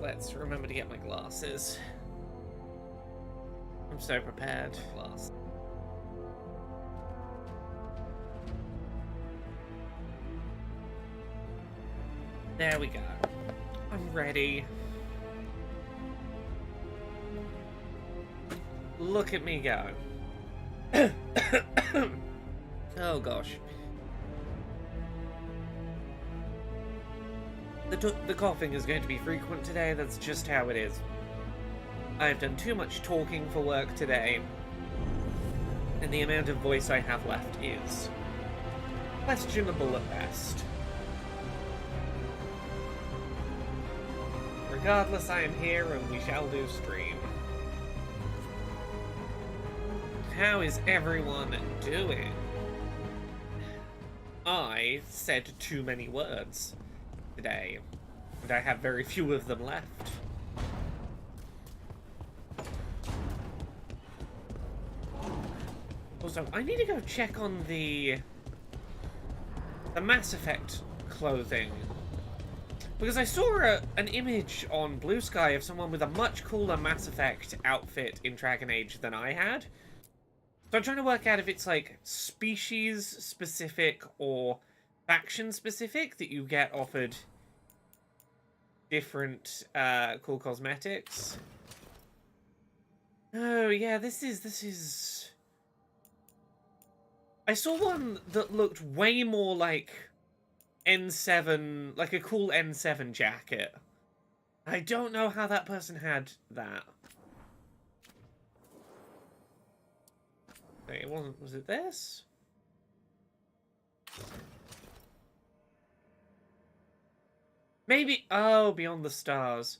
let's remember to get my glasses. I'm so prepared. Glass. There we go. I'm ready. Look at me go. Oh gosh. The coughing is going to be frequent today, that's just how it is. I've done too much talking for work today, and the amount of voice I have left is questionable at best. Regardless, I am here and we shall do stream. How is everyone doing? I said too many words today, and I have very few of them left. Also, I need to go check on the Mass Effect clothing, because I saw an image on Blue Sky of someone with a much cooler Mass Effect outfit in Dragon Age than I had. So I'm trying to work out if it's like species specific or faction specific that you get offered different cool cosmetics. Oh yeah, this is. I saw one that looked way more like N7, like a cool N7 jacket. I don't know how that person had that. Wait, it wasn't. Was it this? Maybe. Oh, Beyond the Stars.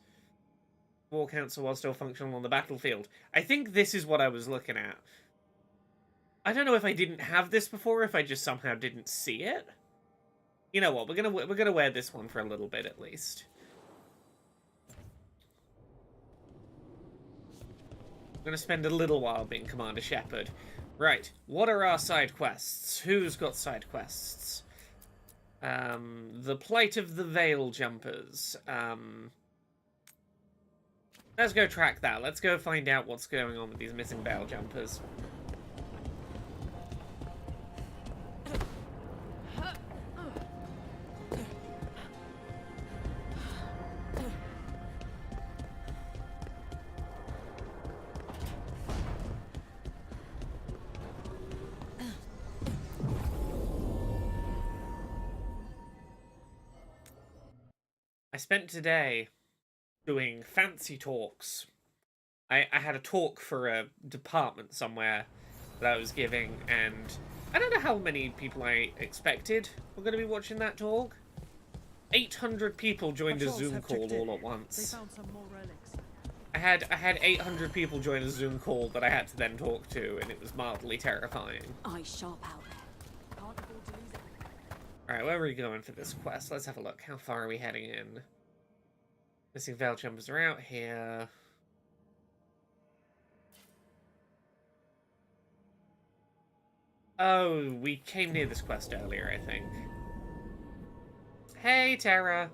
War Council while still functional on the battlefield. I think this is what I was looking at. I don't know if I didn't have this before, if I just somehow didn't see it. You know what? We're gonna wear this one for a little bit at least. I'm gonna spend a little while being Commander Shepard. Right. What are our side quests? Who's got side quests? The plight of the Veil Jumpers. Let's go track that. Let's go find out what's going on with these missing Veil Jumpers. I spent today doing fancy talks. I had a talk for a department somewhere that I was giving, and I don't know how many people I expected were going to be watching that talk. 800 people joined a Zoom call all at once. They found some more relics. I had 800 people join a Zoom call that I had to then talk to, and it was mildly terrifying. Eyes sharp out there. Can't afford to lose it. Alright, where are we going for this quest? Let's have a look. How far are we heading in? Missing Veil Jumpers are out here. Oh, we came near this quest earlier, I think. Hey, Tara.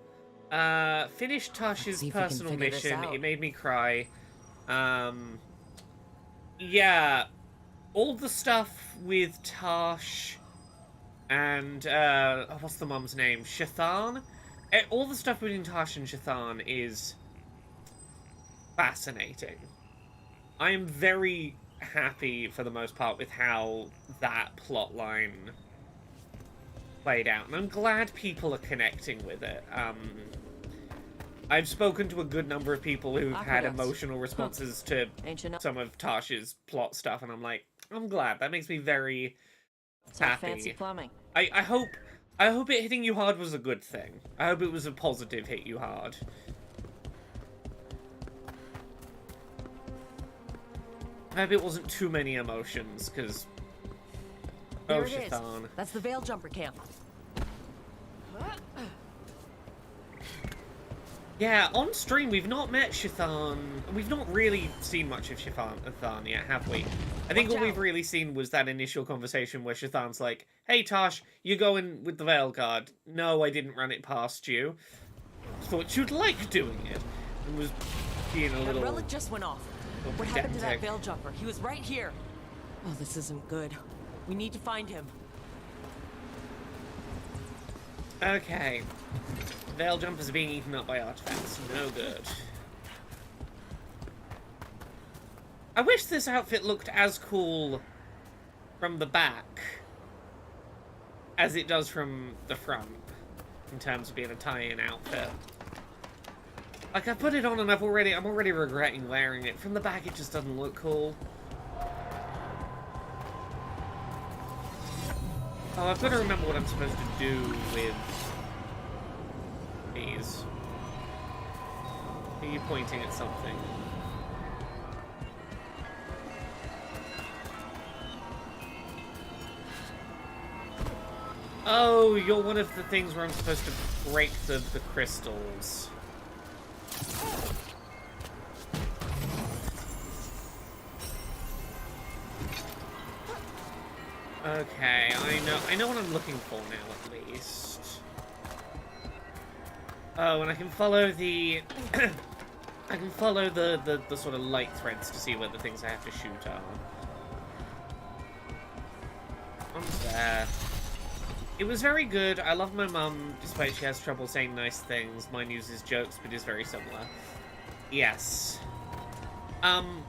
Finished Tosh's personal mission. It made me cry. Yeah. All the stuff with Tosh and, what's the mum's name? Shathan? All the stuff between Tosh and Shathan is fascinating. I am very happy, for the most part, with how that plotline played out. And I'm glad people are connecting with it. I've spoken to a good number of people who've had emotional responses to some of Tosh's plot stuff, and I'm like, I'm glad. That makes me very happy. Fancy plumbing. I hope it hitting you hard was a good thing. I hope it was a positive hit you hard. I hope it wasn't too many emotions, because... Oh, Shathan. That's the Veil Jumper camp. Yeah, on stream, we've not met Shathan. We've not really seen much of Shathan yet, have we? I think all we've really seen was that initial conversation where Shathan's like, hey, Tosh, you going with the Veilguard? No, I didn't run it past you. Thought you'd like doing it. was being a That little... relic just went off. What happened to that veil jumper? He was right here. Oh, this isn't good. We need to find him. Okay. Veil jumpers are being eaten up by artifacts. No good. I wish this outfit looked as cool from the back as it does from the front, in terms of being a tie-in outfit. Like, I put it on and I'm already regretting wearing it. From the back, it just doesn't look cool. Oh, I've got to remember what I'm supposed to do with these. Are you pointing at something? Oh, you're one of the things where I'm supposed to break the crystals. Okay, I know what I'm looking for now, at least. Oh, and I can follow the... I can follow the sort of light threads to see where the things I have to shoot are. One's there. It was very good. I love my mum, despite she has trouble saying nice things. Mine uses jokes, but is very similar. Yes.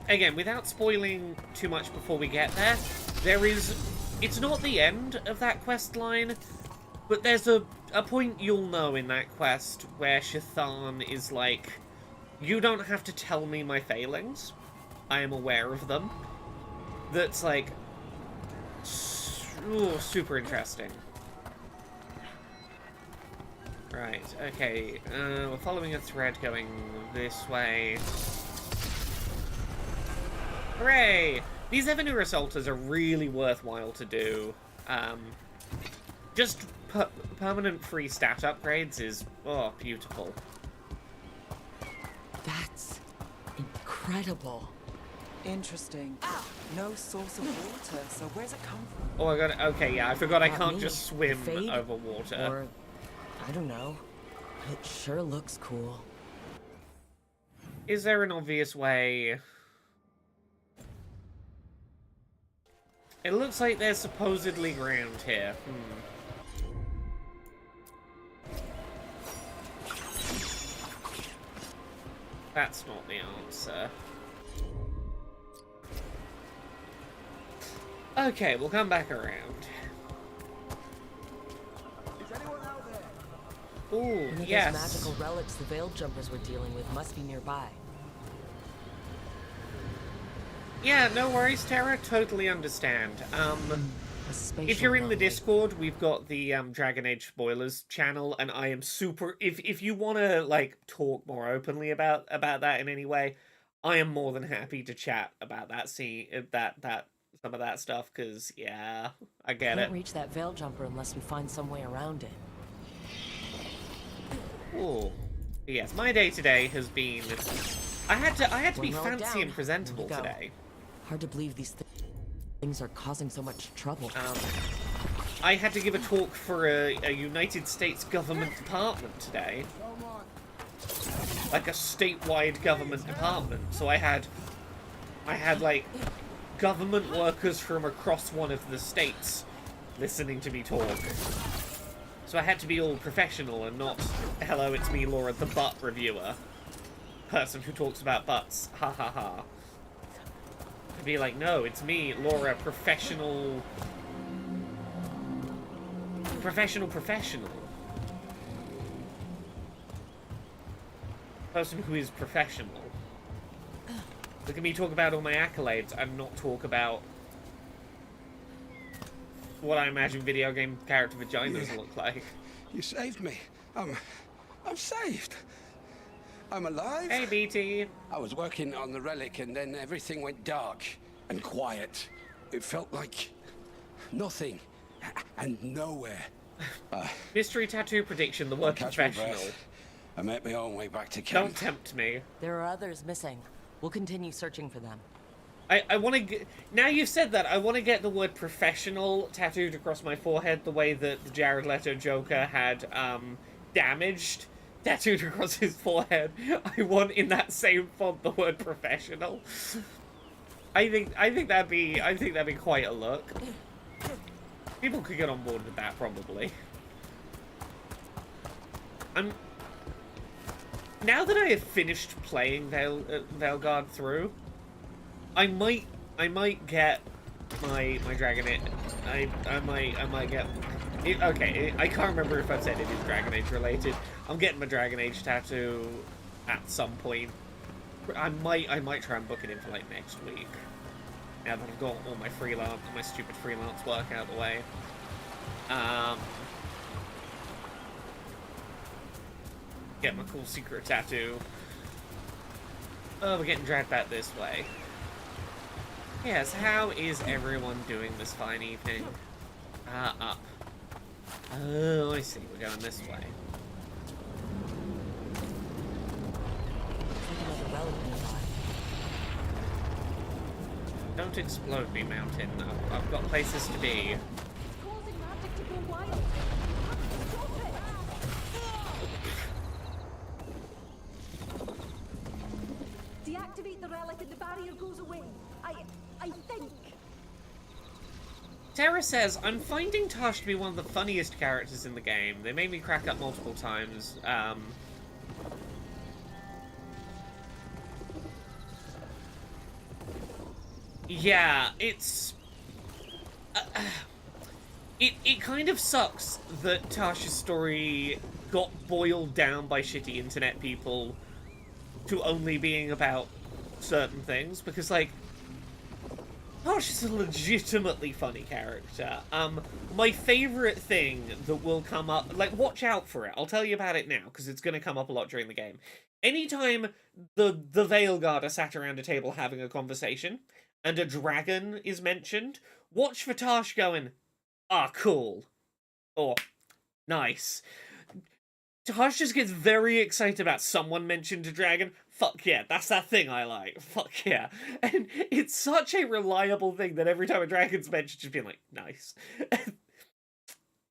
Again, without spoiling too much before we get there, there is... It's not the end of that quest line, but there's a point you'll know in that quest where Shathan is like, you don't have to tell me my failings. I am aware of them. That's like... super interesting. Right, okay, we're following a thread going this way. Hooray! These Evanur Assaulters are really worthwhile to do. Just permanent free stat upgrades is, oh, beautiful. That's incredible. Interesting. No source of water, so where's it come from? Oh, I got it. Okay, yeah, I forgot I Not can't me. just swim Fade? over water. Or, I don't know. It sure looks cool. Is there an obvious way? It looks like there's supposedly ground here. That's not the answer. Okay, we'll come back around. Ooh, One of yes. those magical relics the veil jumpers were dealing with must be nearby. Yeah, no worries, Tara. Totally understand. If you're in the Discord, we've got the Dragon Age spoilers channel, and I am super. If you want to like talk more openly about that in any way, I am more than happy to chat about that scene, that some of that stuff. Because yeah, I get it. Can't reach that veil jumper unless we find some way around it. Ooh, yes. My day today has been. I had to be One roll fancy down. and presentable Here we go. today. Hard to believe these things are causing so much trouble. I had to give a talk for a United States government department today. Like a statewide government department. So I had like government workers from across one of the states listening to me talk. So I had to be all professional and not, hello, it's me, Laura, the butt reviewer. Person who talks about butts. Ha ha ha. To be like, no, it's me, Laura, professional. Person who is professional. Look at me talk about all my accolades and not talk about what I imagine video game character vaginas look like. You saved me. I'm saved. I'm alive. Hey, BT. I was working on the relic and then everything went dark and quiet. It felt like nothing and nowhere. Mystery tattoo prediction, the word Catch my professional. breath. I made my own way back to camp. Don't tempt me. There are others missing. We'll continue searching for them. I want to get... Now you've said that, I want to get the word professional tattooed across my forehead the way that the Jared Leto Joker had damaged tattooed across his forehead. I want in that same font the word professional. I think that'd be quite a look. People could get on board with that probably. Now that I have finished playing Veilguard through, I might get my Dragon Age. I might get. Okay, I can't remember if I've said it is Dragon Age related. I'm getting my Dragon Age tattoo at some point. I might try and book it in for like next week. Now that I've got all my stupid freelance work out of the way. Get my cool secret tattoo. Oh, we're getting dragged back this way. Yes, how is everyone doing this fine evening? Up. Oh, I see. We're going this way. Don't explode me, mountain. I've got places to be. Causing magic to go wild. Stop it! Deactivate the relic and the barrier goes away. I think. Tara says, I'm finding Tosh to be one of the funniest characters in the game. They made me crack up multiple times. Yeah, it's... It kind of sucks that Tasha's story got boiled down by shitty internet people to only being about certain things, because, like, Tosh is a legitimately funny character. My favourite thing that will come up... Like, watch out for it. I'll tell you about it now, because it's going to come up a lot during the game. Anytime the Veilguard are sat around a table having a conversation, and a dragon is mentioned, watch for Tosh going, ah, cool. Or, nice. Tosh just gets very excited about someone mentioned a dragon. Fuck yeah, that's that thing I like. Fuck yeah. And it's such a reliable thing that every time a dragon's mentioned, just being like, nice.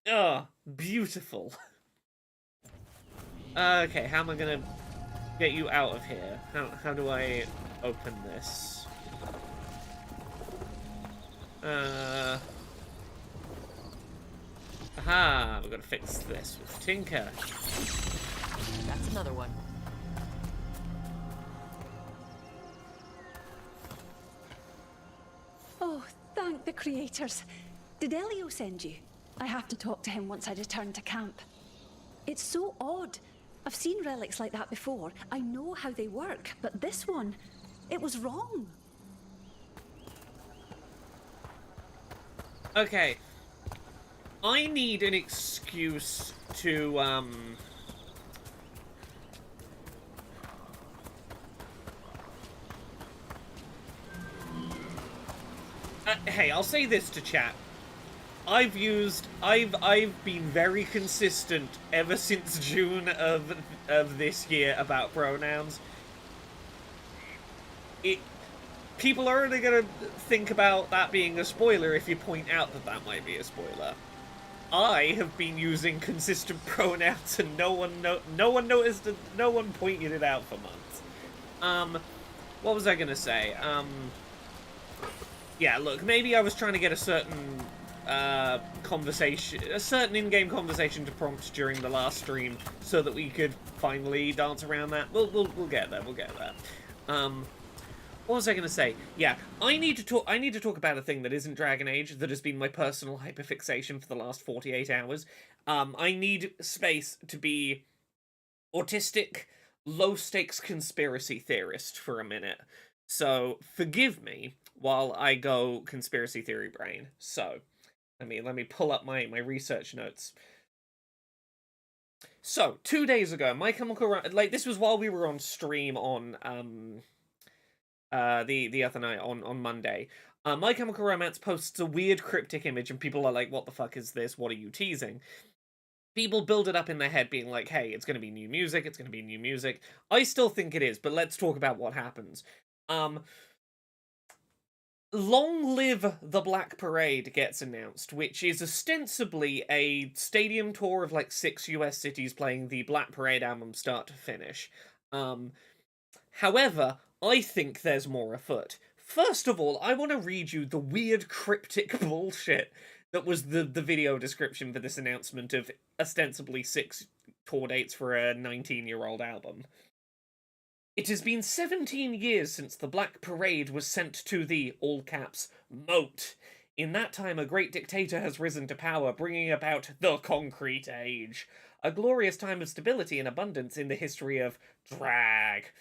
Oh, beautiful. Okay, how am I gonna get you out of here? How do I open this? Aha, we've got to fix this with Tinker. That's another one. Oh, thank the creators. Did Elio send you? I have to talk to him once I return to camp. It's so odd. I've seen relics like that before. I know how they work, but this one, it was wrong. Okay. I need an excuse to, hey, I'll say this to chat. I've been very consistent ever since June of this year about pronouns. People are only gonna think about that being a spoiler if you point out that that might be a spoiler. I have been using consistent pronouns and no one noticed it, no one pointed it out for months. What was I gonna say? Yeah, look, maybe I was trying to get a certain conversation, a certain in-game conversation to prompt during the last stream so that we could finally dance around that. We'll get there, we'll get there. What was I going to say? Yeah, I need to talk about a thing that isn't Dragon Age, that has been my personal hyperfixation for the last 48 hours. I need space to be autistic, low-stakes conspiracy theorist for a minute. So, forgive me while I go conspiracy theory brain. So, let me pull up my research notes. So, 2 days ago, My Chemical Romance... Like, this was while we were on stream on, the other night on Monday. My Chemical Romance posts a weird cryptic image and people are like, what the fuck is this? What are you teasing? People build it up in their head being like, hey, it's going to be new music, it's going to be new music. I still think it is, but let's talk about what happens. Long Live the Black Parade gets announced, which is ostensibly a stadium tour of like 6 US cities playing the Black Parade album start to finish. However, I think there's more afoot. First of all, I want to read you the weird cryptic bullshit that was the video description for this announcement of ostensibly 6 tour dates for a 19-year-old album. It has been 17 years since the Black Parade was sent to the, all caps, moat. In that time, a great dictator has risen to power, bringing about the Concrete Age, a glorious time of stability and abundance in the history of drag.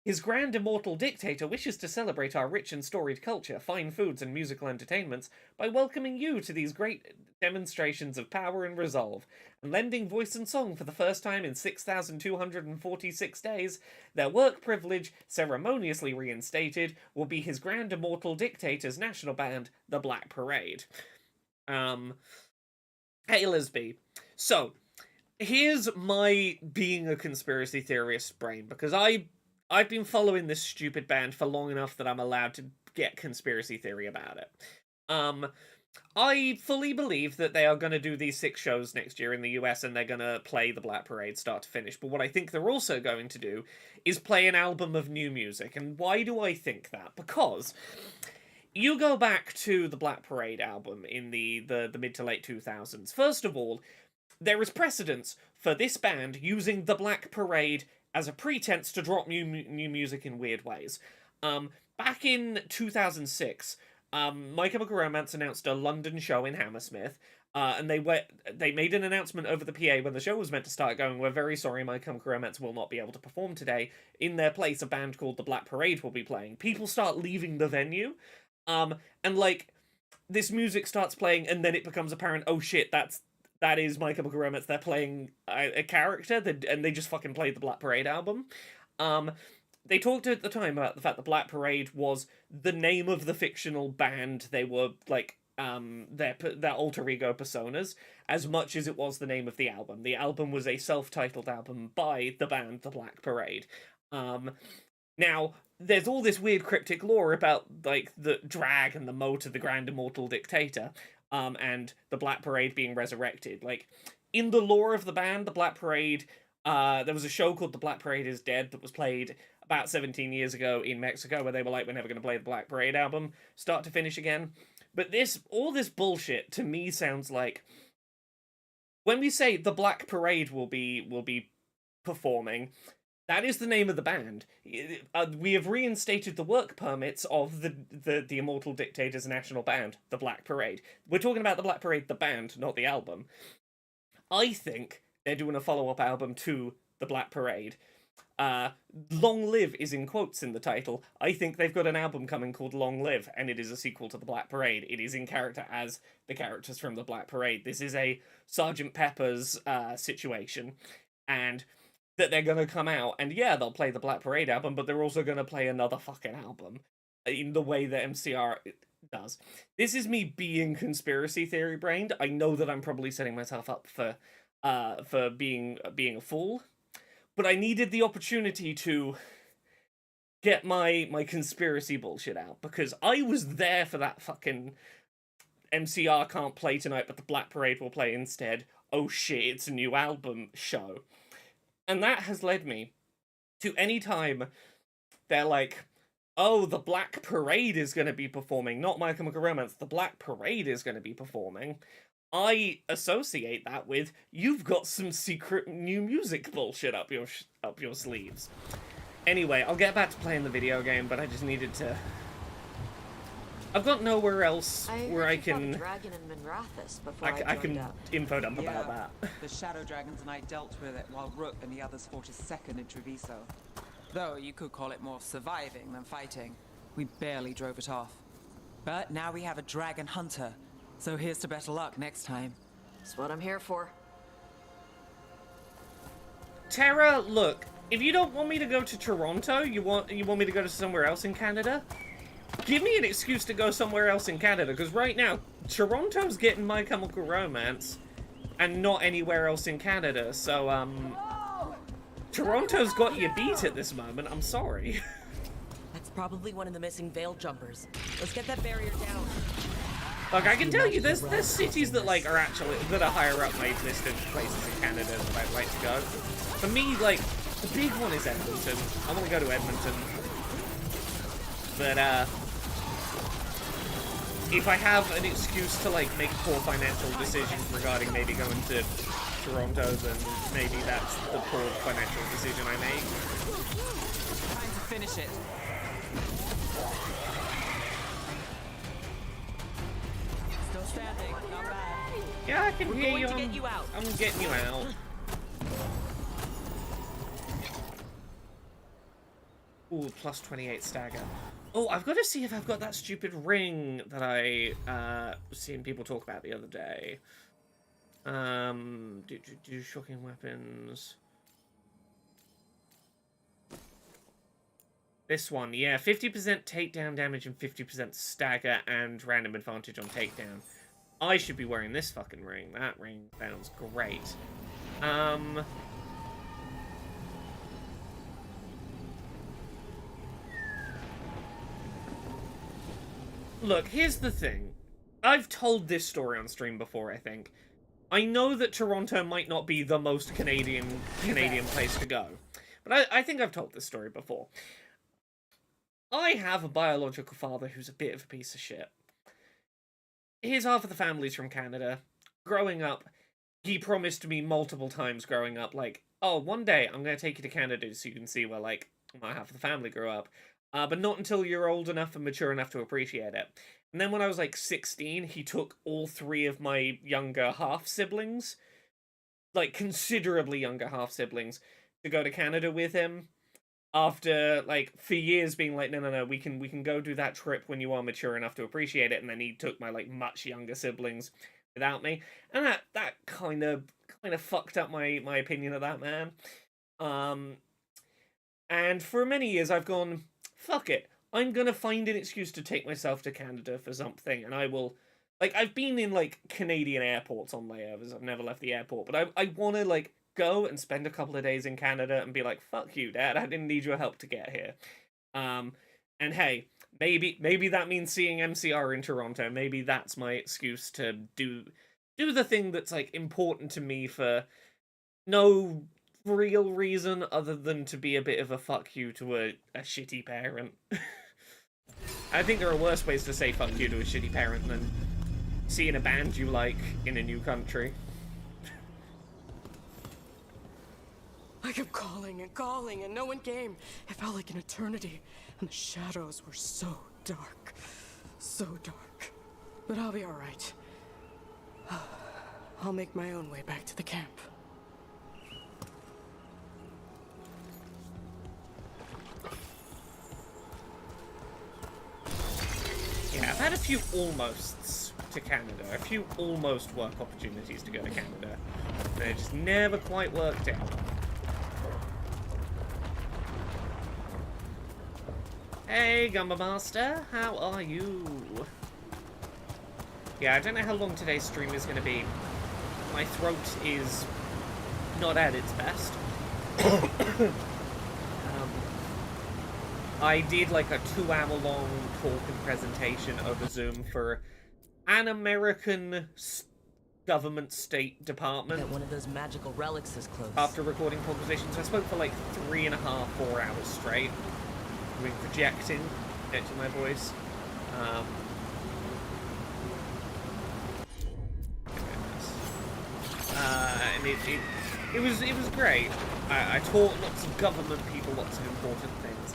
His grand immortal dictator wishes to celebrate our rich and storied culture, fine foods, and musical entertainments by welcoming you to these great demonstrations of power and resolve, and lending voice and song for the first time in 6,246 days. Their work privilege, ceremoniously reinstated, will be his grand immortal dictator's national band, the Black Parade. Hey, Lisby. So, here's my being a conspiracy theorist brain, because I've been following this stupid band for long enough that I'm allowed to get conspiracy theory about it. I fully believe that they are going to do these 6 shows next year in the US and they're going to play the Black Parade start to finish. But what I think they're also going to do is play an album of new music. And why do I think that? Because you go back to the Black Parade album in the mid to late 2000s. First of all, there is precedence for this band using the Black Parade as a pretense to drop new music in weird ways. Back in 2006, My Chemical Romance announced a London show in Hammersmith, and they made an announcement over the PA when the show was meant to start going, "We're very sorry, My Chemical Romance will not be able to perform today. In their place, a band called the Black Parade will be playing." People start leaving the venue, and like, this music starts playing, and then it becomes apparent, oh shit, that is My Chemical Romance. They're playing a character, and they just fucking played the Black Parade album. They talked at the time about the fact that Black Parade was the name of the fictional band. They were, like, their alter ego personas, as much as it was the name of the album. The album was a self-titled album by the band, the Black Parade. Now, there's all this weird cryptic lore about, like, the drag and the moat of the Grand Immortal Dictator, and the Black Parade being resurrected. Like, in the lore of the band, the Black Parade, there was a show called The Black Parade is Dead that was played about 17 years ago in Mexico, where they were like, we're never going to play the Black Parade album, start to finish again. But all this bullshit, to me, sounds like, when we say the Black Parade will be performing, that is the name of the band. We have reinstated the work permits of the Immortal Dictator's national band, the Black Parade. We're talking about the Black Parade, the band, not the album. I think they're doing a follow-up album to the Black Parade. Long Live is in quotes in the title. I think they've got an album coming called Long Live, and it is a sequel to the Black Parade. It is in character as the characters from the Black Parade. This is a Sgt. Pepper's situation, and that they're gonna come out, and yeah, they'll play the Black Parade album, but they're also gonna play another fucking album in the way that MCR does. This is me being conspiracy theory brained. I know that I'm probably setting myself up for being a fool, but I needed the opportunity to get my conspiracy bullshit out, because I was there for that fucking MCR can't play tonight, but the Black Parade will play instead. Oh shit, it's a new album show. And that has led me to any time they're like, oh, the Black Parade is going to be performing, not My Chemical Romance, the Black Parade is going to be performing, I associate that with, you've got some secret new music bullshit up your sleeves. Anyway, I'll get back to playing the video game, but I just needed to... I've got nowhere else where I can... Dragon in Minrathous before I can info dump about that. The Shadow Dragons and I dealt with it while Rook and the others fought a second in Treviso. Though you could call it more surviving than fighting. We barely drove it off. But now we have a dragon hunter, so here's to better luck next time. That's what I'm here for. Tara, look, if you don't want me to go to Toronto, you want me to go to somewhere else in Canada? Give me an excuse to go somewhere else in Canada, because right now, Toronto's getting My Chemical Romance, and not anywhere else in Canada, so, Toronto's got you beat at this moment, I'm sorry. Let's It's probably one of the missing veil jumpers. Let's get that barrier down. Look, I can tell you, there's cities that like are actually that are higher up my list of places in Canada that I'd like to go. For me, like the big one is Edmonton. I want to go to Edmonton, but if I have an excuse to like make poor financial decisions regarding maybe going to Toronto, then maybe that's the poor financial decision I make. Time to finish it. Still standing, not bad. Yeah, I can We're hear going you. to get you out. I'm getting you out. Ooh, plus 28 stagger. Oh, I've got to see if I've got that stupid ring that I seen people talk about the other day. Do shocking weapons. This one, yeah, 50% takedown damage and 50% stagger and random advantage on takedown. I should be wearing this fucking ring. That ring sounds great. Look, here's the thing. I've told this story on stream before, I think. I know that Toronto might not be the most Canadian place to go. But I think I've told this story before. I have a biological father who's a bit of a piece of shit. His half of the family's from Canada. Growing up, he promised me multiple times growing up, like, oh, one day I'm going to take you to Canada so you can see where, like, my half of the family grew up. But not until you're old enough and mature enough to appreciate it. And then when I was, like, 16, he took all 3 of my younger half-siblings, like, considerably younger half-siblings, to go to Canada with him. After, like, for years being like, no, we can go do that trip when you are mature enough to appreciate it. And then he took my, like, much younger siblings without me. And that kind of fucked up my opinion of that man. And for many years I've gone, fuck it. I'm gonna find an excuse to take myself to Canada for something, and I will... Like, I've been in, like, Canadian airports on layovers. I've never left the airport, but I want to, like, go and spend a couple of days in Canada and be like, fuck you, Dad, I didn't need your help to get here. And hey, maybe that means seeing MCR in Toronto. Maybe that's my excuse to do the thing that's, like, important to me for no real reason other than to be a bit of a fuck you to a shitty parent. I think there are worse ways to say fuck you to a shitty parent than seeing a band you like in a new country. I kept calling and calling and no one came. It felt like an eternity, and the shadows were so dark. So dark. But I'll be alright. I'll make my own way back to the camp. Yeah, I've had a few almosts to Canada. A few almost work opportunities to go to Canada. They just never quite worked out. Hey, Gumba Master, how are you? Yeah, I don't know how long today's stream is going to be. My throat is not at its best. I did like a 2-hour-long talk and presentation over Zoom for an American government state department. That one of those magical relics is close. After recording conversations, I spoke for like 3.5, 4 hours straight. Doing projecting my voice. And it was great. I taught lots of government people lots of important things,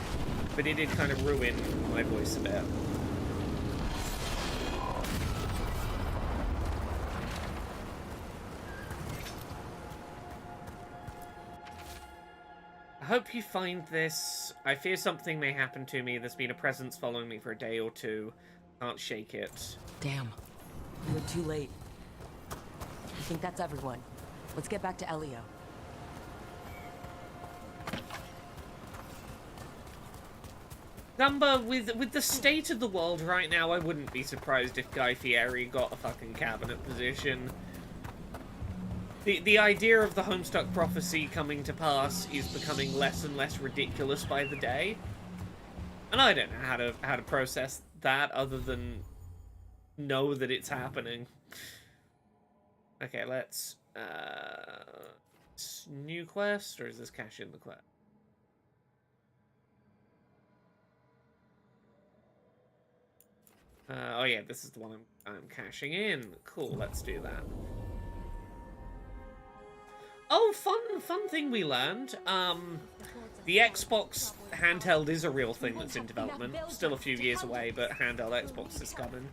but it did kind of ruin my voice a bit. I hope you find this. I fear something may happen to me. There's been a presence following me for a day or two. Can't shake it. Damn. We're too late. I think that's everyone. Let's get back to Elio. Gumba, with the state of the world right now, I wouldn't be surprised if Guy Fieri got a fucking cabinet position. The idea of the Homestuck prophecy coming to pass is becoming less and less ridiculous by the day. And I don't know how to process that other than know that it's happening. Okay, let's new quest, or is this cash in the quest? Oh yeah, this is the one I'm cashing in. Cool, let's do that. Oh, fun thing we learned. The Xbox handheld is a real thing that's in development. Still a few years away, but handheld Xbox is coming.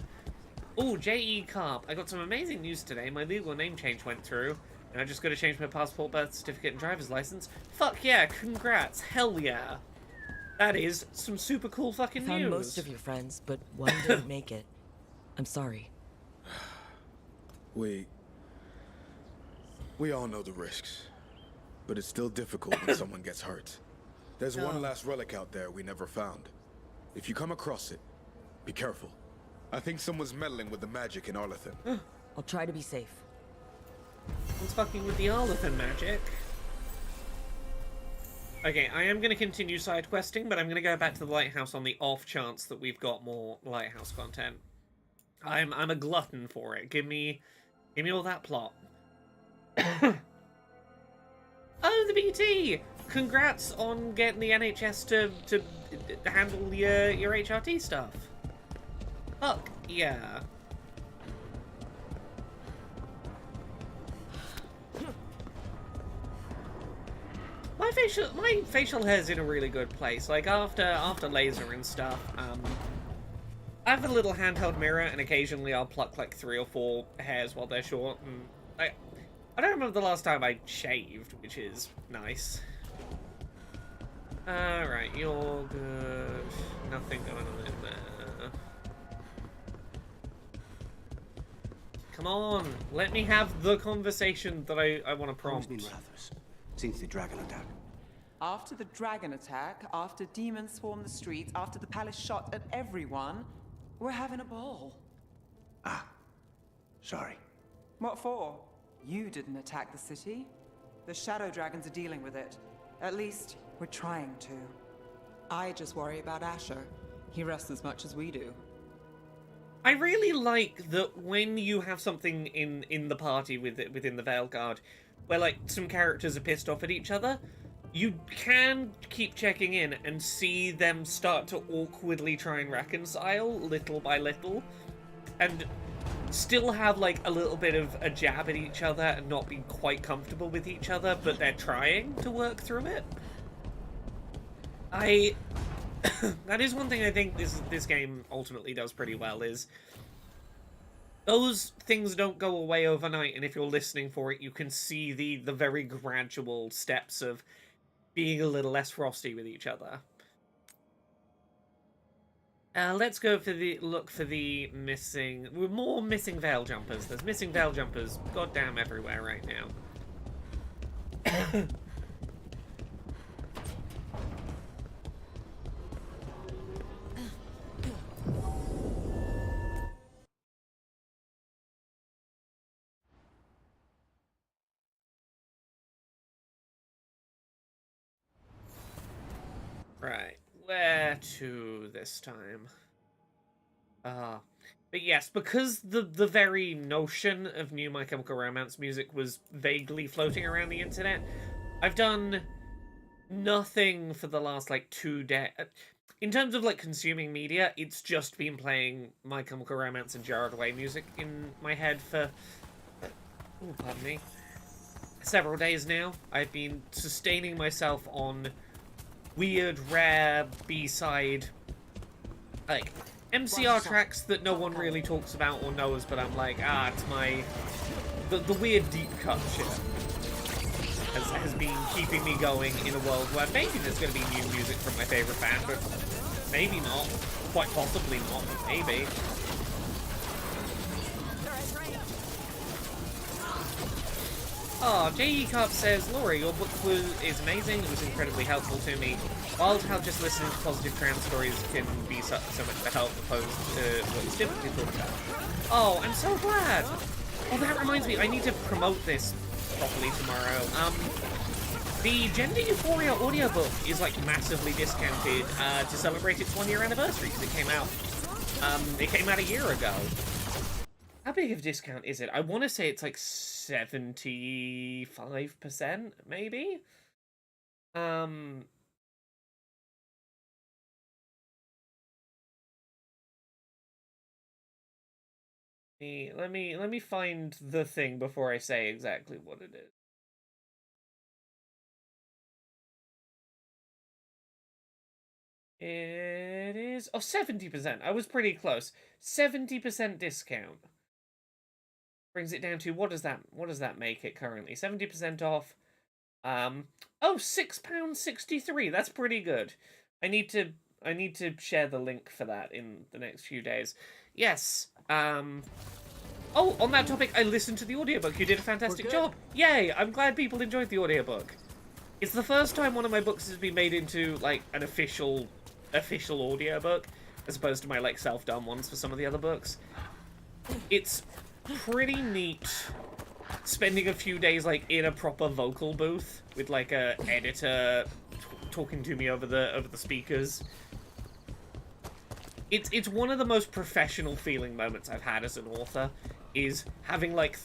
Oh, J.E. Carp. I got some amazing news today. My legal name change went through, and I just got to change my passport, birth certificate, and driver's license. Fuck yeah, congrats. Hell yeah. That is some super cool fucking news. Found most of your friends, but one didn't make it. I'm sorry. We all know the risks, but it's still difficult when someone gets hurt. There's one last relic out there we never found. If you come across it, be careful. I think someone's meddling with the magic in Arlethan. I'll try to be safe. Someone's fucking with the Arlethan magic. Okay, I am going to continue side questing, but I'm going to go back to the lighthouse on the off chance that we've got more lighthouse content. I'm a glutton for it. Give me all that plot. Oh, the BT! Congrats on getting the NHS to handle your HRT stuff. Fuck yeah. My facial hair's in a really good place. Like after laser and stuff, I have a little handheld mirror, and occasionally I'll pluck like 3 or 4 hairs while they're short. And I don't remember the last time I shaved, which is nice. Alright, you're good. Nothing going on in there. Come on, let me have the conversation that I want to prompt. Since the dragon attack. After the dragon attack, after demons swarmed the streets, after the palace shot at everyone, we're having a ball. Ah, sorry. What for? You didn't attack the city. The shadow dragons are dealing with it. At least, we're trying to. I just worry about Asher. He rests as much as we do. I really like that when you have something in the party within the Veilguard, where like some characters are pissed off at each other, you can keep checking in and see them start to awkwardly try and reconcile little by little, and still have like a little bit of a jab at each other and not be quite comfortable with each other, but they're trying to work through it. That is one thing I think this game ultimately does pretty well, is those things don't go away overnight, and if you're listening for it, you can see the very gradual steps of being a little less frosty with each other. Let's go for the missing... more missing veil jumpers. There's missing veil jumpers goddamn everywhere right now. Right, where to this time? But yes, because the very notion of new My Chemical Romance music was vaguely floating around the internet, I've done nothing for the last, like, 2 days. In terms of, like, consuming media, it's just been playing My Chemical Romance and Jared Way music in my head for, oh, pardon me, several days now. I've been sustaining myself on weird, rare, B-side, like, MCR tracks that no one really talks about or knows, but I'm like, it's my... The weird deep cut shit has been keeping me going in a world where maybe there's going to be new music from my favourite band, but maybe not. Quite possibly not, but maybe. Oh, J.E. Carp says, Laura, your book is amazing. It was incredibly helpful to me. Wild how just listening to positive trans stories can be so much of a help opposed to what is typically thought about. Oh, I'm so glad. Oh, that reminds me, I need to promote this properly tomorrow. The Gender Euphoria audiobook is like massively discounted to celebrate its 1-year anniversary because it came out a year ago. How big of a discount is it? I want to say it's like 75%, maybe. Let me find the thing before I say exactly what it is. It is 70%. I was pretty close. 70% discount. Brings it down to what does that make it currently? 70% off. £6.63. That's pretty good. I need to share the link for that in the next few days. Yes. Oh, on that topic, I listened to the audiobook. You did a fantastic job. Yay! I'm glad people enjoyed the audiobook. It's the first time one of my books has been made into like an official audiobook, as opposed to my like self-done ones for some of the other books. It's pretty neat spending a few days like in a proper vocal booth with like a editor talking to me over the speakers. It's one of the most professional feeling moments I've had as an author, is having like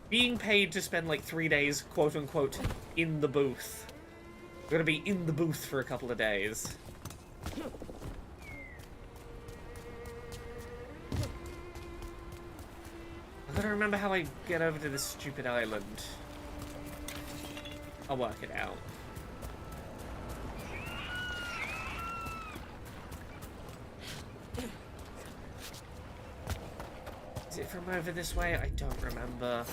being paid to spend like 3 days, quote unquote, in the booth. I'm gonna be in the booth for a couple of days. I gotta remember how I get over to this stupid island. I'll work it out. Is it from over this way? I don't remember.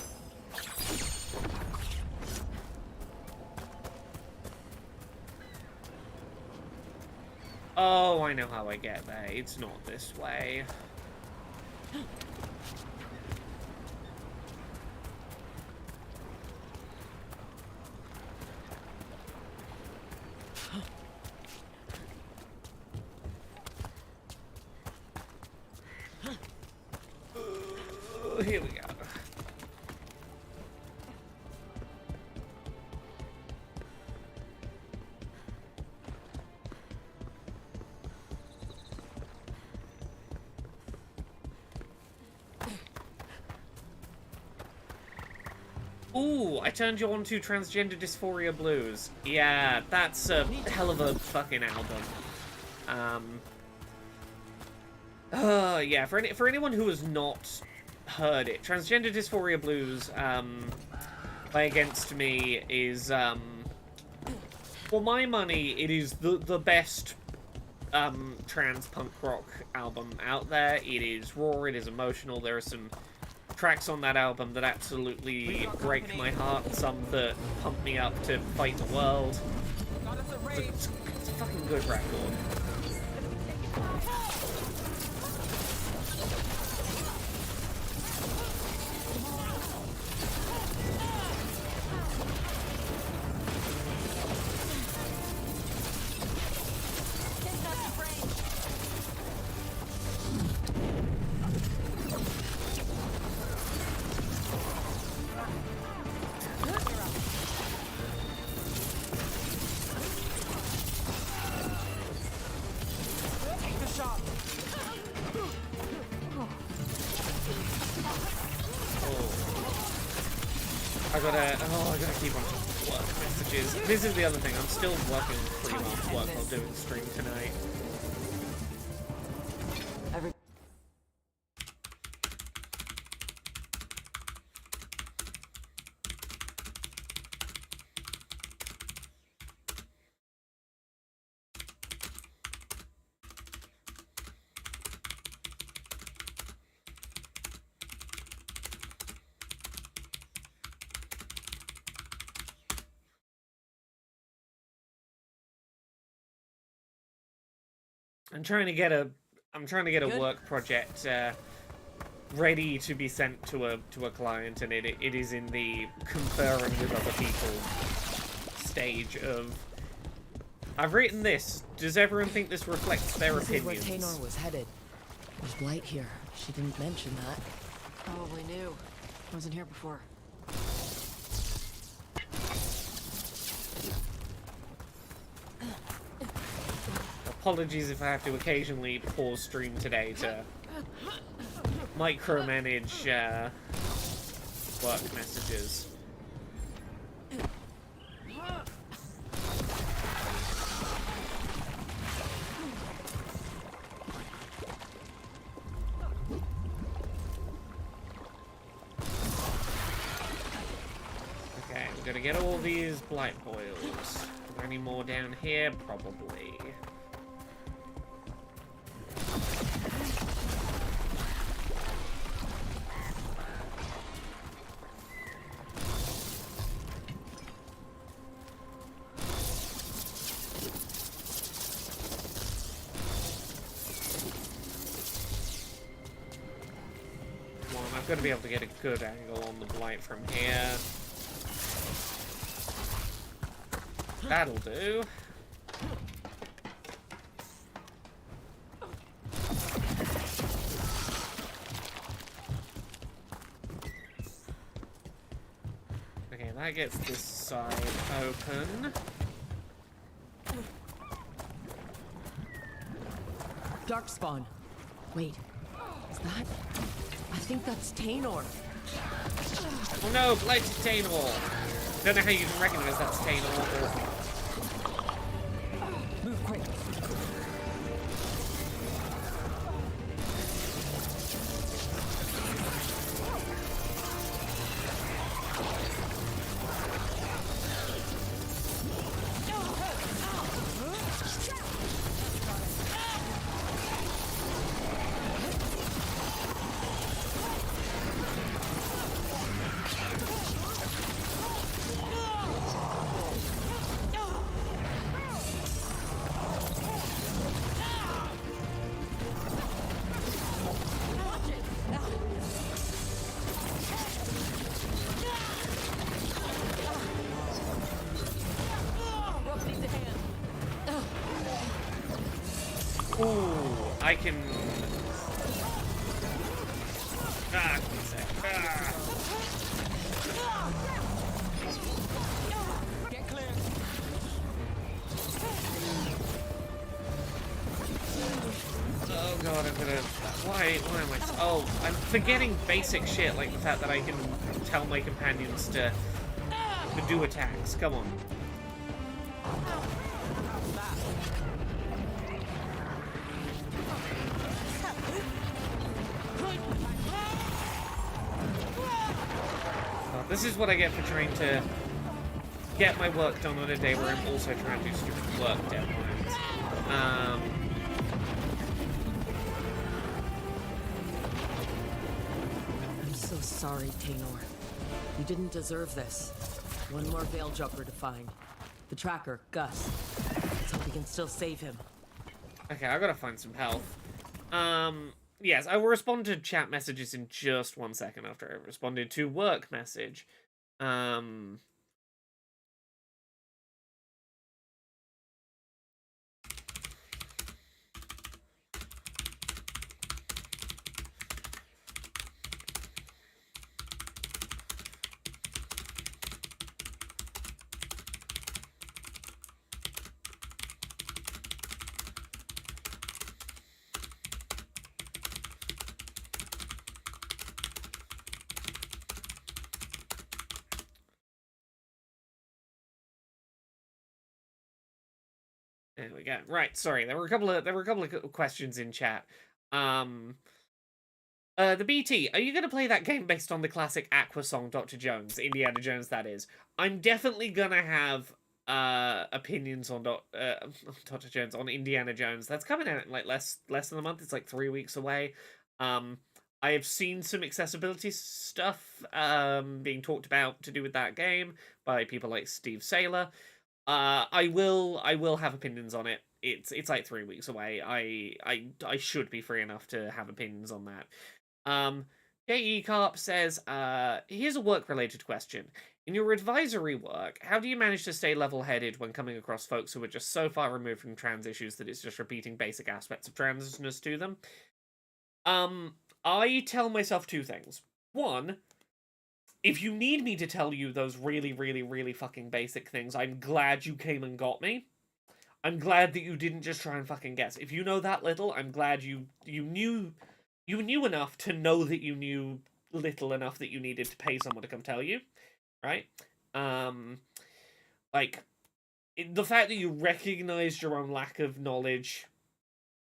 Oh, I know how I get there. It's not this way. Here we go. Ooh, I turned you on to Transgender Dysphoria Blues. Yeah, that's a hell of a fucking album. Yeah, for anyone who has not heard it, Transgender Dysphoria Blues, by Against Me is, for my money, it is the best, trans punk rock album out there. It is raw, it is emotional, there are some tracks on that album that absolutely break my heart, some that pump me up to fight the world. It's a fucking good record. I gotta keep on work messages. This is the other thing, I'm still working freelance work while doing stream tonight. I'm trying to get a work project ready to be sent to a client, and it is in the conferring with other people stage of. I've written this. Does everyone think this reflects their opinions? This is where Taynor was headed. There's Blight here. She didn't mention that. Probably knew. Wasn't here before. apologies if I have to occasionally pause stream today to micromanage work messages. Okay, we're gonna get all these blight boils. Are there any more down here? Probably. I've got to be able to get a good angle on the blight from here. That'll do. Okay, that gets this side open. Darkspawn. Wait, is that? I think that's Tainor. Oh no, blighted Tainor! Don't know how you can recognize that's Tainor. Move quick. Ooh, I can... Ah, give me a sec. Ah. Get clear. Oh god, I'm gonna... Why am I... Oh, I'm forgetting basic shit, like the fact that I can tell my companions to do attacks. Come on. This is what I get for trying to get my work done on a day where I'm also trying to do stupid work deadlines. I'm so sorry, Tainor. You didn't deserve this. One more Veilguard to find. The tracker, Gus. Let's hope we can still save him. Okay, I gotta find some health. Yes, I will respond to chat messages in just 1 second after I responded to work message. There we go. Right, sorry. There were a couple of questions in chat. The BT, are you going to play that game based on the classic Aqua song Dr. Jones, Indiana Jones that is? I'm definitely going to have opinions on Dr. Jones, on Indiana Jones. That's coming out in like less than a month. It's like 3 weeks away. I have seen some accessibility stuff being talked about to do with that game by people like Steve Saylor. I will have opinions on it. It's like 3 weeks away. I should be free enough to have opinions on that. J.E. Carp says, here's a work-related question. In your advisory work, how do you manage to stay level-headed when coming across folks who are just so far removed from trans issues that it's just repeating basic aspects of transness to them? I tell myself two things. One, if you need me to tell you those really, really, really fucking basic things, I'm glad you came and got me. I'm glad that you didn't just try and fucking guess. If you know that little, I'm glad you knew enough to know that you knew little enough that you needed to pay someone to come tell you, right? Like, the fact that you recognized your own lack of knowledge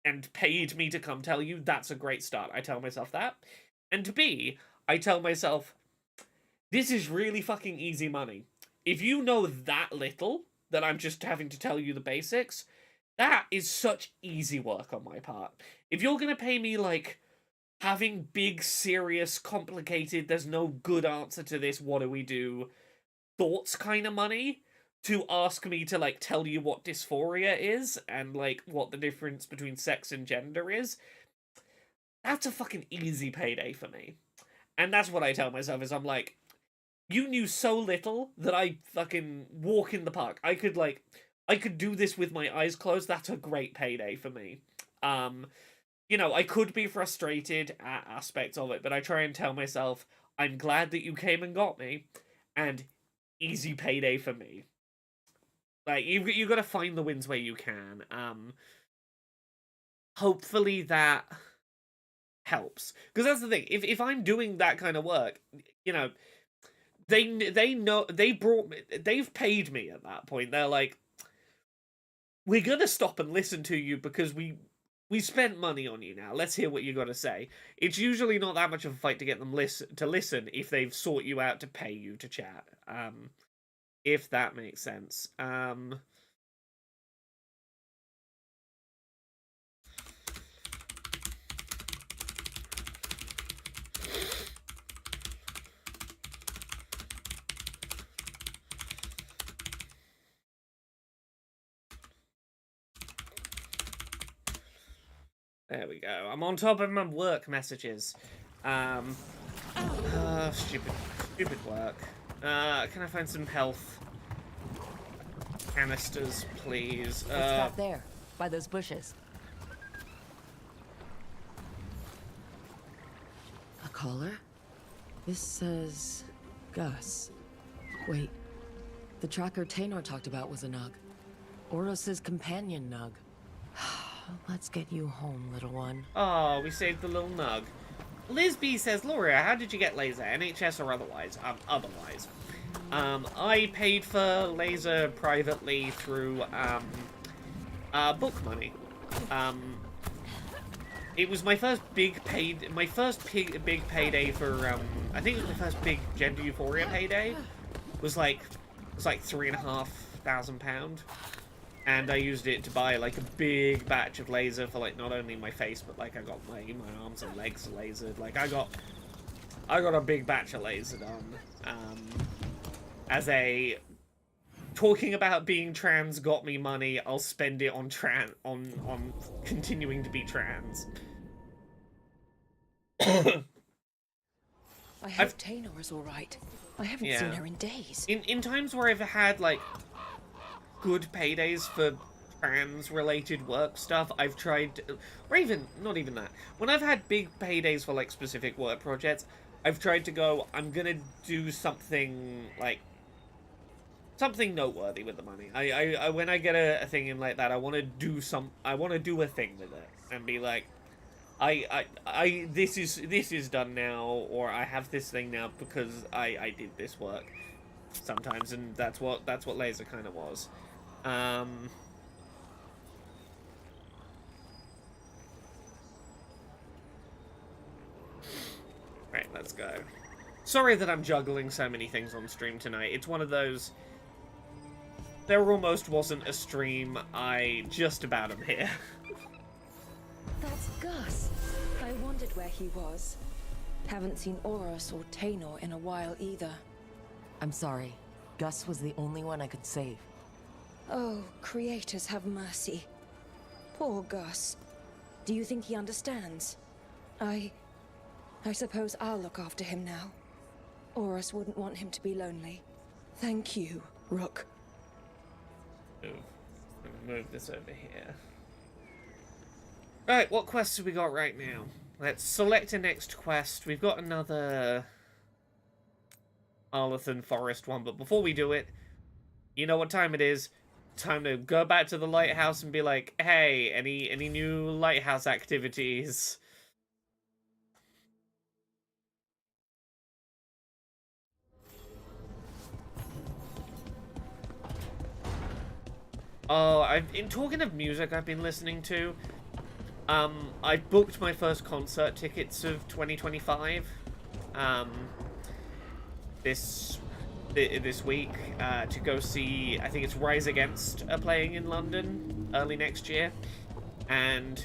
and paid me to come tell you, that's a great start. I tell myself that. And B, I tell myself, this is really fucking easy money. If you know that little, that I'm just having to tell you the basics, that is such easy work on my part. If you're gonna pay me, like, having big, serious, complicated, there's no good answer to this, what do we do, thoughts kind of money, to ask me to, like, tell you what dysphoria is, and, like, what the difference between sex and gender is, that's a fucking easy payday for me. And that's what I tell myself, is I'm like, you knew so little that I fucking walk in the park. I could do this with my eyes closed. That's a great payday for me. You know, I could be frustrated at aspects of it, but I try and tell myself, I'm glad that you came and got me, and easy payday for me. Like, you got to find the wins where you can. Hopefully that helps, because that's the thing. If I'm doing that kind of work, you know, they know, they've paid me at that point. They're like, we're gonna stop and listen to you because we spent money on you now. Let's hear what you got to say. It's usually not that much of a fight to get them to listen if they've sought you out to pay you to chat. If that makes sense. There we go. I'm on top of my work messages. Stupid work. Can I find some health canisters, please? What's that there, by those bushes? A collar? This says Gus. Wait, the tracker Taynor talked about was a Nug. Oros's companion Nug. Let's get you home, little one. Oh, we saved the little Nug. Liz B says, Laura, how did you get laser? NHS or otherwise? Otherwise. I paid for laser privately through, book money. It was my first big payday for, I think it was my first big gender euphoria payday. It was like £3,500. And I used it to buy, like, a big batch of laser for, like, not only my face, but, like, I got my arms and legs lasered. Like, I got a big batch of laser done. As a... Talking about being trans got me money, I'll spend it on on continuing to be trans. I hope Taynor's alright. I haven't seen her in days. In times where I've had, like, good paydays for trans-related work stuff, I've tried to, or even, not even that. When I've had big paydays for, like, specific work projects, I've tried to go, I'm gonna do something, like, something noteworthy with the money. I when I get a thing in like that, I want to do a thing with it, and be like, this is done now, or I have this thing now because I did this work sometimes, and that's what laser kind of was. Right, let's go. Sorry that I'm juggling so many things on stream tonight. It's one of those... There almost wasn't a stream. I just about am here. That's Gus. I wondered where he was. Haven't seen Oros or Taynor in a while either. I'm sorry. Gus was the only one I could save. Oh, creators have mercy. Poor Gus. Do you think he understands? I suppose I'll look after him now. Oros wouldn't want him to be lonely. Thank you, Rook. Move this over here. Right, what quests have we got right now? Let's select a next quest. We've got another Arlathan Forest one, but before we do it, you know what time it is. time to go back to the lighthouse and be like, hey, any new lighthouse activities? Oh, in talking of music I've been listening to, I booked my first concert tickets of 2025, this week, to go see, I think it's Rise Against are playing in London early next year, and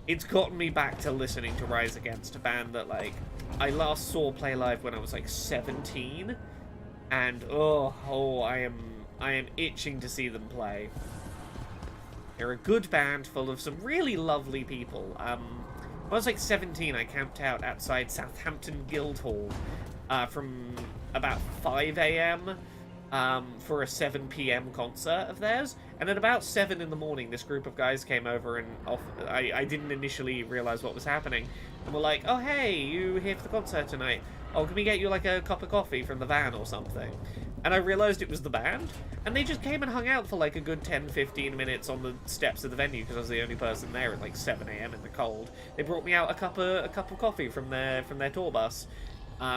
it's gotten me back to listening to Rise Against, a band that, like, I last saw play live when I was, like, 17, and, I am itching to see them play. They're a good band full of some really lovely people. When I was like 17, I camped out outside Southampton Guildhall from about 5 AM for a 7 PM concert of theirs. And at about 7 in the morning, this group of guys came over and I didn't initially realize what was happening. And were like, oh, hey, you here for the concert tonight? Oh, can we get you like a cup of coffee from the van or something? And I realized it was the band, and they just came and hung out for like a good 10-15 minutes on the steps of the venue because I was the only person there at like 7 AM in the cold. They brought me out a cup of coffee from their tour bus.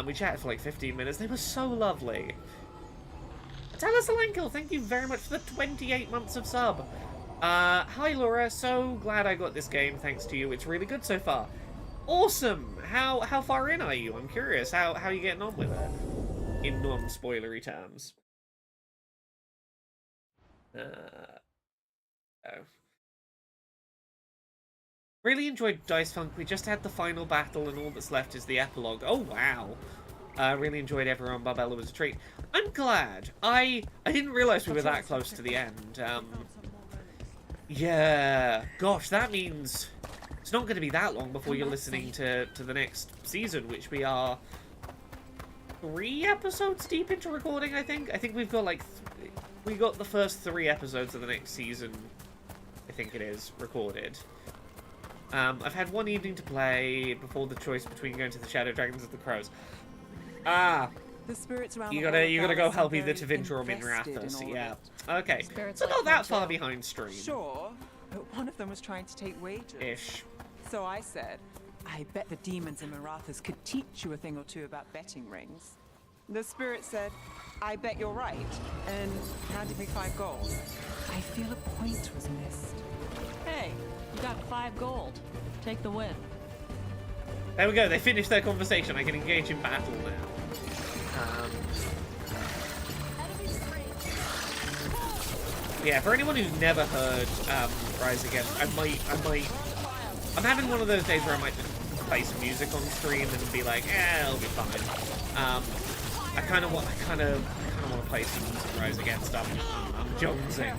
We chatted for like 15 minutes. They were so lovely. Talis Alenkill, thank you very much for the 28 months of sub. Hi Laura, so glad I got this game thanks to you. It's really good so far. Awesome. How far in are you? I'm curious. How are you getting on with it? In non-spoilery terms. Really enjoyed Dice Funk. We just had the final battle and all that's left is the epilogue. Oh, wow. Really enjoyed everyone. Barbella was a treat. I'm glad. I didn't realize we were that close to the end. Yeah. Gosh, that means it's not going to be that long before you're listening to the next season, which we are 3 episodes deep into recording, I think. I think we've got, like, we got the first 3 episodes of the next season, I think it is, recorded. I've had one evening to play before the choice between going to the Shadow Dragons or the Crows. The spirits around you gotta go help either Tevinter or Minrathous, yeah. Okay, so not that far behind stream. Sure, but one of them was trying to take wages. Ish. So I said, I bet the demons in Minrathous could teach you a thing or two about betting rings. The spirit said, I bet you're right, and handed me 5 gold. I feel a point was missed. Hey, you got 5 gold. Take the win. There we go, they finished their conversation. I can engage in battle now. Yeah, for anyone who's never heard Rise Against, I'm having one of those days where I might just play some music on stream and be like, it'll be fine. I kind of want to play some Rise Against. I'm jonesing.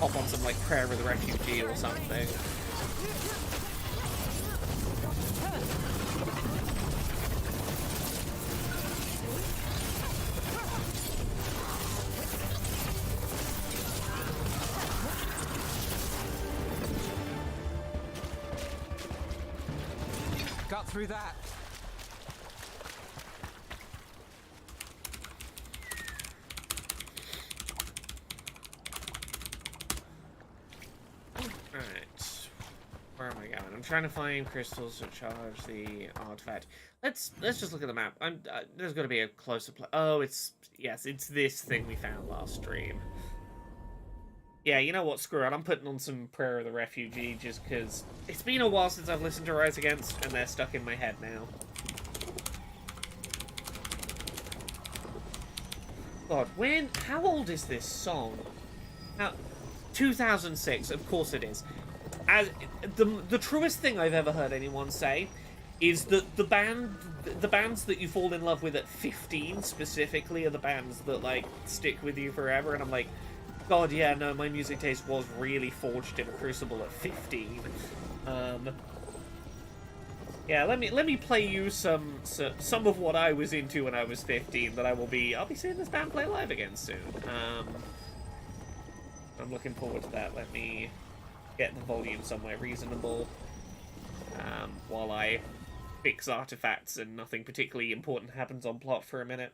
Hop on some like Prayer of the Refugee or something. Got through that. Alright. Where am I going? I'm trying to find crystals to charge the artifact. Let's just look at the map. There's got to be a closer play. Oh, it's this thing we found last stream. Yeah, you know what? Screw it. I'm putting on some Prayer of the Refugee just because it's been a while since I've listened to Rise Against, and they're stuck in my head now. God, how old is this song? 2006, of course it is. As the truest thing I've ever heard anyone say is that the bands that you fall in love with at 15 specifically are the bands that like stick with you forever, and I'm like, God, yeah, no, my music taste was really forged in a crucible at 15. Yeah, let me play you some of what I was into when I was 15 that I'll be seeing this band play live again soon. I'm looking forward to that. Let me get the volume somewhere reasonable while I fix artifacts and nothing particularly important happens on plot for a minute.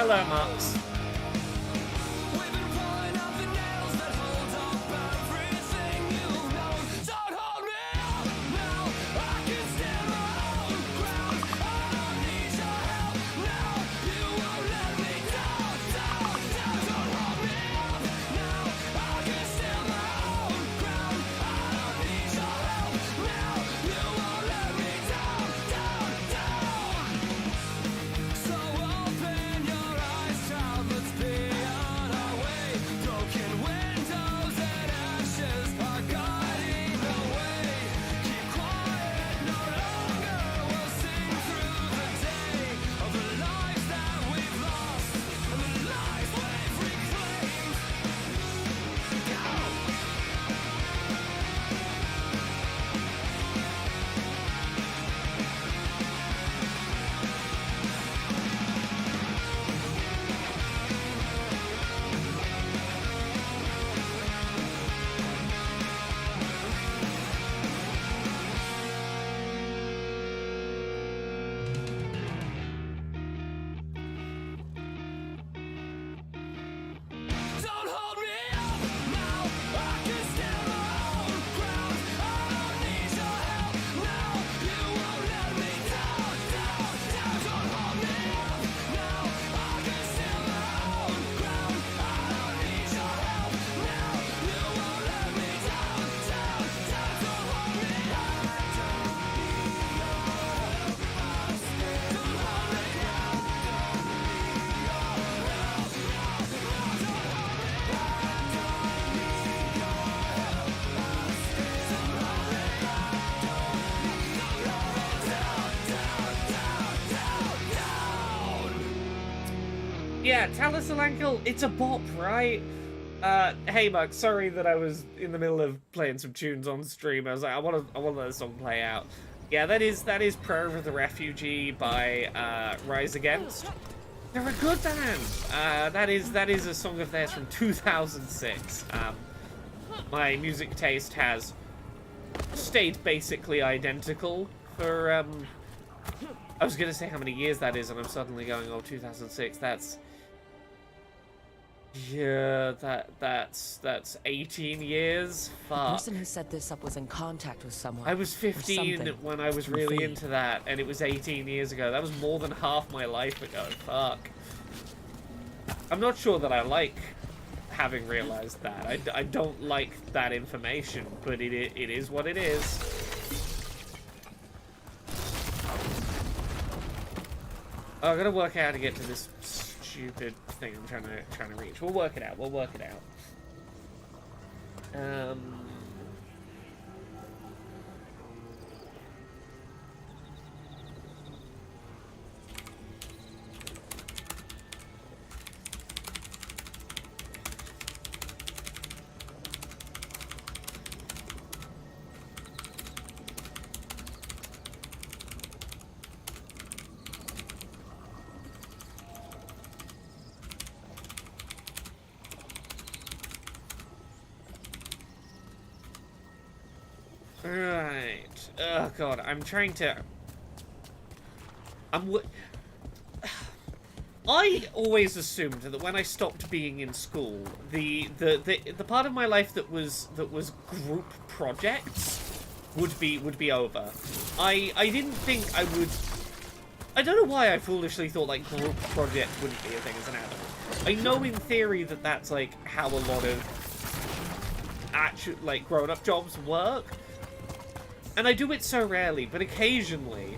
Hello, Marks. Yeah, Talisalankel, it's a bop, right? Hey Mark, sorry that I was in the middle of playing some tunes on stream. I was like, I want to let the song play out. Yeah, that is Prayer of the Refugee by Rise Against. They're a good band. That is a song of theirs from 2006. My music taste has stayed basically identical for I was gonna say how many years that is, and I'm suddenly going, oh, 2006. Yeah, that's 18 years. Fuck. The person who set this up was in contact with someone. I was 15 when I was really into that, and it was 18 years ago. That was more than half my life ago. Fuck. I'm not sure that I like having realized that. I don't like that information, but it is what it is. Oh, I gotta work out how to get to this stupid thing I'm trying to reach. We'll work it out. We'll work it out. Right. Oh god, I'm trying to. I always assumed that when I stopped being in school, the part of my life that was group projects would be over. I didn't think I would. I don't know why I foolishly thought like group project wouldn't be a thing as an adult. I know in theory that that's like how a lot of actual like grown-up jobs work. And I do it so rarely, but occasionally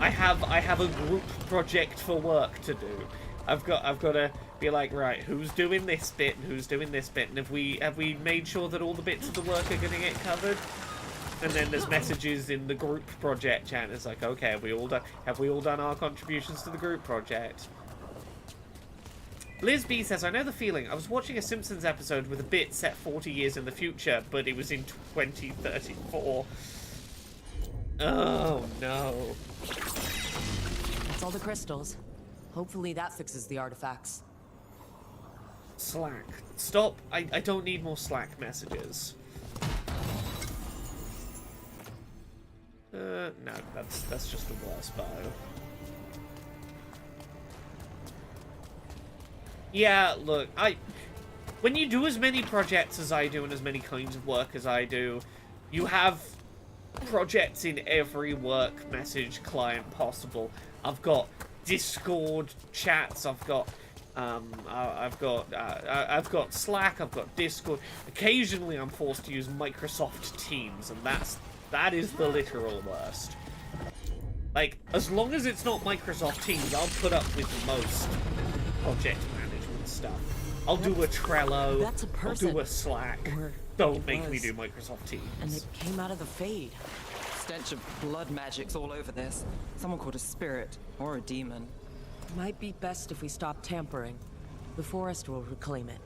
I have a group project for work to do. I've got to be like, right, who's doing this bit and who's doing this bit, and have we made sure that all the bits of the work are going to get covered? And then there's messages in the group project chat. It's like, okay, have we all done our contributions to the group project? Liz B says, I know the feeling. I was watching a Simpsons episode with a bit set 40 years in the future, but it was in 2034. Oh, no. That's all the crystals. Hopefully that fixes the artifacts. Slack. Stop. I don't need more Slack messages. No, that's just the worst bio. Yeah, look, when you do as many projects as I do and as many kinds of work as I do, you have projects in every work message client possible. I've got Discord chats, I've got Slack, I've got Discord. Occasionally I'm forced to use Microsoft Teams, and that is the literal worst. Like, as long as it's not Microsoft Teams, I'll put up with most project management stuff. I'll do a Trello, That's a person. I'll do a Slack. Or Don't make me was. do Microsoft Teams. And it came out of the Fade. Stench of blood magic's all over this. Someone called a spirit or a demon. Might be best if we stop tampering. The forest will reclaim it.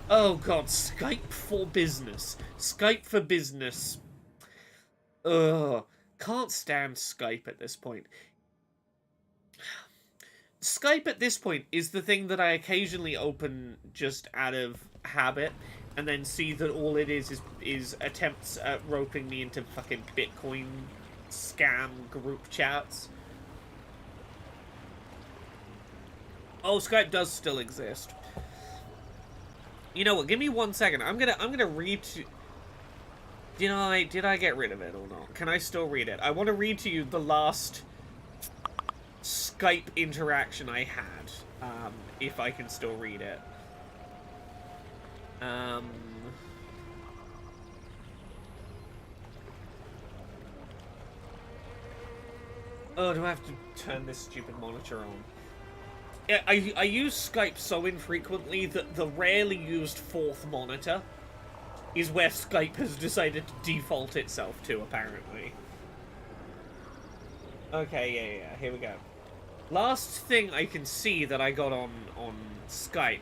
Oh god, Skype for business. Skype for business. Ugh. Can't stand Skype at this point. Skype at this point is the thing that I occasionally open just out of habit, and then see that all it is attempts at roping me into fucking Bitcoin scam group chats. Oh, Skype does still exist. You know what? Give me 1 second. I'm gonna read to. Did I get rid of it or not? Can I still read it? I want to read to you the last Skype interaction I had, if I can still read it. Oh, do I have to turn this stupid monitor on? Yeah, I use Skype so infrequently that the rarely used fourth monitor is where Skype has decided to default itself to, apparently. Okay, yeah, here we go. Last thing I can see that I got on Skype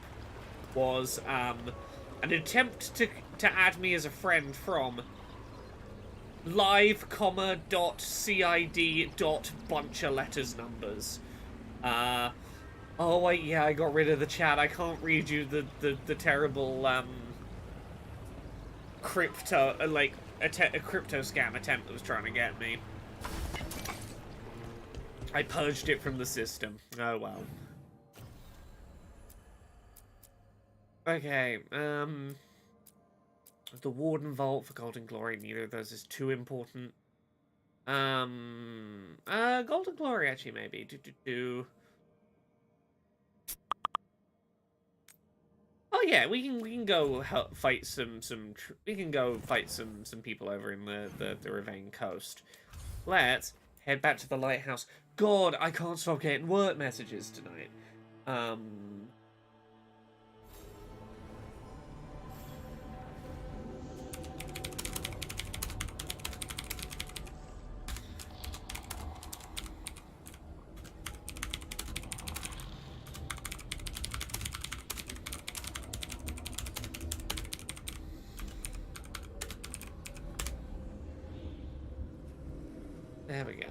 was an attempt to add me as a friend from live, bunch of letters numbers. Oh wait, yeah, I got rid of the chat. I can't read you the terrible crypto a crypto scam attempt that was trying to get me. I purged it from the system. Oh well. Okay, the Warden Vault for Golden Glory, neither of those is too important. Golden Glory actually maybe. Oh yeah, we can go help fight some people over in the Ravine coast. Let's head back to the lighthouse. God, I can't stop getting work messages tonight. There we go.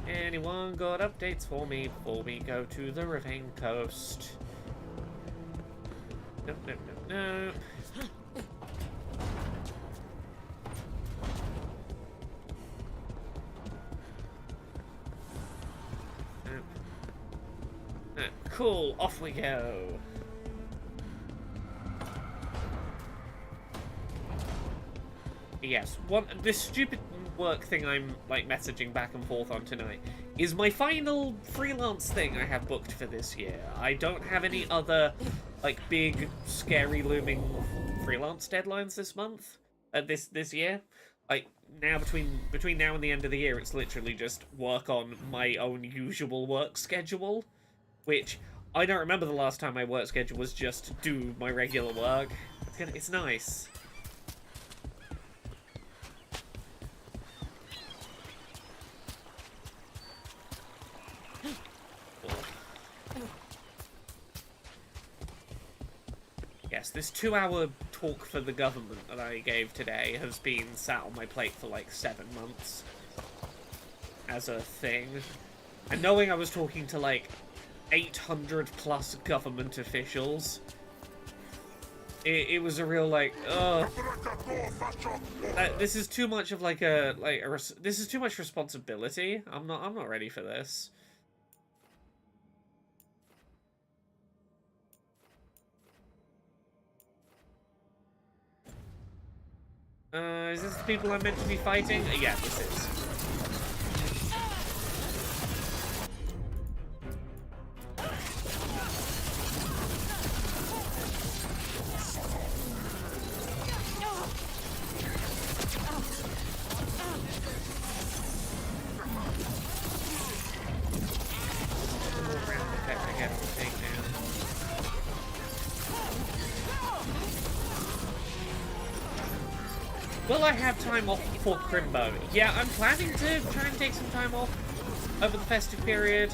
Anyone got updates for me before we go to the Ravine coast? Nope. Nope. Cool, off we go. Yes, this stupid work thing I'm, like, messaging back and forth on tonight is my final freelance thing I have booked for this year. I don't have any other, like, big, scary, looming freelance deadlines this month, this year. Like, now, between now and the end of the year, it's literally just work on my own usual work schedule, which I don't remember the last time my work schedule was just to do my regular work. It's nice. this 2-hour talk for the government that I gave today has been sat on my plate for like 7 months as a thing. And knowing I was talking to like 800 plus government officials, it was a real like, this is too much of like this is too much responsibility. I'm not ready for this. Is this the people I'm meant to be fighting? Yeah, this is. Will I have time off before Crimbo? Yeah, I'm planning to try and take some time off over the festive period.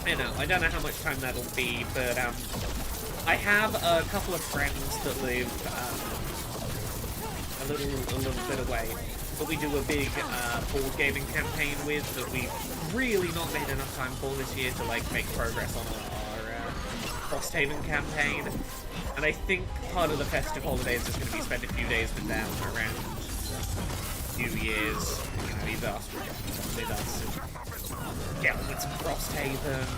You know, I don't know how much time that'll be, but I have a couple of friends that live a little bit away, but we do a big board gaming campaign with that we've really not made enough time for this year to like make progress on our Frosthaven campaign. And I think part of the festive holidays is going to be spend a few days with them around New Year's. You know, leave us and get on with some Frosthaven.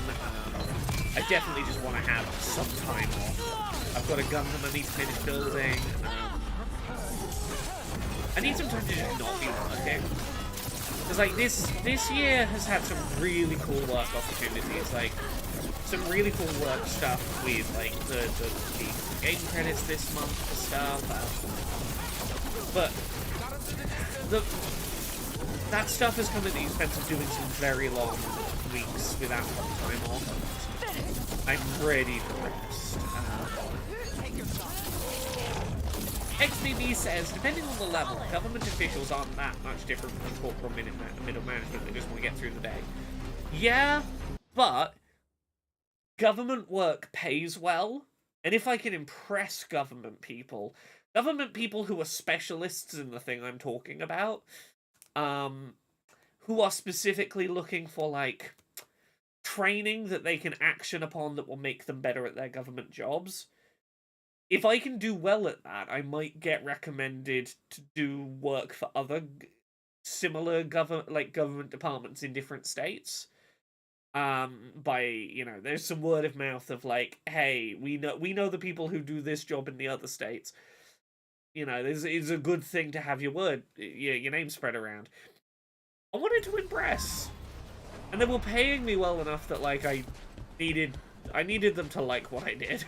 I definitely just want to have some time off. I've got a Gundam I need to finish building. I need some time to just not be working. Because like this year has had some really cool work opportunities. Like some really cool work stuff with like the game credits this month and stuff. But that stuff has come at the expense of doing some very long weeks without time off. I'm ready to rest. XBB says, depending on the level, government officials aren't that much different from corporal middle management. They just want to get through the day. Yeah, but government work pays well. And if I can impress government people who are specialists in the thing I'm talking about, who are specifically looking for, like, training that they can action upon that will make them better at their government jobs, if I can do well at that, I might get recommended to do work for other similar government departments in different states. By, you know, there's some word of mouth of like, hey, we know the people who do this job in the other states. You know, it's a good thing to have your name spread around. I wanted to impress, and they were paying me well enough that like I needed them to like what I did.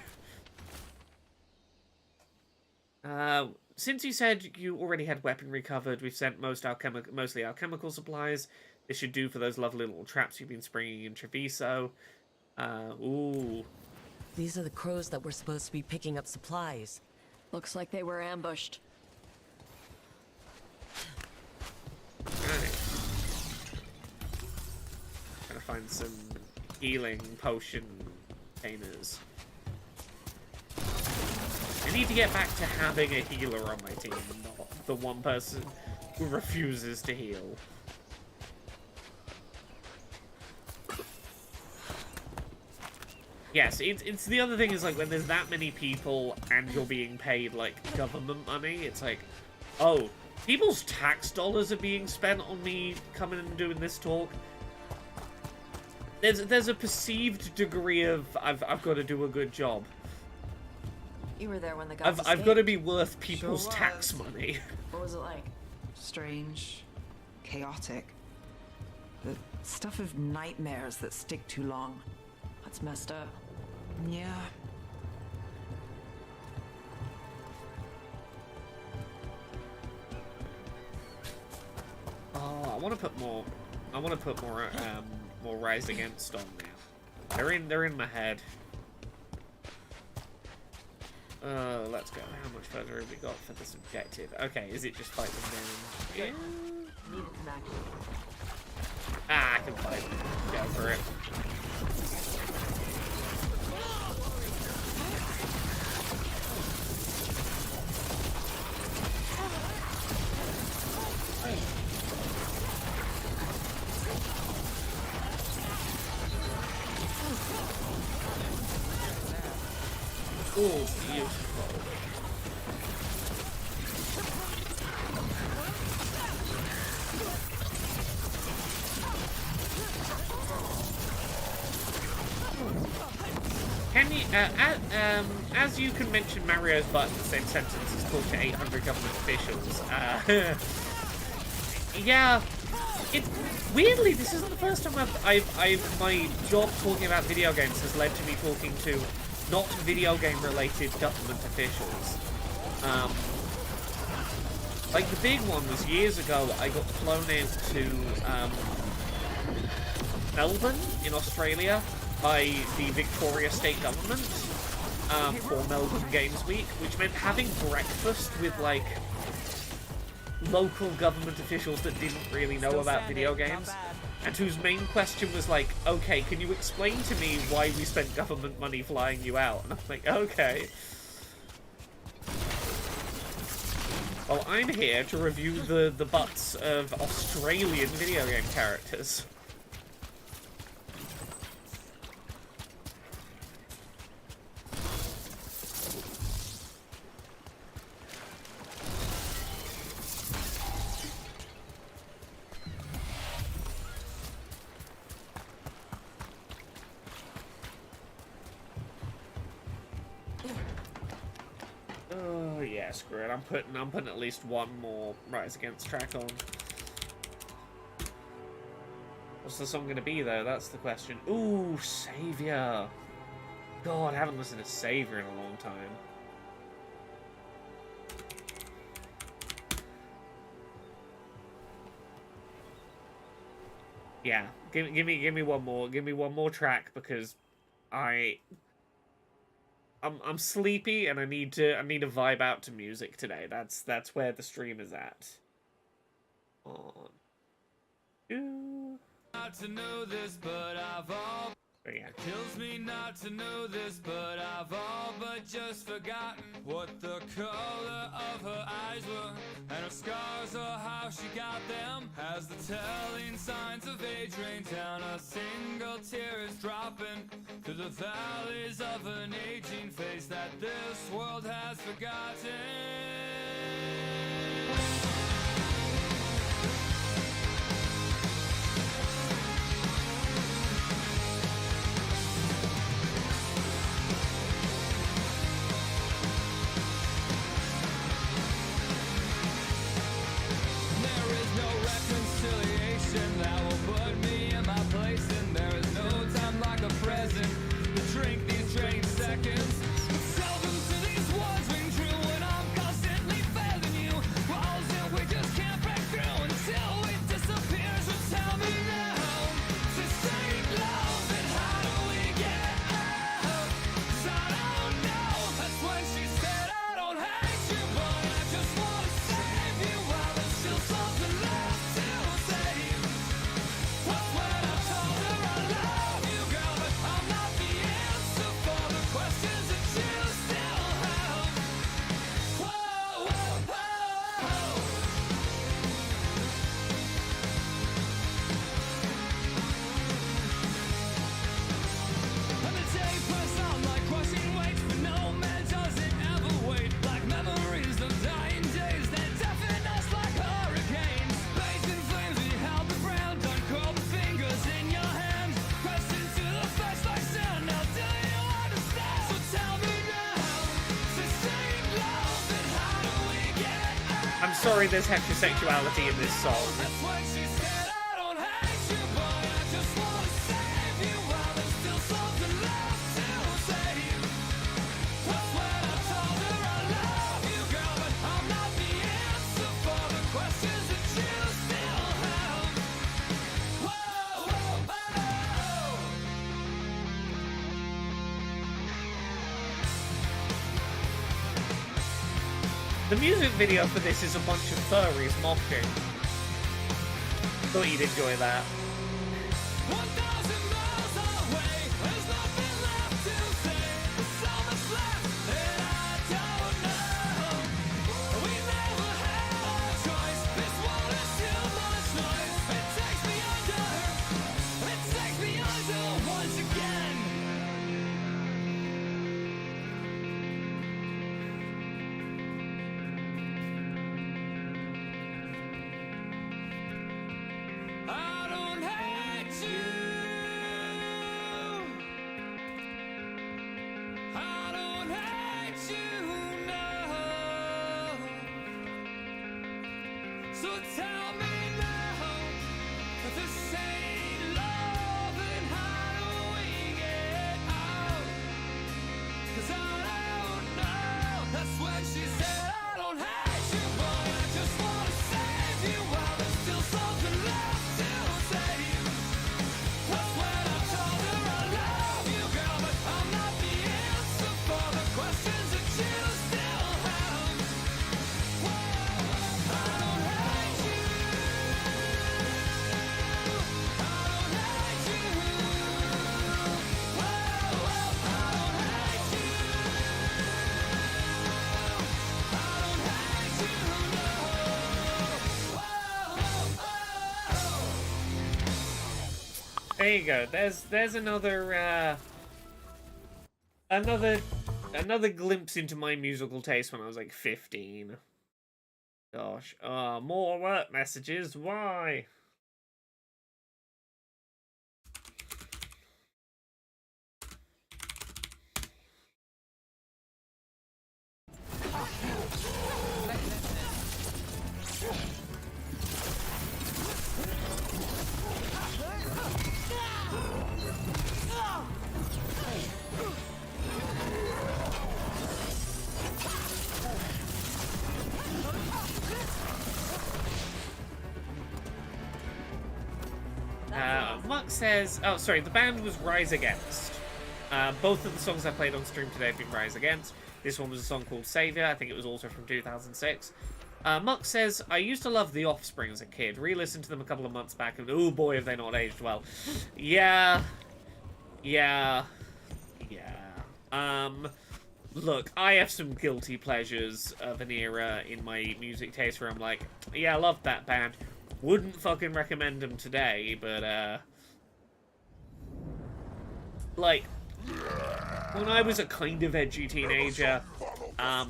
Since you said you already had weaponry covered, we've sent mostly our chemical supplies. This should do for those lovely little traps you've been springing in Treviso. Ooh. These are the crows that were supposed to be picking up supplies. Looks like they were ambushed. Right. Gotta find some healing potion containers. I need to get back to having a healer on my team and not the one person who refuses to heal. Yes, it's the other thing is like when there's that many people and you're being paid like government money, it's like, oh, people's tax dollars are being spent on me coming and doing this talk. There's a perceived degree of I've got to do a good job. You were there when the guys I've got to be worth people's tax money. What was it like? Strange, chaotic. The stuff of nightmares that stick too long. That's messed up. Yeah. Oh, I want to put more Rise Against on now. They're in my head. Let's go. How much further have we got for this objective? Okay, is it just fight them down? Yeah. Needed some action. Ah, I can fight them. Go for it. Oh, beautiful. Can you, as you can mention Mario's butt in the same sentence as talk to 800 government officials, yeah, weirdly, this isn't the first time my job talking about video games has led to me talking to not video game related government officials. Like the big one was years ago, I got flown out to, Melbourne in Australia by the Victoria state government for Melbourne Games Week, which meant having breakfast with like local government officials that didn't really know about video games, and whose main question was like, okay, can you explain to me why we spent government money flying you out? And I'm like, okay. Well, I'm here to review the butts of Australian video game characters. Oh yeah, screw it. I'm putting at least one more Rise Against track on. What's the song gonna be though? That's the question. Ooh, Savior. God, I haven't listened to Savior in a long time. Yeah, give me one more. Give me one more track because I'm sleepy and I need to vibe out to music today. That's where the stream is at. On. Not to know this, but I've all. Oh, yeah. Kills me not to know this, but I've all but just forgotten what the color of her eyes were, and her scars or how she got them. As the telling signs of age rain down, a single tear is dropping through the valleys of an aging face that this world has forgotten. That will put me in my place, and there is no time like a present to drink these drained seconds. Sell them to these ones ring true when I'm constantly failing you. Walls that we just can't break through until we disappear. So tell me now, sustain love, and how do we get out? 'Cause I don't know. That's when she said, I don't hate you, but I just want to save you while there's still something left to say. I'm sorry there's heterosexuality in this song. The music video for this is a bunch of furries moshing. Thought you'd enjoy that. 1,000 miles away, there's nothing left to say. There's so much left that I don't know. We never had a choice. This world is too much noise. It takes me under once again. So tell me now that this ain't love, and how do we get out? 'Cause I don't know. That's when she said, I don't hate you, but I just wanna save you. While there's still something left to say. That's when I told her I love you, girl, but I'm not the answer for the questions that you still have. Whoa, I don't hate you. I don't hate you. Whoa, I don't hate you. I don't hate you, no. Whoa. There you go. There's another another glimpse into my musical taste when I was like 15. Gosh. More work messages. Why? Muck says, oh, sorry, the band was Rise Against. Both of the songs I played on stream today have been Rise Against. This one was a song called Savior. I think it was also from 2006. Muck says, I used to love The Offspring as a kid. Re-listened to them a couple of months back, and oh boy, have they not aged well. Yeah. Look, I have some guilty pleasures of an era in my music taste where I'm like, yeah, I love that band. Wouldn't fucking recommend them today, but, like, when I was a kind of edgy teenager, I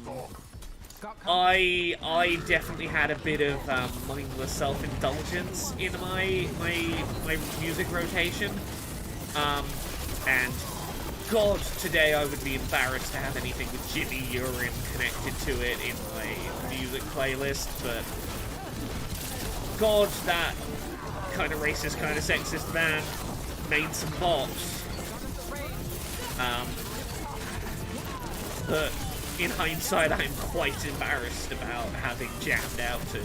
definitely had a bit of mindless self-indulgence in my music rotation, and God, today I would be embarrassed to have anything with Jimmy Urine connected to it in my music playlist, but God, that kind of racist, kind of sexist band made some bops. But in hindsight, I'm quite embarrassed about having jammed out to.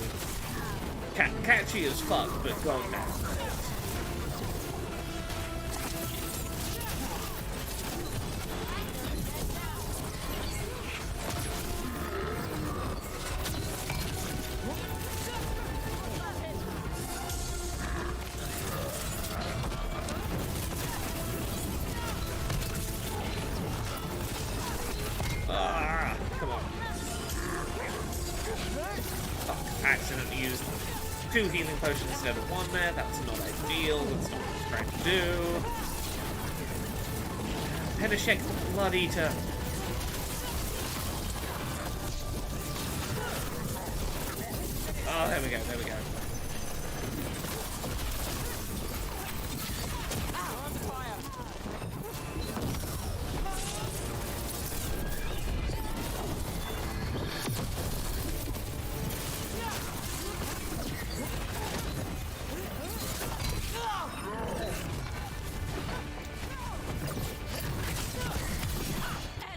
Catchy as fuck, but God damn. Come on. Fuck, accidentally used 2 healing potions instead of 1 there. That's not ideal. That's not what I was trying to do. Penishek the Blood Eater. Oh, there we go, there we go.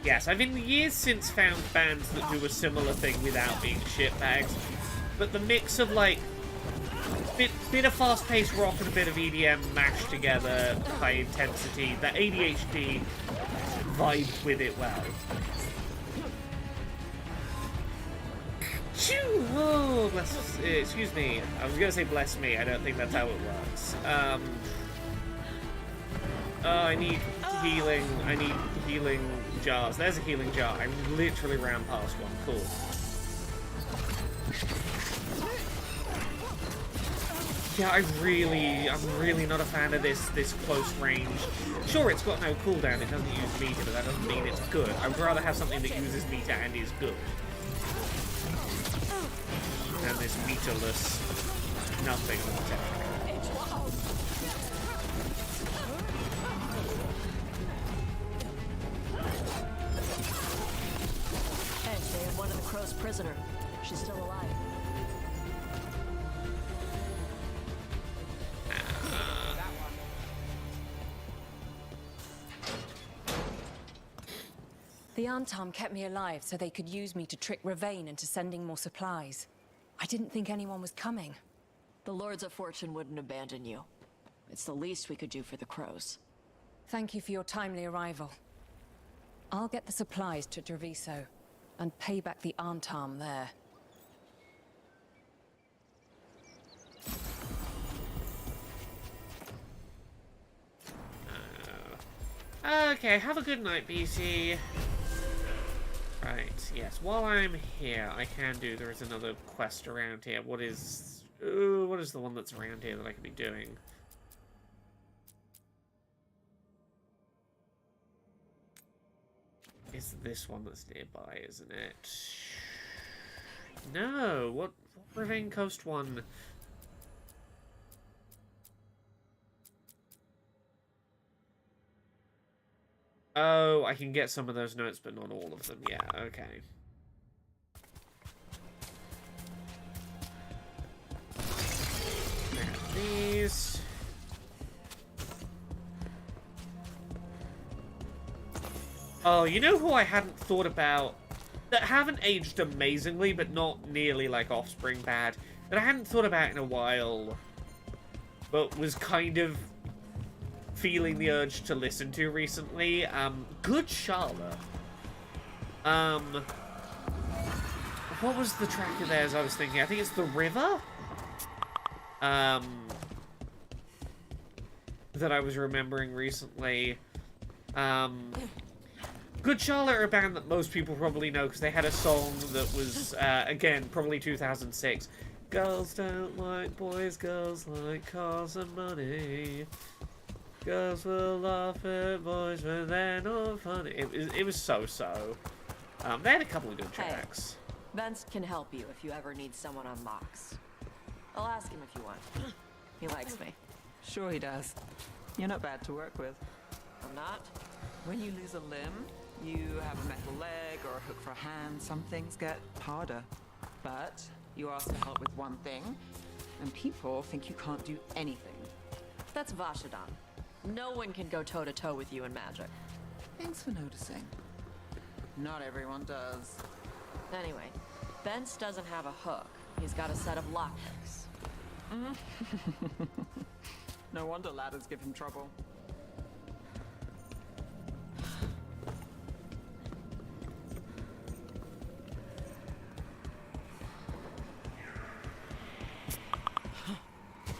Yes, I've in the years since found bands that do a similar thing without being shitbags, but the mix of like bit of fast-paced rock and a bit of EDM mashed together, high intensity, that ADHD vibed with it well. Phew! Oh, bless, excuse me. I was gonna say bless me. I don't think that's how it works. Oh, I need healing. I need healing jars. There's a healing jar. I literally ran past one. Cool. Yeah, I'm really not a fan of this close range. Sure, it's got no cooldown. It doesn't use meter, but that doesn't mean it's good. I'd rather have something that uses meter and is good than this meterless nothing. Hey, they have one of the Crow's prisoner. She's still alive. The Antam kept me alive so they could use me to trick Ravane into sending more supplies. I didn't think anyone was coming. The Lords of Fortune wouldn't abandon you. It's the least we could do for the crows. Thank you for your timely arrival. I'll get the supplies to Treviso and pay back the Antam there. Okay, have a good night, BC. Right, yes. While I'm here, I can do... There is another quest around here. What is the one that's around here that I could be doing? It's this one that's nearby, isn't it? No! What Ravine Coast one? Oh, I can get some of those notes, but not all of them. Yeah, okay. Grab these. Oh, you know who I hadn't thought about? That haven't aged amazingly, but not nearly like Offspring bad. That I hadn't thought about in a while, but was kind of feeling the urge to listen to recently. Good Charlotte. What was the track of theirs I was thinking? I think it's The River? That I was remembering recently. Good Charlotte are a band that most people probably know because they had a song that was, again, probably 2006. Girls don't like boys, girls like cars and money. Girls will laugh at boys when they're not funny. It was so-so. They had a couple of good tracks. Hey, Vince can help you if you ever need someone on locks. I'll ask him if you want. He likes me. Sure he does. You're not bad to work with. I'm not? When you lose a limb, you have a metal leg or a hook for a hand, some things get harder. But you ask for help with one thing, and people think you can't do anything. That's Vashadon. No one can go toe-to-toe with you in magic. Thanks for noticing. Not everyone does. Anyway, Vince doesn't have a hook. He's got a set of lockpicks. No wonder ladders give him trouble.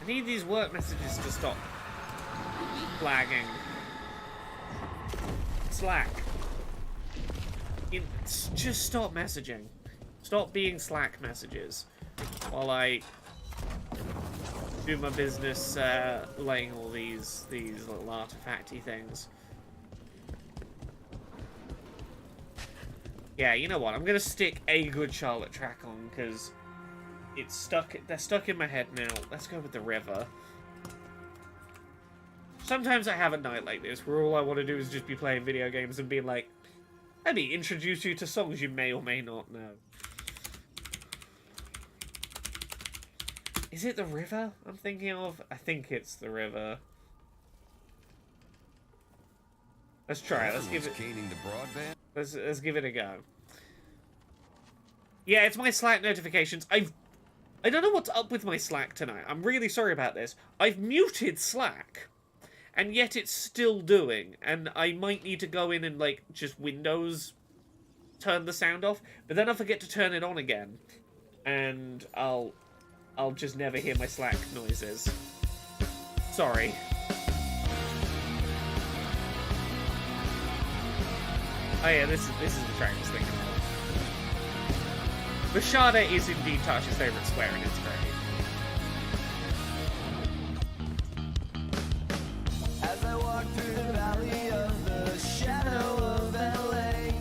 I need these work messages to stop flagging. Slack. Just stop messaging. Stop being Slack messages while I do my business laying all these little artifacty things. Yeah, you know what? I'm gonna stick a Good Charlotte track on because it's stuck. They're stuck in my head now. Let's go with The River. Sometimes I have a night like this where all I want to do is just be playing video games and being like, let me introduce you to songs you may or may not know. Is it The River I'm thinking of? I think it's The River. Let's try it. Let's give it. Let's give it a go. Yeah, it's my Slack notifications. I don't know what's up with my Slack tonight. I'm really sorry about this. I've muted Slack, and yet it's still doing. And I might need to go in and like just Windows turn the sound off, but then I forget to turn it on again, and I'll just never hear my Slack noises. Sorry. Oh yeah, this is the track I was thinking of. Bashada is indeed Tasha's favourite swear, and it's great. As I walk through the valley of the shadow of LA,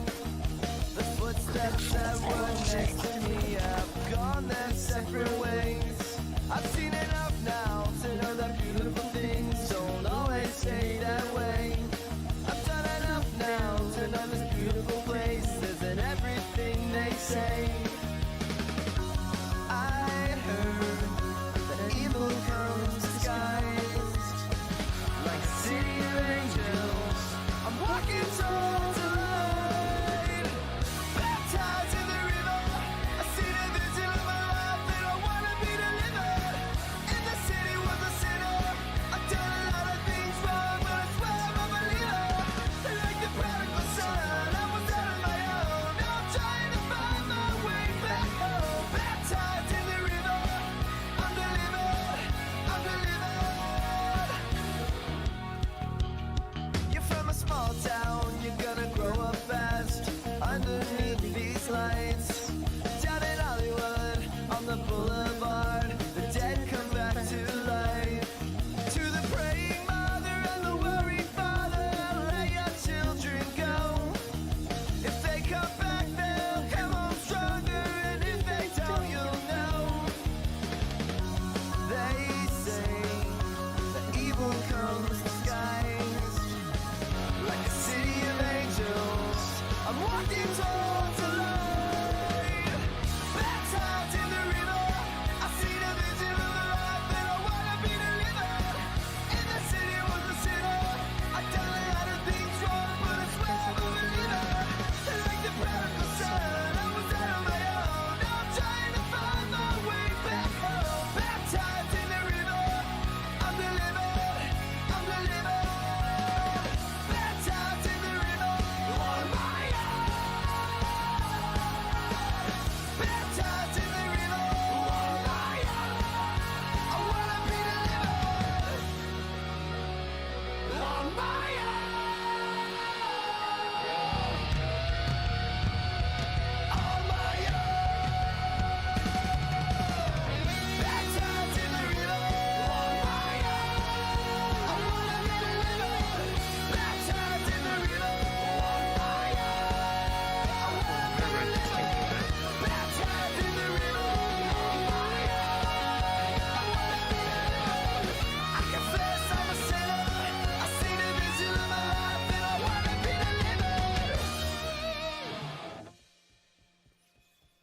the footsteps that were next to me have gone their separate ways. I've seen enough now to know that beautiful things don't always stay that way. I've done enough now to know this beautiful place isn't everything they say. I heard that evil comes disguised like a city of angels. I'm walking towards the light.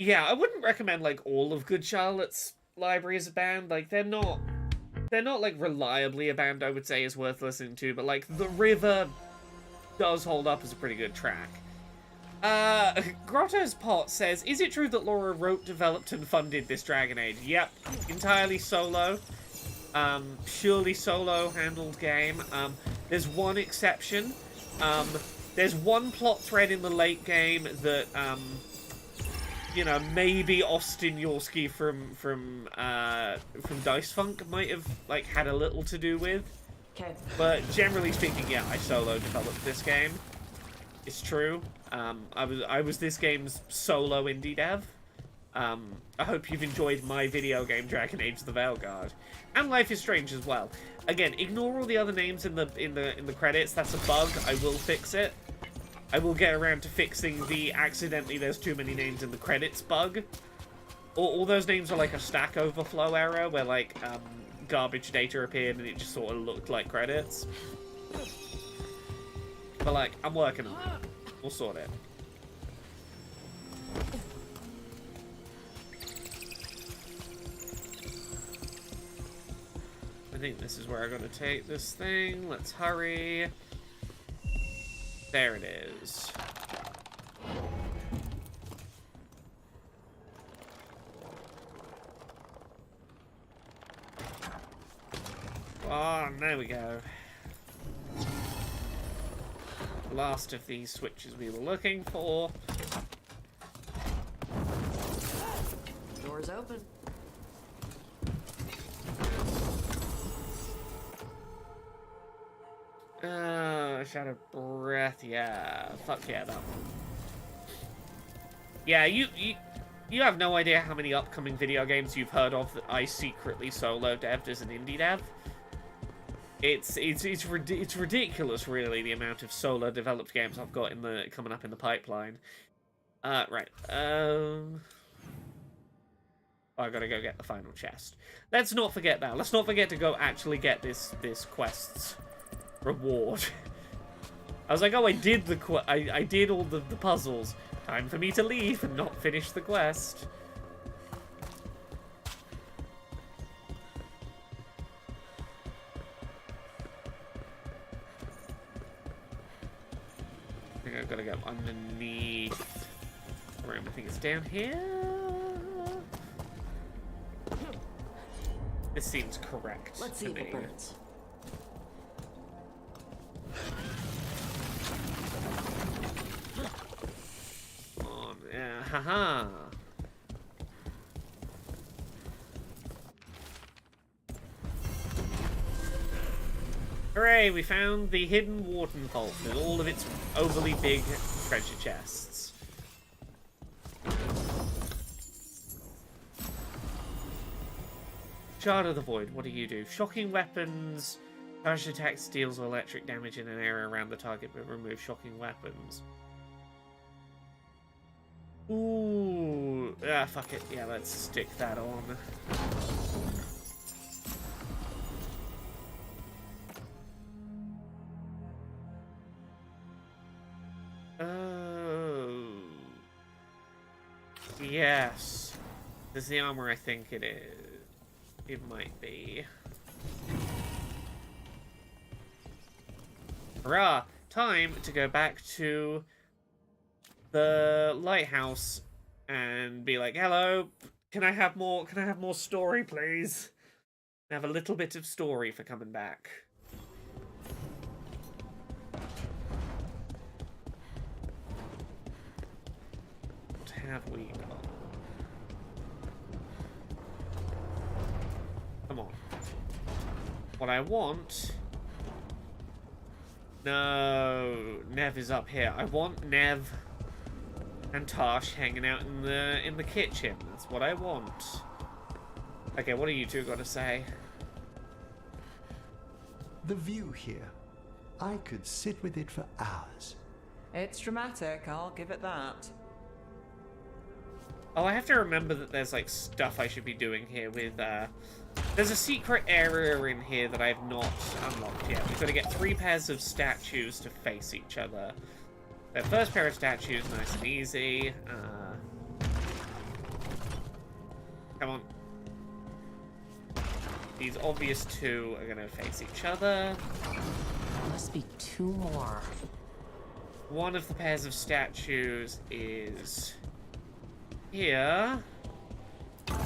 yeah, I wouldn't recommend like all of Good Charlotte's library as a band. Like they're not like reliably a band I would say is worth listening to, but like The River does hold up as a pretty good track. Grotto's Pot says, is it true that Laura wrote, developed, and funded this Dragon Age? Yep, entirely solo. Purely solo-handled game. There's one exception. There's one plot thread in the late game that, you know, maybe Austin Yorsky from Dice Funk might have, like, had a little to do with. Okay. But generally speaking, yeah, I solo developed this game. It's true. I was this game's solo indie dev. I hope you've enjoyed my video game Dragon Age: The Veilguard, and Life is Strange as well. Again, ignore all the other names in the credits. That's a bug. I will fix it. I will get around to fixing the accidentally there's too many names in the credits bug. All those names are like a Stack Overflow error where like garbage data appeared and it just sort of looked like credits. But like, I'm working on it. We'll sort it. I think this is where I'm going to take this thing. Let's hurry. There it is. Oh, there we go. Last of these switches we were looking for. Door's open. Shadow Breath, yeah. Fuck yeah, that one. Yeah, you have no idea how many upcoming video games you've heard of that I secretly solo dev'd as an indie dev. It's ridiculous, really, the amount of solo developed games I've got coming up in the pipeline. Right. I gotta go get the final chest. Let's not forget that. Let's not forget to go actually get this quest's reward. I was like, oh, I did I did all the puzzles. Time for me to leave and not finish the quest. I think I've got to go underneath the room. I think it's down here. This seems correct. Let's see if it burns. Yeah, haha. Hooray, we found the hidden Warden Vault with all of its overly big treasure chests. Shard of the Void, what do you do? Shocking weapons. Charged attacks deals electric damage in an area around the target but remove shocking weapons. Ooh, fuck it. Yeah, let's stick that on. Oh. Yes. This is the armor I think it is. It might be. Hurrah! Time to go back to the lighthouse and be like, hello, can I have more story, please? Have a little bit of story for coming back. What have we got? Come on. What I want... No, Nev is up here. I want Nev and Tosh hanging out in the kitchen. That's what I want. Okay, what do you two got to say? The view here. I could sit with it for hours. It's dramatic, I'll give it that. Oh, I have to remember that there's like stuff I should be doing here with there's a secret area in here that I have not unlocked yet. We've got to get 3 pairs of statues to face each other. The first pair of statues, nice and easy. Come on. These obvious two are gonna face each other. Must be two more. One of the pairs of statues is here. And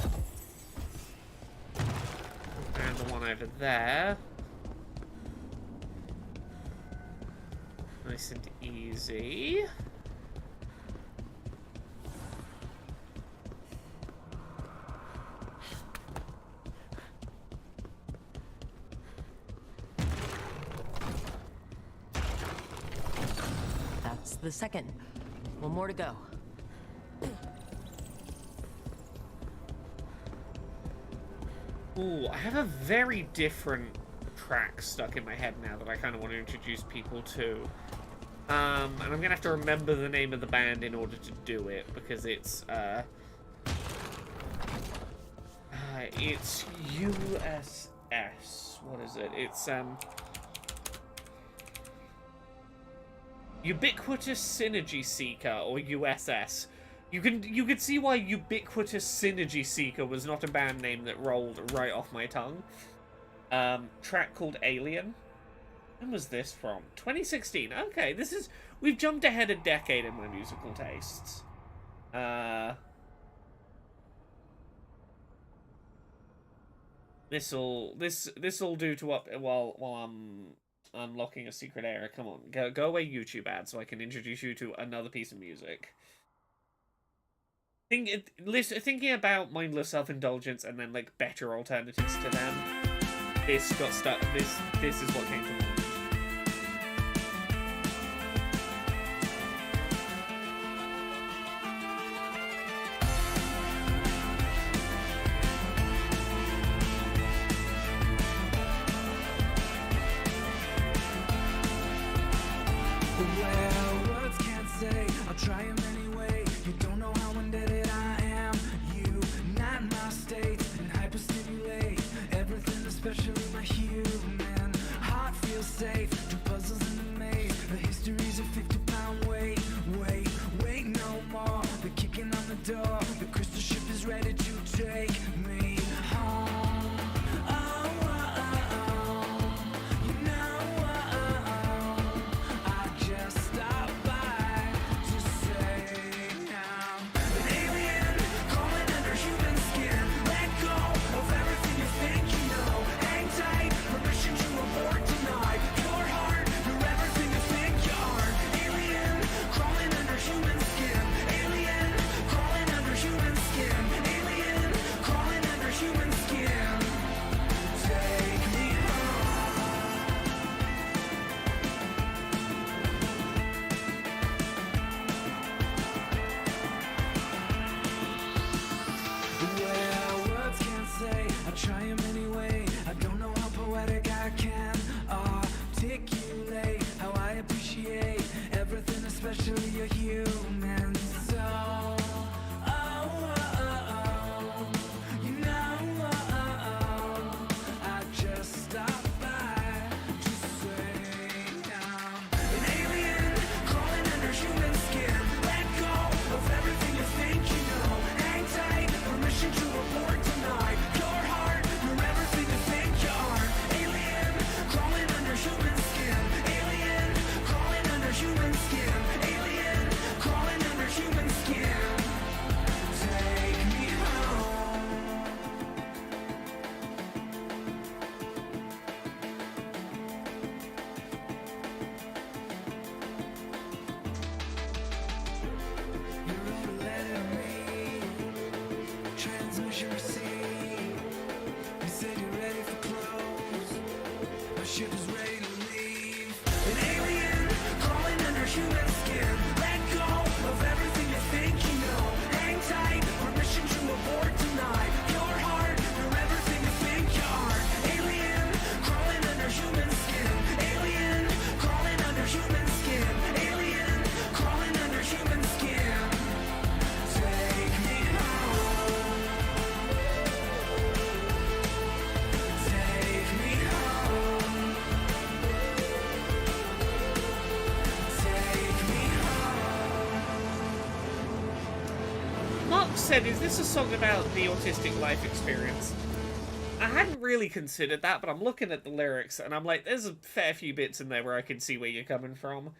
the one over there. Nice and easy. That's the second. One more to go. Ooh, I have a very different track stuck in my head now that I kind of want to introduce people to. And I'm gonna have to remember the name of the band in order to do it, because it's USS. What is it? It's Ubiquitous Synergy Seeker, or USS. You can see why Ubiquitous Synergy Seeker was not a band name that rolled right off my tongue. Track called Alien. When was this from? 2016. Okay, we've jumped ahead a decade in my musical tastes. This'll do to up while I'm unlocking a secret area. Come on, go away, YouTube ad, so I can introduce you to another piece of music. Thinking about mindless self-indulgence and then like better alternatives to them. This got stuck. This is what came to mind. Well, words can't say, I'll try them anyway. You don't know how indebted I am. You, not my state, and hyperstimulate everything, especially my human heart feels safe. Two puzzles in the maze. The history's a 50-pound weight. Wait no more. They're kicking on the door. The crystal ship is ready to take me home. You know, I just stopped by to say I'm an alien crawling under human skin. Let go of everything you think you know. Hang tight, permission to abort denied. Your heart, you're everything you think you are. Alien crawling under human skin. Alien crawling under human skin. Alien crawling under human skin. Take me well, words can't say, I try them anyway. I don't know how poetic I can articulate how I appreciate everything, especially your human soul. You know, I just stopped by to say I'm an alien crawling under human skin. Let go of everything you think you know. Hang tight, permission to abort tonight. Your heart, you're everything you think you are. Alien crawling under human skin. Alien crawling under human skin. Alien crawling under human skin. Take me home. You wrote a letter to me. Transmission received. You said you're ready for close. My ship is ready to leave. An alien crawling under human skin. Let go of everything you think you know. Hang tight, permission to abort tonight. Your heart, you're everything you think you are. Alien crawling under human skin. Alien crawling under human skin. Alien crawling under human skin. Take me home. Take me home. said, is this a song about the autistic life experience? I hadn't really considered that, but I'm looking at the lyrics and I'm like, there's a fair few bits in there where I can see where you're coming from.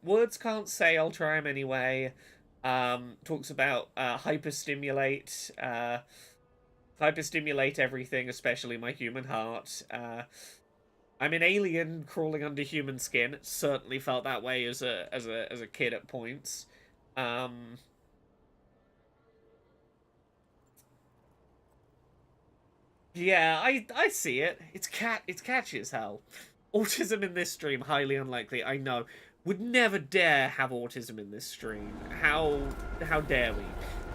Words can't say, I'll try them anyway. Talks about hyperstimulate everything, especially my human heart. I'm an alien crawling under human skin. Certainly felt that way as a kid at points. Yeah, I see it. It's catchy as hell. Autism in this stream, highly unlikely. I know. Would never dare have autism in this stream. How dare we?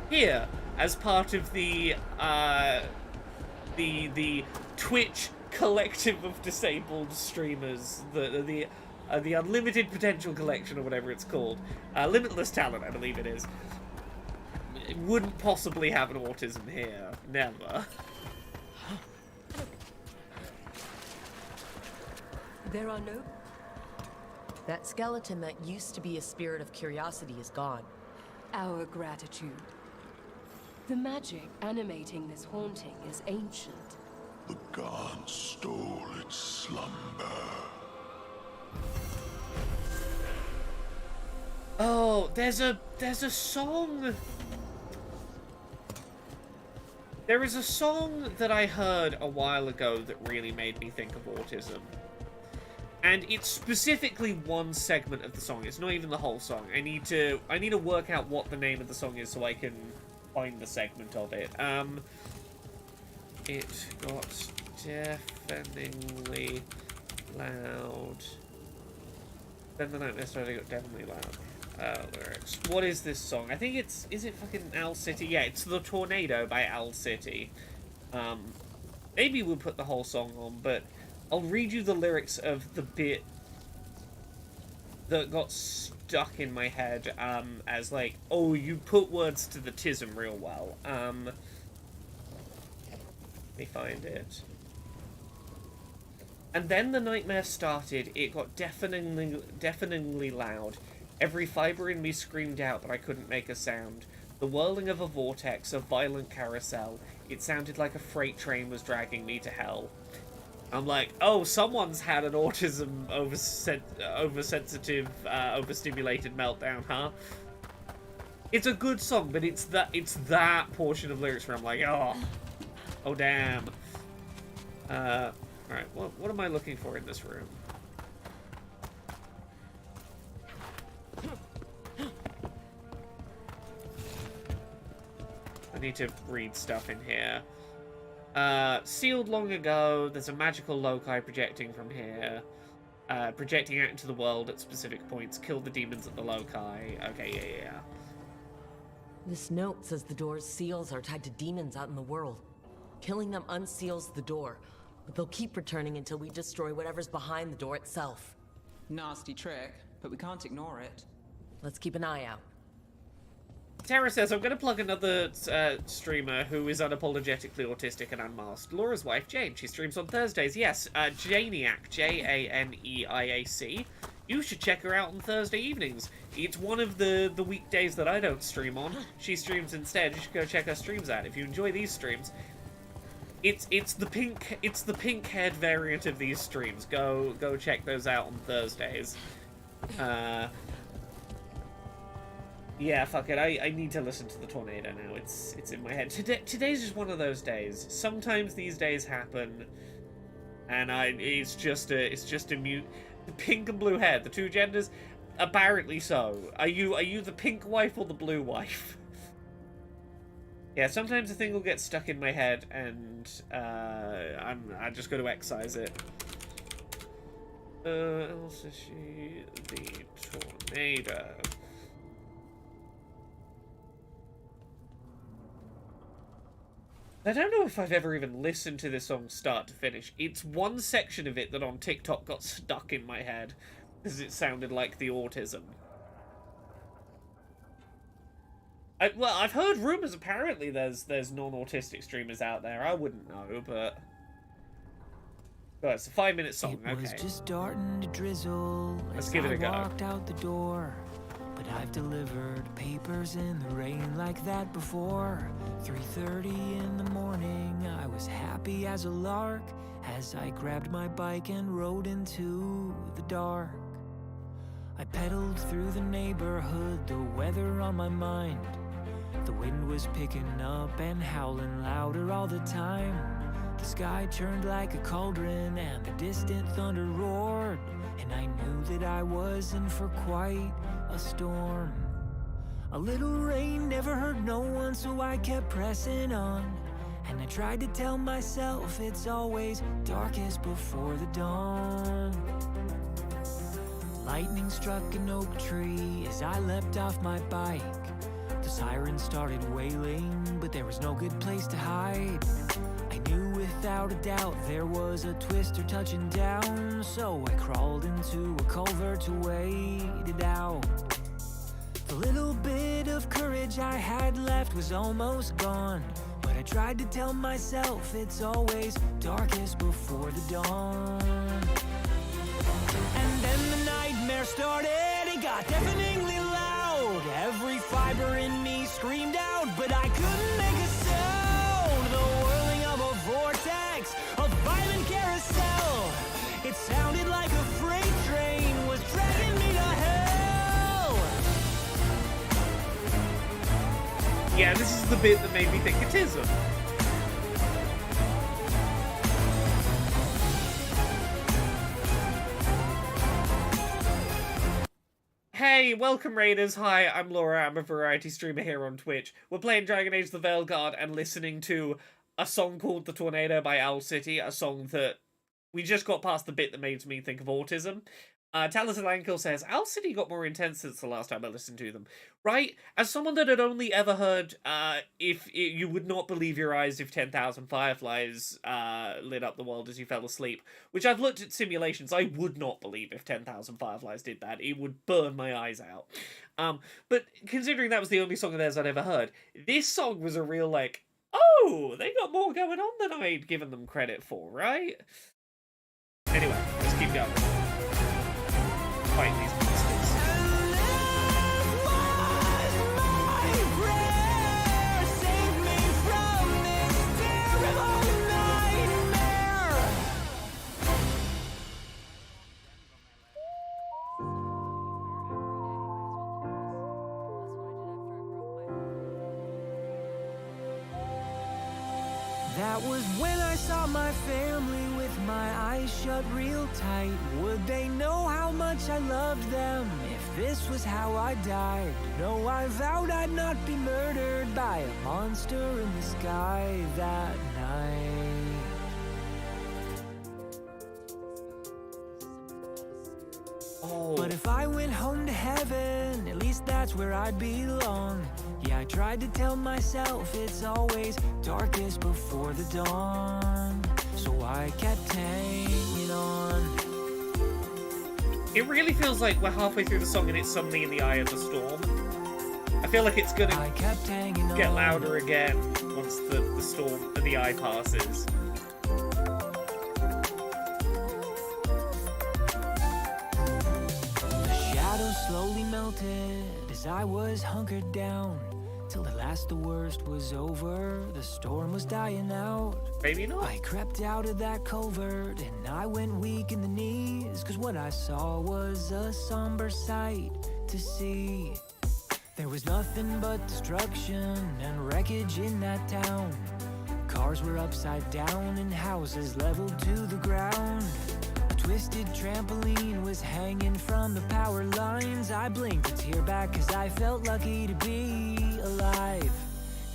Here, as part of the Twitch collective of disabled streamers, the unlimited potential collection or whatever it's called, limitless talent, I believe it is. It wouldn't possibly have an autism here. Never. There are no... That skeleton that used to be a spirit of curiosity is gone. Our gratitude. The magic animating this haunting is ancient. The gods stole its slumber. Oh, there's a song. There is a song that I heard a while ago that really made me think of autism. And it's specifically one segment of the song. It's not even the whole song. I need to work out what the name of the song is so I can find the segment of it. It got deafeningly loud. Then the nightmare started, got deafeningly loud. Lyrics. What is this song? I think is it fucking Owl City? Yeah, it's The Tornado by Owl City. Maybe we'll put the whole song on, but I'll read you the lyrics of the bit that got stuck in my head, as like, oh, you put words to the tism real well. Let me find it. And then the nightmare started, it got deafeningly loud. Every fibre in me screamed out, but I couldn't make a sound. The whirling of a vortex, a violent carousel. It sounded like a freight train was dragging me to hell. I'm like, oh, someone's had an autism oversensitive, overstimulated meltdown, huh? It's a good song, but it's that portion of lyrics where I'm like, oh damn. Alright, what am I looking for in this room? I need to read stuff in here. Sealed long ago, there's a magical loci projecting from here. Projecting out into the world at specific points. Kill the demons at the loci. Okay, yeah. This note says the door's seals are tied to demons out in the world. Killing them unseals the door, but they'll keep returning until we destroy whatever's behind the door itself. Nasty trick, but we can't ignore it. Let's keep an eye out. Tara says, I'm going to plug another streamer who is unapologetically autistic and unmasked. Laura's wife, Jane. She streams on Thursdays. Yes, Janiac, Janeiac. You should check her out on Thursday evenings. It's one of the weekdays that I don't stream on. She streams instead. You should go check her streams out. If you enjoy these streams, it's the pink-haired variant of these streams. Go check those out on Thursdays. Yeah, fuck it. I need to listen to the tornado now. It's in my head. Today's just one of those days. Sometimes these days happen, and it's just a mute. The pink and blue hair, the two genders, apparently so. Are you the pink wife or the blue wife? Yeah, sometimes a thing will get stuck in my head, and I just got to excise it. Else is she the tornado? I don't know if I've ever even listened to this song start to finish. It's one section of it that on TikTok got stuck in my head because it sounded like the autism. Well, I've heard rumors apparently there's non-autistic streamers out there. I wouldn't know, but... Oh, it's a 5-minute song, okay. It was just starting to drizzle. Let's give it a go. Walked out the door. but I've delivered papers in the rain like that before. 3:30 in the morning, I was happy as a lark as I grabbed my bike and rode into the dark. I pedaled through the neighborhood, the weather on my mind. The wind was picking up and howling louder all the time. The sky churned like a cauldron and the distant thunder roared. And I knew that I was in for quite a storm. A little rain never hurt no one, so I kept pressing on. And I tried to tell myself it's always darkest before the dawn. Lightning struck an oak tree as I leapt off my bike. The siren started wailing, but there was no good place to hide. I knew without a doubt there was a twister touching down, so I crawled into a culvert to wait it out. The little bit of courage I had left was almost gone, but I tried to tell myself it's always darkest before the dawn. And then the nightmare started, it got deafeningly loud. Every fiber in me screamed out, but I couldn't make a sound. The whirling of a vortex, a violent carousel. It sounded like a freight train was dragging me to hell. Yeah, this is the bit that made me think it isn't. Hey, welcome Raiders. Hi, I'm Laura. I'm a variety streamer here on Twitch. We're playing Dragon Age the Veilguard and listening to a song called The Tornado by Owl City, a song that we just got past the bit that made me think of autism. Talus Alanko says, Owl City got more intense since the last time I listened to them. Right? As someone that had only ever heard, you would not believe your eyes if 10,000 fireflies lit up the world as you fell asleep, which I've looked at simulations, I would not believe if 10,000 fireflies did that. It would burn my eyes out. But considering that was the only song of theirs I'd ever heard, this song was a real, like, oh, they got more going on than I'd given them credit for, right? Anyway, let's keep going. Fight these monsters. That was when I saw my family with my eyes shut real tight. Would they know how much I loved them if this was how I died? No, I vowed I'd not be murdered by a monster in the sky that night. Oh. But if I went home to heaven, at least that's where I'd belong. Yeah, I tried to tell myself it's always darkest before the dawn. So I kept hanging on. It really feels like we're halfway through the song and it's suddenly in the eye of the storm. I feel like it's gonna get louder again once the storm and the eye passes. The shadows slowly melted as I was hunkered down. Till at last the worst was over, the storm was dying out. Maybe not. I crept out of that culvert and I went weak in the knees, cause what I saw was a somber sight to see. There was nothing but destruction and wreckage in that town. Cars were upside down and houses leveled to the ground. A twisted trampoline was hanging from the power lines. I blinked a tear back cause I felt lucky to be alive.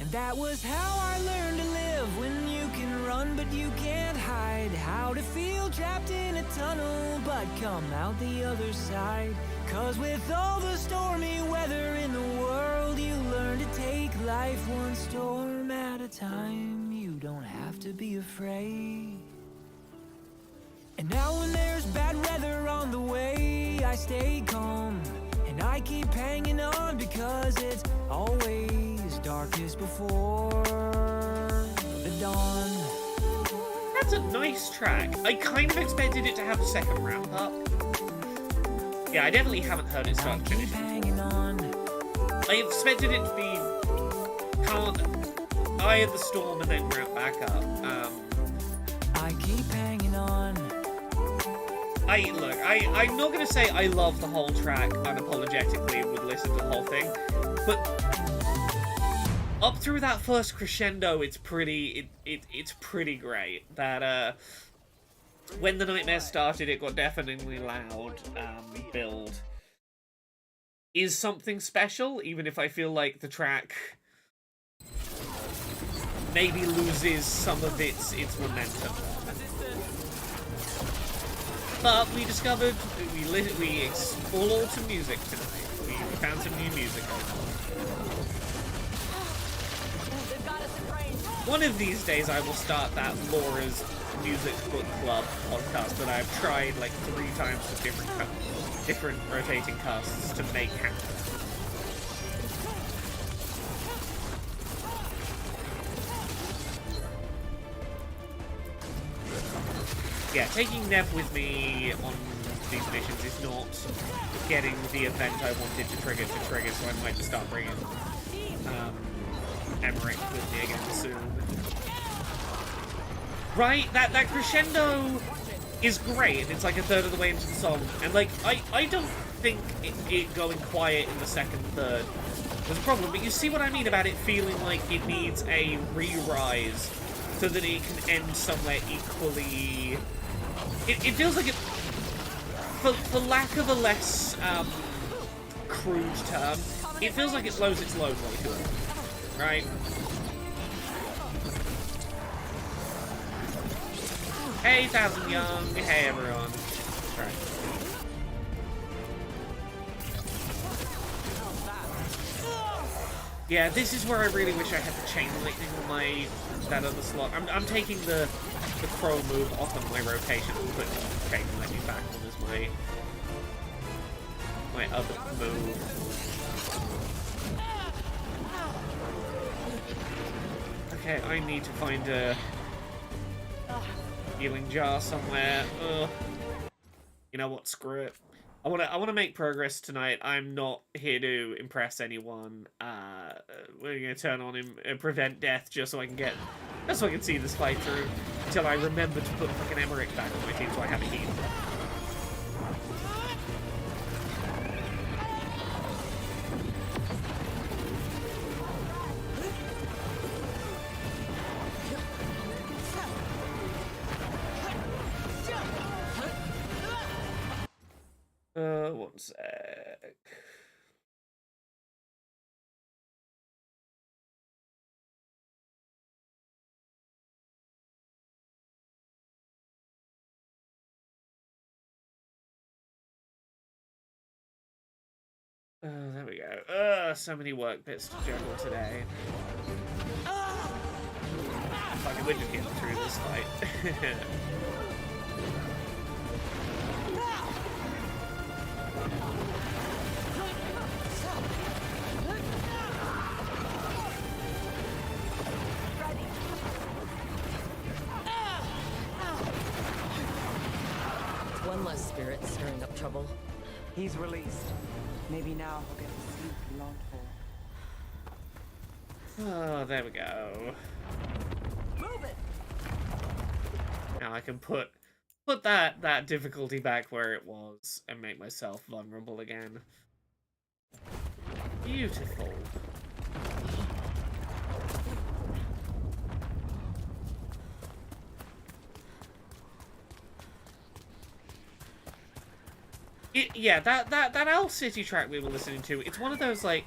And that was how I learned to live, when you can run but you can't hide. How to feel trapped in a tunnel but come out the other side. Cause with all the stormy weather in the world, you learn to take life one storm at a time. You don't have to be afraid. And now when there's bad weather on the way, I stay calm and I keep hanging on, because it's always darkest before the dawn. That's a nice track. I kind of expected it to have a second ramp up. Yeah, I definitely haven't heard it start to finish. Hanging on, I expected it to be Eye of the Storm and then ramp back up. I keep hanging on. I'm not gonna say I love the whole track unapologetically and would listen to the whole thing, but up through that first crescendo, it's pretty great. That when the nightmare started, it got deafeningly loud. Build is something special, even if I feel like the track maybe loses some of its momentum. But we discovered we explored some music tonight. We found some new music. One of these days, I will start that Laura's Music Book Club podcast that I've tried like 3 times with different rotating casts to make happen. Yeah, taking Nev with me on these missions is not getting the event I wanted to trigger, so I might start bringing Emmerich with me again soon. Right, that crescendo is great. It's like a third of the way into the song, and like I don't think it going quiet in the second third was a problem, but you see what I mean about it feeling like it needs a re-rise so that it can end somewhere equally. It feels like it, for lack of a less crude term, it feels like it blows its load way too early, right? Hey, Thousand Young. Hey, everyone. Right. Yeah, this is where I really wish I had the chain lightning on that other slot. I'm taking the crow move off of my rotation and putting chain lightning back on as my other move. Okay, I need to find a healing jar somewhere. Ugh. You know what? Screw it. I want to make progress tonight. I'm not here to impress anyone. We're gonna turn on him and prevent death just so I can see this fight through until I remember to put fucking Emmerich back on my team so I have a heal. One sec. There we go. So many work bits to juggle today. Fucking we're just getting through this fight. One less spirit stirring up trouble. He's released. Maybe now he'll get the sleep he longed for. Oh, there we go. Move it. Now I can put that difficulty back where it was and make myself vulnerable again. Beautiful. Yeah, that Owl City track we were listening to, it's one of those, like...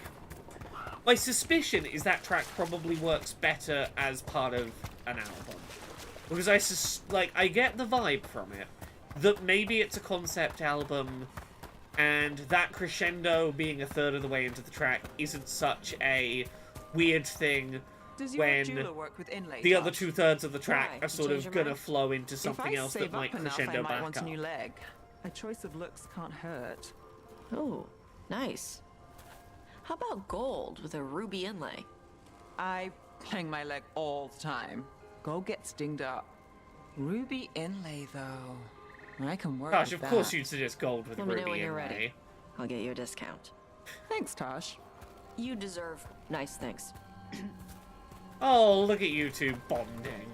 My suspicion is that track probably works better as part of an album. Because I get the vibe from it, that maybe it's a concept album, and that crescendo being a third of the way into the track isn't such a weird thing when the other 2/3 of the track are sort of gonna flow into something else that might crescendo back up. A new leg. A choice of looks can't hurt. Oh, nice. How about gold with a ruby inlay? I hang my leg all the time. Gold gets dinged up. Ruby inlay, though. I can work Gosh, with of course that. you'd suggest gold with Let me ruby know when you're inlay. ready. I'll get you a discount. Thanks, Tosh. You deserve nice things. Oh, look at you two bonding.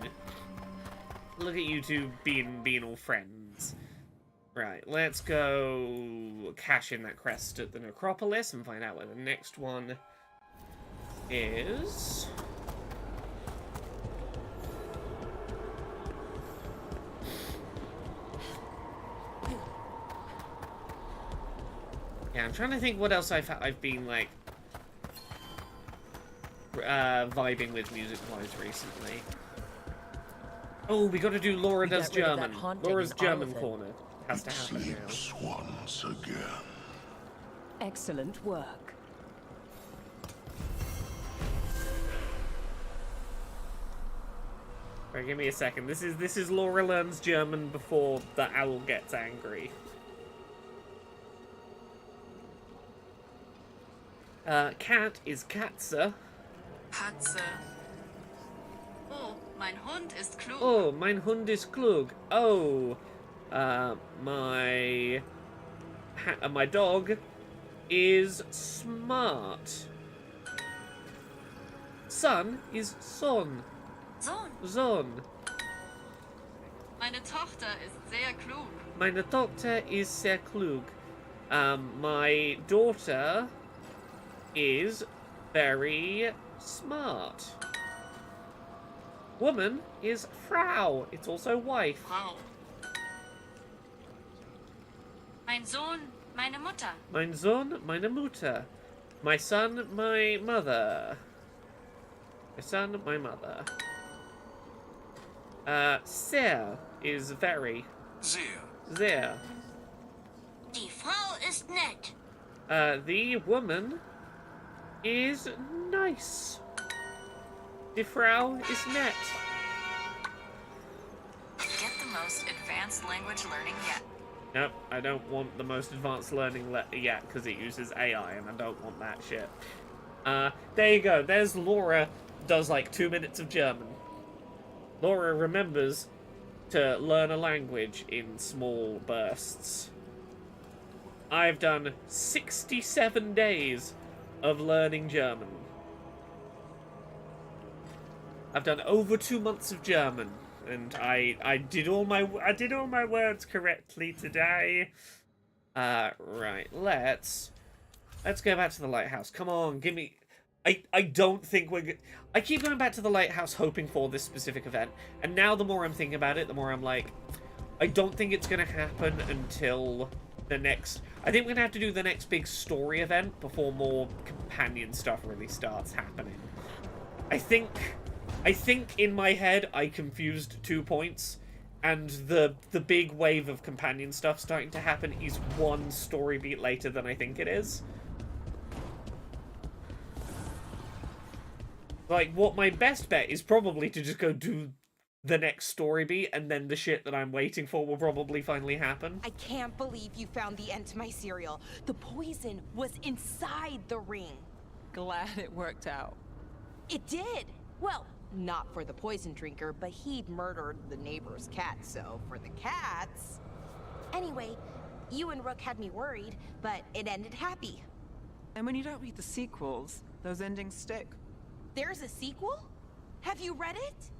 Look at you two being all friends. Right, let's go cash in that crest at the necropolis and find out where the next one is. Yeah, I'm trying to think what else I've been like vibing with music-wise recently. Oh, we got to do Laura Does German. Laura's German corner has to happen now. Once again. Excellent work. Right, give me a second. This is Laura learns German before the owl gets angry. Cat is Katze. Katze. Oh, mein Hund ist klug. Oh, mein Hund ist klug. Oh, my dog is smart. Son is Son. Sohn. Sohn. Meine Tochter ist sehr klug. Meine Tochter ist sehr klug. My daughter is very smart. Woman is Frau. It's also wife. Frau. Mein Sohn, meine Mutter. Mein Sohn, meine Mutter. My son, my mother. My son, my mother. Sehr is very. Sehr. Sehr. Die Frau ist nett. The woman is nice. Die Frau is nett. Get the most advanced language learning yet. Nope, I don't want the most advanced learning yet because it uses AI and I don't want that shit. There you go. There's Laura does like 2 minutes of German. Laura remembers to learn a language in small bursts. I've done 67 days of learning German. I've done over 2 months of German, and I did all my words correctly today. Right, let's go back to the lighthouse. Come on, give me. I don't think I keep going back to the lighthouse hoping for this specific event, and now the more I'm thinking about it, the more I'm like, I don't think it's gonna happen until the next. I think we're gonna have to do the next big story event before more companion stuff really starts happening. I think in my head I confused 2 points, and the big wave of companion stuff starting to happen is one story beat later than I think it is. Like, what my best bet is probably to just go do the next story beat, and then the shit that I'm waiting for will probably finally happen. I can't believe you found the end to my cereal. The poison was inside the ring. Glad it worked out. It did. Well, not for the poison drinker, but he'd murdered the neighbor's cat, so for the cats... Anyway, you and Rook had me worried, but it ended happy. And when you don't read the sequels, those endings stick. There's a sequel? Have you read it?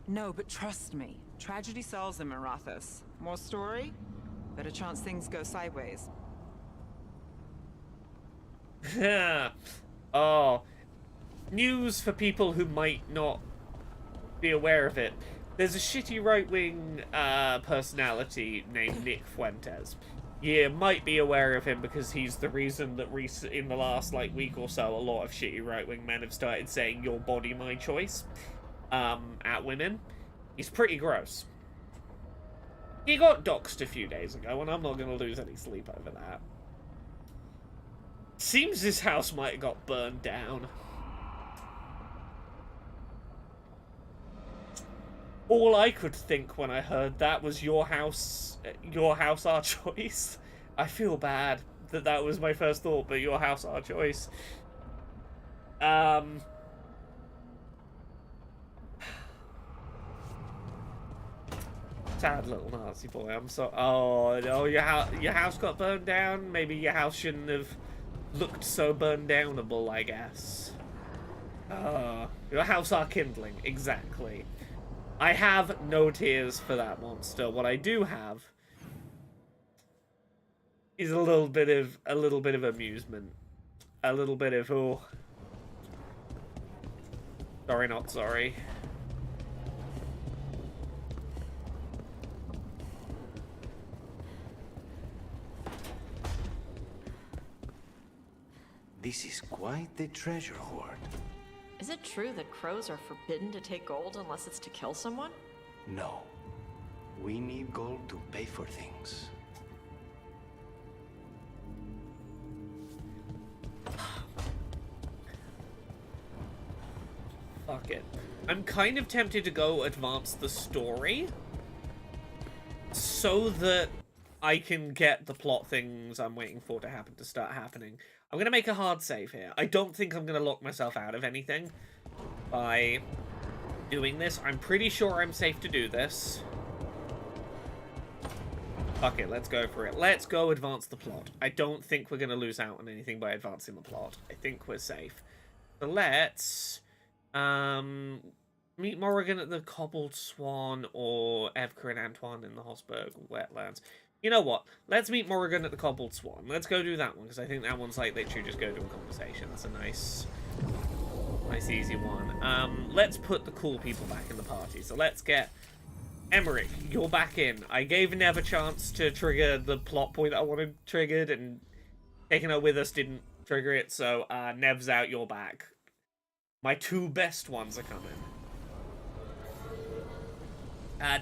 No, but trust me. Tragedy sells in Marathas. More story? Better chance things go sideways. Oh. News for people who might not be aware of it. There's a shitty right-wing personality named Nick Fuentes. You might be aware of him because he's the reason that in the last week or so, a lot of shitty right-wing men have started saying "your body, my choice" at women. He's pretty gross. He got doxxed a few days ago, and I'm not going to lose any sleep over that. Seems his house might have got burned down. All I could think when I heard that was your house, our choice. I feel bad that was my first thought, but your house, our choice. Sad little Nazi boy. I'm so. Oh no, your house got burned down. Maybe your house shouldn't have looked so burned downable, I guess. Your house are kindling, exactly. I have no tears for that monster. What I do have is a little bit of amusement. A little bit of, oh. Sorry, not sorry. This is quite the treasure hoard. Is it true that crows are forbidden to take gold unless it's to kill someone? No. We need gold to pay for things. Fuck it. I'm kind of tempted to go advance the story so that I can get the plot things I'm waiting for to happen to start happening. I'm going to make a hard save here. I don't think I'm going to lock myself out of anything by doing this. I'm pretty sure I'm safe to do this. Fuck it, let's go for it. Let's go advance the plot. I don't think we're going to lose out on anything by advancing the plot. I think we're safe. So let's meet Morrigan at the Cobbled Swan or Evka and Antoine in the Hosberg wetlands. You know what? Let's meet Morrigan at the Cobbled Swan. Let's go do that one, because I think that one's like literally just go to a conversation. That's a nice easy one. Let's put the cool people back in the party. So let's get Emmerich, you're back in. I gave Nev a chance to trigger the plot point I wanted triggered, and taking her with us didn't trigger it, so Nev's out, you're back. My two best ones are coming.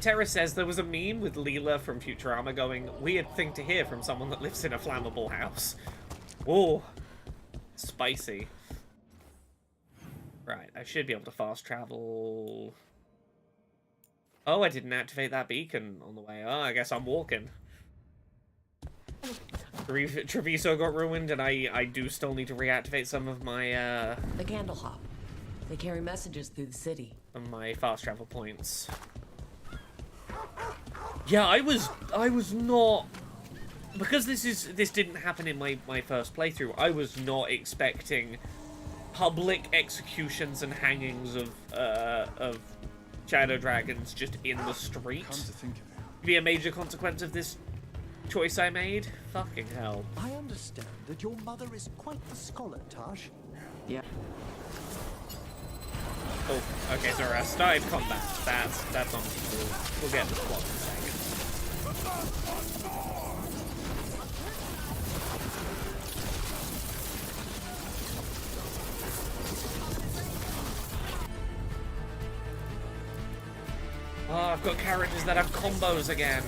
Terra says there was a meme with Leela from Futurama going, weird thing to hear from someone that lives in a flammable house. Oh, spicy. Right, I should be able to fast travel. Oh, I didn't activate that beacon on the way. Oh, I guess I'm walking. Treviso got ruined, and I do still need to reactivate some of my, The candle hop. They carry messages through the city. Of my fast travel points. Yeah, I was not, because this didn't happen in my first playthrough. I was not expecting public executions and hangings of shadow dragons just in the street. Come to think of it, To be a major consequence of this choice I made. Fucking hell. I understand that your mother is quite the scholar, Tash. Yeah. Oh, okay, sorry, I started combat. That's on people. We'll get to the plot in a second. Oh, I've got characters that have combos again.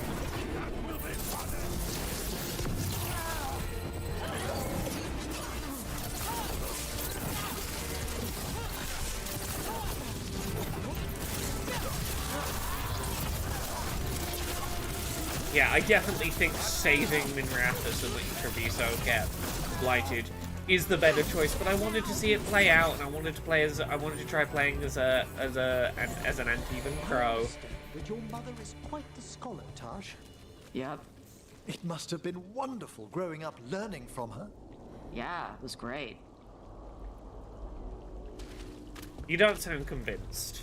Yeah, I definitely think saving Minratha so that Treviso get blighted is the better choice, but I wanted to see it play out, and I wanted to try playing as an uneven crow. That your mother is quite the scholar, Tash. Yep. It must have been wonderful growing up learning from her. Yeah, it was great. You don't sound convinced.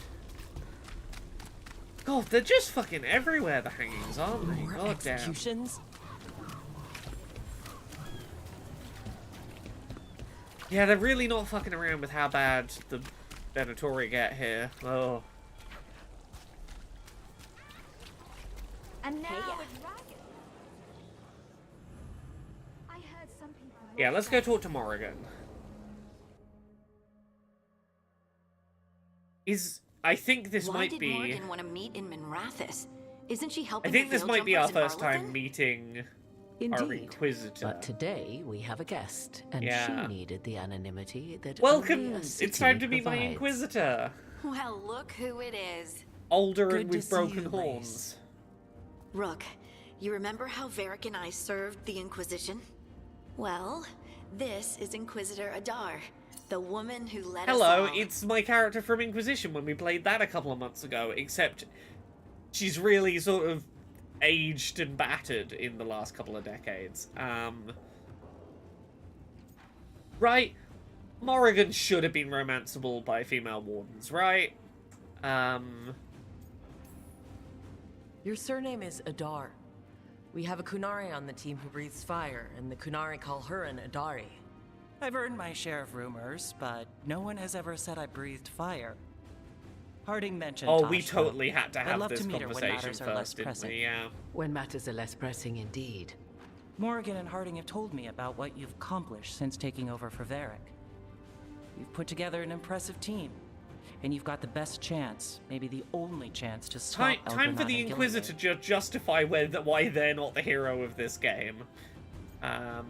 God, they're just fucking everywhere, the hangings, aren't they? More God damn. executions? Yeah, they're really not fucking around with how bad the Venatori get here. Oh. And now Yeah, let's go talk to Morrigan. I think this might be... Why did Morgan want to meet in Minrathis? Isn't she helping I think the this might be our Veil first Jumpers in time meeting our Indeed. Inquisitor. But today we have a guest, and Yeah. she needed the anonymity that Welcome! only a It's city time to meet my provides. Inquisitor. Well, look who it is. Older Good and to with see broken you, horns. Rook, you remember how Varric and I served the Inquisition? Well, this is Inquisitor Adar, the woman who led Hello, us all. it's my character from Inquisition when we played that a couple of months ago, except she's really sort of aged and battered in the last couple of decades. right? Morrigan should have been romanceable by female wardens, right? Your surname is Adar. We have a Kunari on the team who breathes fire, and the Kunari call her an Adari. I've earned my share of rumors, but no one has ever said I breathed fire. Harding mentioned Oh, we Tasha. totally had to I'd have love this to meet her when conversation matters are less first, didn't pressing. we? Yeah. When matters are less pressing indeed. Morgan and Harding have told me about what you've accomplished since taking over for Varric. You've put together an impressive team, and you've got the best chance, maybe the only chance, to stop Time for Elgin the and Inquisitor Gilliman. to justify why they're not the hero of this game. I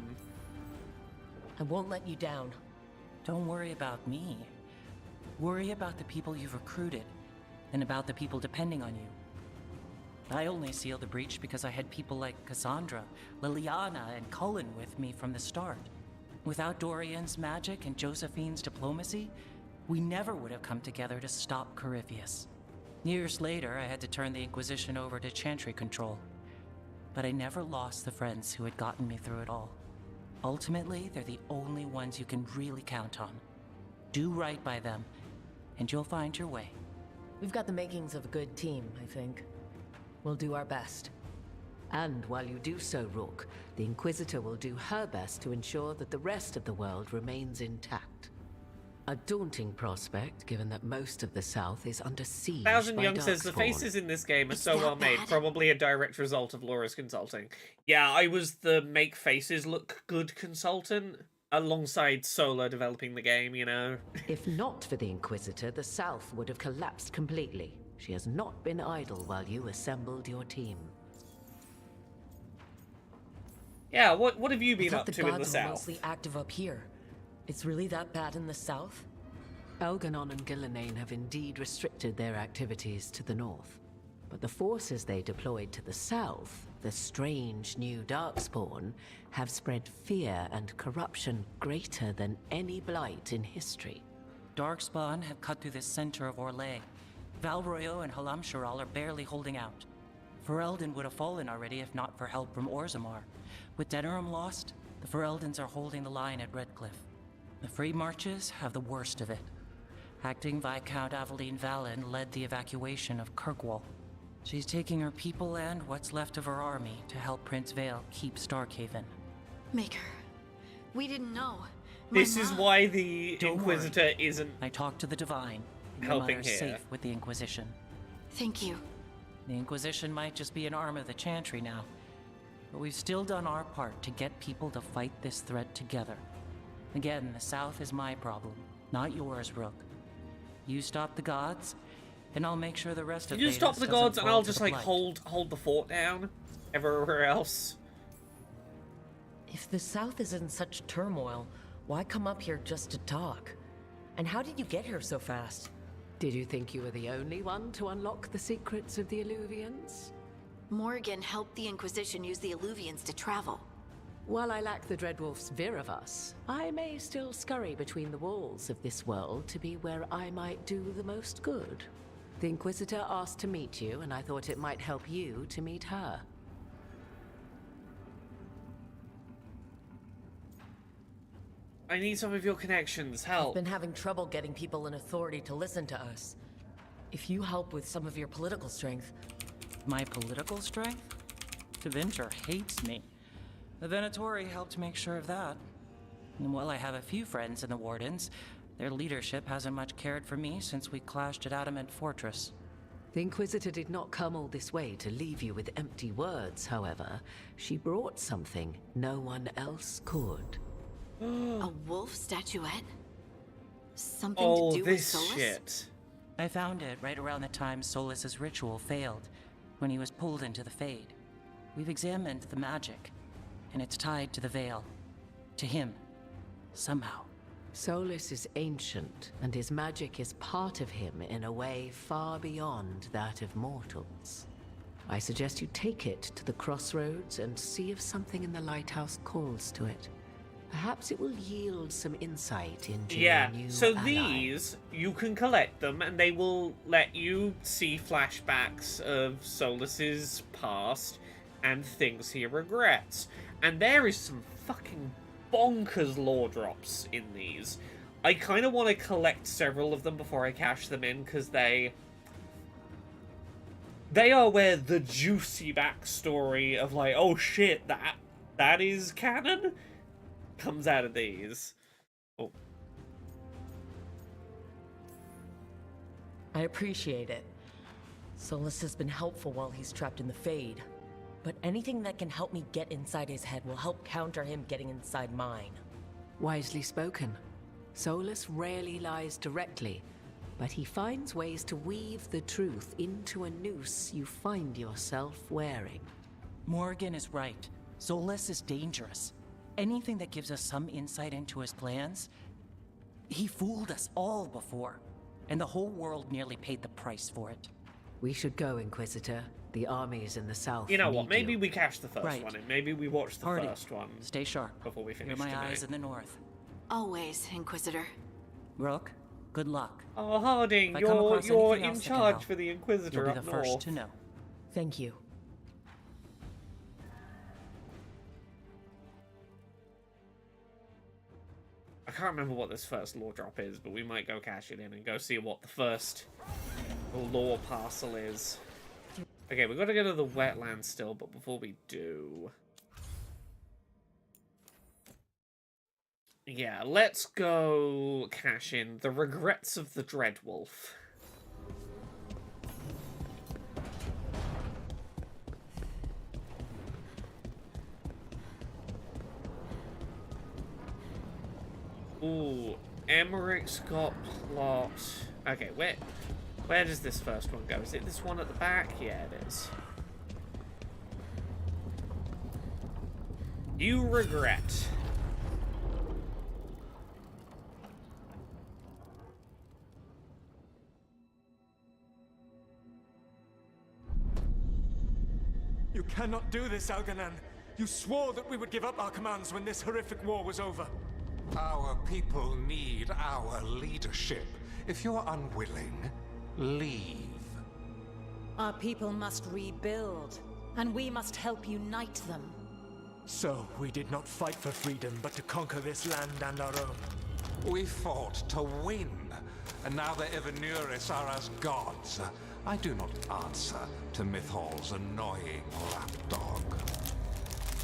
won't let you down. Don't worry about me. Worry about the people you've recruited, and about the people depending on you. I only sealed the breach because I had people like Cassandra, Liliana, and Cullen with me from the start. Without Dorian's magic and Josephine's diplomacy, we never would have come together to stop Corypheus. Years later, I had to turn the Inquisition over to Chantry control. But I never lost the friends who had gotten me through it all. Ultimately, they're the only ones you can really count on. Do right by them, and you'll find your way. We've got the makings of a good team, I think. We'll do our best. And while you do so, Rook, the Inquisitor will do her best to ensure that the rest of the world remains intact. A daunting prospect, given that most of the South is under siege Thousand by Young says the Darkspawn. faces in this game are so well made, probably a direct result of Laura's consulting. Yeah, I was the make faces look good consultant alongside Sola developing the game, you know. If not for the Inquisitor, the South would have collapsed completely. She has not been idle while you assembled your team. Yeah, what have you I been thought up the to in the gods were South? mostly active up here. It's really that bad in the South? Elganon and Gillinane have indeed restricted their activities to the north. But the forces they deployed to the south, the strange new Darkspawn, have spread fear and corruption greater than any blight in history. Darkspawn have cut through the center of Orlais. Valroyo and Halamsharal are barely holding out. Ferelden would have fallen already if not for help from Orzammar. With Denerim lost, the Fereldans are holding the line at Redcliffe. The Free Marches have the worst of it. Acting Viscount Aveline Valen led the evacuation of Kirkwall. She's taking her people and what's left of her army to help Prince Vale keep Starkhaven. Maker, we didn't know. This is why the Don't Inquisitor worry. isn't I talked to the Divine. Your helping mother's here. safe with the Inquisition. Thank you. The Inquisition might just be an arm of the Chantry now, but we've still done our part to get people to fight this threat together. Again, the South is my problem, not yours, Rook. You stop the gods, and I'll make sure the rest of You Thedas stop the doesn't gods and fall I'll to just the like Blight. hold the fort down everywhere else. If the South is in such turmoil, why come up here just to talk? And how did you get here so fast? Did you think you were the only one to unlock the secrets of the Illuvians? Morgan helped the Inquisition use the Illuvians to travel. While I lack the Dreadwolf's Viravus, I may still scurry between the walls of this world to be where I might do the most good. The Inquisitor asked to meet you, and I thought it might help you to meet her. I need some of your connections. Help. I've been having trouble getting people in authority to listen to us. If you help with some of your political strength... My political strength? Tevinter hates me. The Venatori helped make sure of that. And while I have a few friends in the Wardens, their leadership hasn't much cared for me since we clashed at Adamant Fortress. The Inquisitor did not come all this way to leave you with empty words, however. She brought something no one else could. A wolf statuette? Something Oh, to do with this Solus? shit. I found it right around the time Solus's ritual failed, when he was pulled into the Fade. We've examined the magic, and it's tied to the Veil. To him. Somehow. Solus is ancient, and his magic is part of him in a way far beyond that of mortals. I suggest you take it to the crossroads and see if something in the lighthouse calls to it. Perhaps it will yield some insight into Yeah, your new so ally. these, you can collect them and they will let you see flashbacks of Solus's past and things he regrets. And there is some fucking bonkers lore drops in these. I kind of want to collect several of them before I cash them in, because they are where the juicy backstory of like, oh shit, that is canon, comes out of these. Oh. I appreciate it. Solus has been helpful while he's trapped in the Fade. But anything that can help me get inside his head will help counter him getting inside mine. Wisely spoken. Solus rarely lies directly, but he finds ways to weave the truth into a noose you find yourself wearing. Morgan is right. Solus is dangerous. Anything that gives us some insight into his plans. He fooled us all before, and the whole world nearly paid the price for it. We should go, Inquisitor. The armies in the south. You know what? need Maybe you. we catch the first Right. one, and maybe we watch the Hardy, first one. stay sharp. Before we finish You're my tonight. eyes in the north. Always, Inquisitor. Rook, good luck. Oh, Harding, If I come across you're anything in else that can charge help, for the Inquisitor You'll be up the first north. to know. Thank you. I can't remember what this first lore drop is, but we might go cash it in and go see what the first lore parcel is. Okay, we've got to go to the wetlands still, but before we do... Yeah, let's go cash in the Regrets of the Dreadwolf. Ooh, Emmerich's got plot. Okay, where does this first one go? Is it this one at the back? Yeah, it is. You regret. You cannot do this, Algernon. You swore that we would give up our commands when this horrific war was over. Our people need our leadership. If you're unwilling, leave. Our people must rebuild, and we must help unite them. So, we did not fight for freedom, but to conquer this land and our own. We fought to win, and now the Evanuris are as gods. I do not answer to Mythal's annoying lapdog.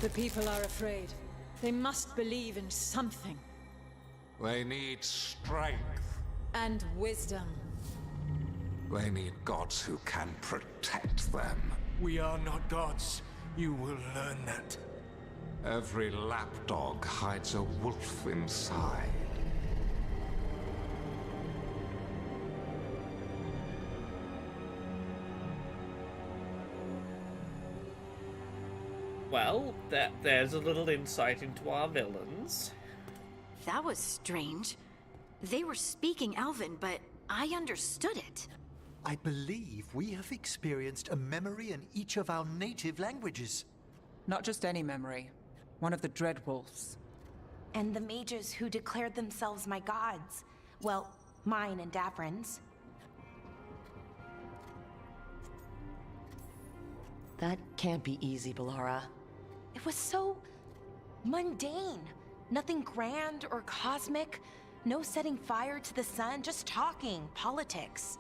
The people are afraid. They must believe in something. They need strength. And wisdom. They need gods who can protect them. We are not gods. You will learn that. Every lapdog hides a wolf inside. Well, there's a little insight into our villains. That was strange. They were speaking Elven, but I understood it. I believe we have experienced a memory in each of our native languages. Not just any memory. One of the Dreadwolves. And the mages who declared themselves my gods. Well, mine and Davrin's. That can't be easy, Balara. It was so mundane. Nothing grand or cosmic. No setting fire to the sun, just talking politics.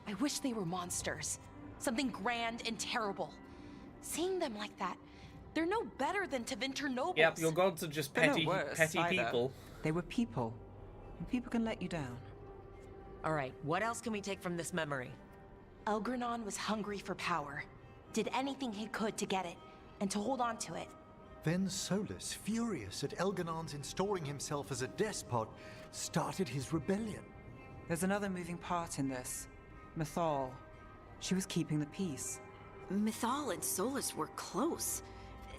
I wish they were monsters. Something grand and terrible. Seeing them like that, they're no better than Tevinter nobles. Yep, your gods are just They're no petty, worse petty either. people. They were people. And people can let you down. All right, what else can we take from this memory? Elgranon was hungry for power. Did anything he could to get it, and to hold on to it. Then Solus, furious at Elganon's installing himself as a despot, started his rebellion. There's another moving part in this. Mythal. She was keeping the peace. Mythal and Solus were close.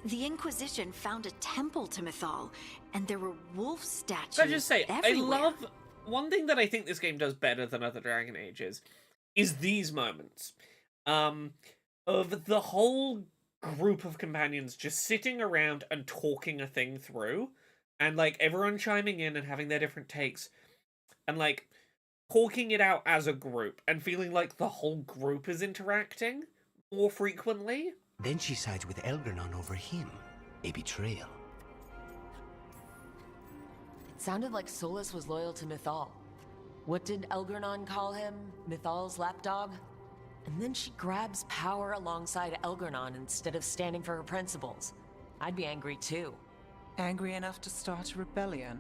The Inquisition found a temple to Mythal, and there were wolf statues Can I just say, everywhere. I love... One thing that I think this game does better than other Dragon Ages is these moments. Of the whole group of companions just sitting around and talking a thing through, and like everyone chiming in and having their different takes, and like talking it out as a group and feeling like the whole group is interacting more frequently. Then she sides with Elgranon over him. A betrayal. Sounded like Solus was loyal to Mythal. What did Elgernon call him? Mythal's lapdog? And then she grabs power alongside Elgernon instead of standing for her principles. I'd be angry too. Angry enough to start a rebellion?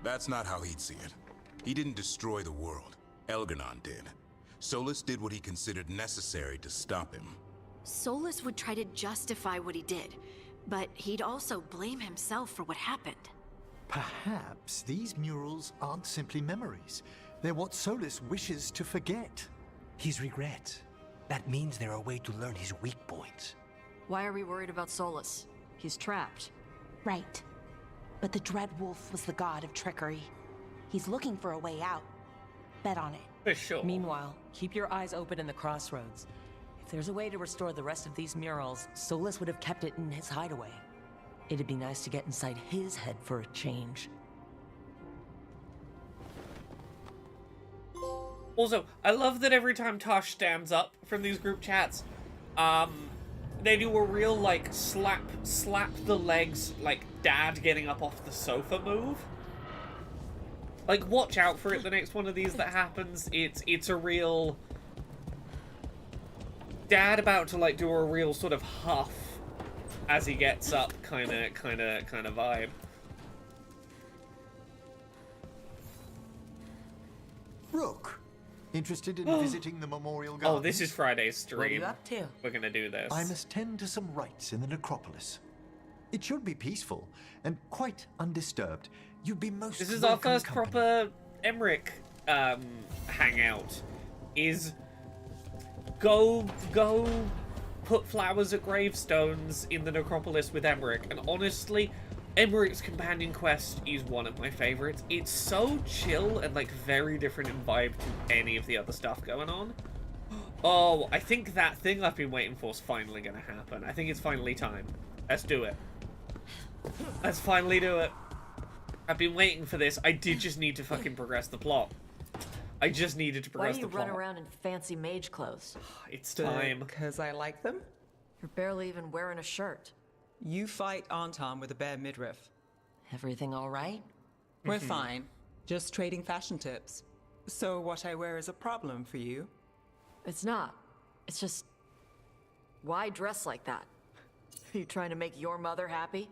That's not how he'd see it. He didn't destroy the world. Elgernon did. Solus did what he considered necessary to stop him. Solus would try to justify what he did, but he'd also blame himself for what happened. Perhaps these murals aren't simply memories. They're what Solus wishes to forget. His regrets. That means they're a way to learn his weak points. Why are we worried about Solus? He's trapped. Right. But the Dread Wolf was the god of trickery. He's looking for a way out. Bet on it. For sure. Meanwhile, keep your eyes open in the crossroads. If there's a way to restore the rest of these murals, Solus would have kept it in his hideaway. It'd be nice to get inside his head for a change. Also, I love that every time Tosh stands up from these group chats, they do a real, like, slap the legs, like, dad getting up off the sofa move. Like, watch out for it the next one of these that happens. It's a real... Dad about to, like, do a real sort of huff as he gets up kind of vibe. Rook, interested in visiting the memorial garden? Oh, this is Friday's stream. What are you up to? We're gonna do this. I must tend to some rites in the necropolis. It should be peaceful and quite undisturbed. You'd be most This is our welcome first company. proper Emmerich hangout. Is go put flowers at gravestones in the necropolis with Emmerich. And honestly, Emmerich's companion quest is one of my favorites. It's so chill and like very different in vibe to any of the other stuff going on. Oh, I think that thing I've been waiting for is finally gonna happen. I think it's finally time. Let's do it. Let's finally do it. I've been waiting for this. I did just need to fucking progress the plot. I just needed to progress the Why do you plot. run around in fancy mage clothes? It's time. Because I like them? You're barely even wearing a shirt. You fight Anton with a bare midriff. Everything all right? We're fine. Just trading fashion tips. So what I wear is a problem for you? It's not. It's just... Why dress like that? Are you trying to make your mother happy?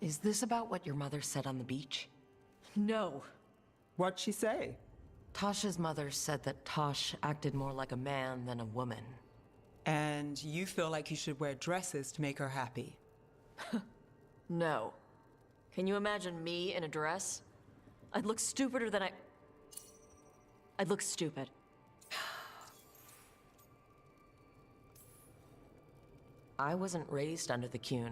Is this about what your mother said on the beach? No. What'd she say? Tasha's mother said that Tosh acted more like a man than a woman. And you feel like you should wear dresses to make her happy? No. Can you imagine me in a dress? I'd look stupider than I'd look stupid. I wasn't raised under the Qun,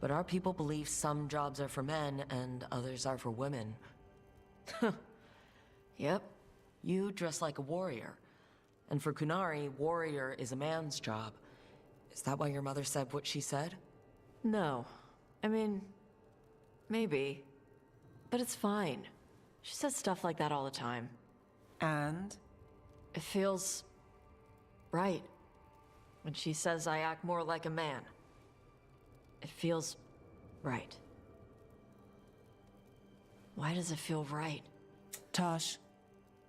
but our people believe some jobs are for men and others are for women. Yep, you dress like a warrior. And for Kunari, warrior is a man's job. Is that why your mother said what she said? No. I mean, maybe. But it's fine. She says stuff like that all the time. And? It feels... right. When she says I act more like a man. It feels... right. Why does it feel right? Tosh,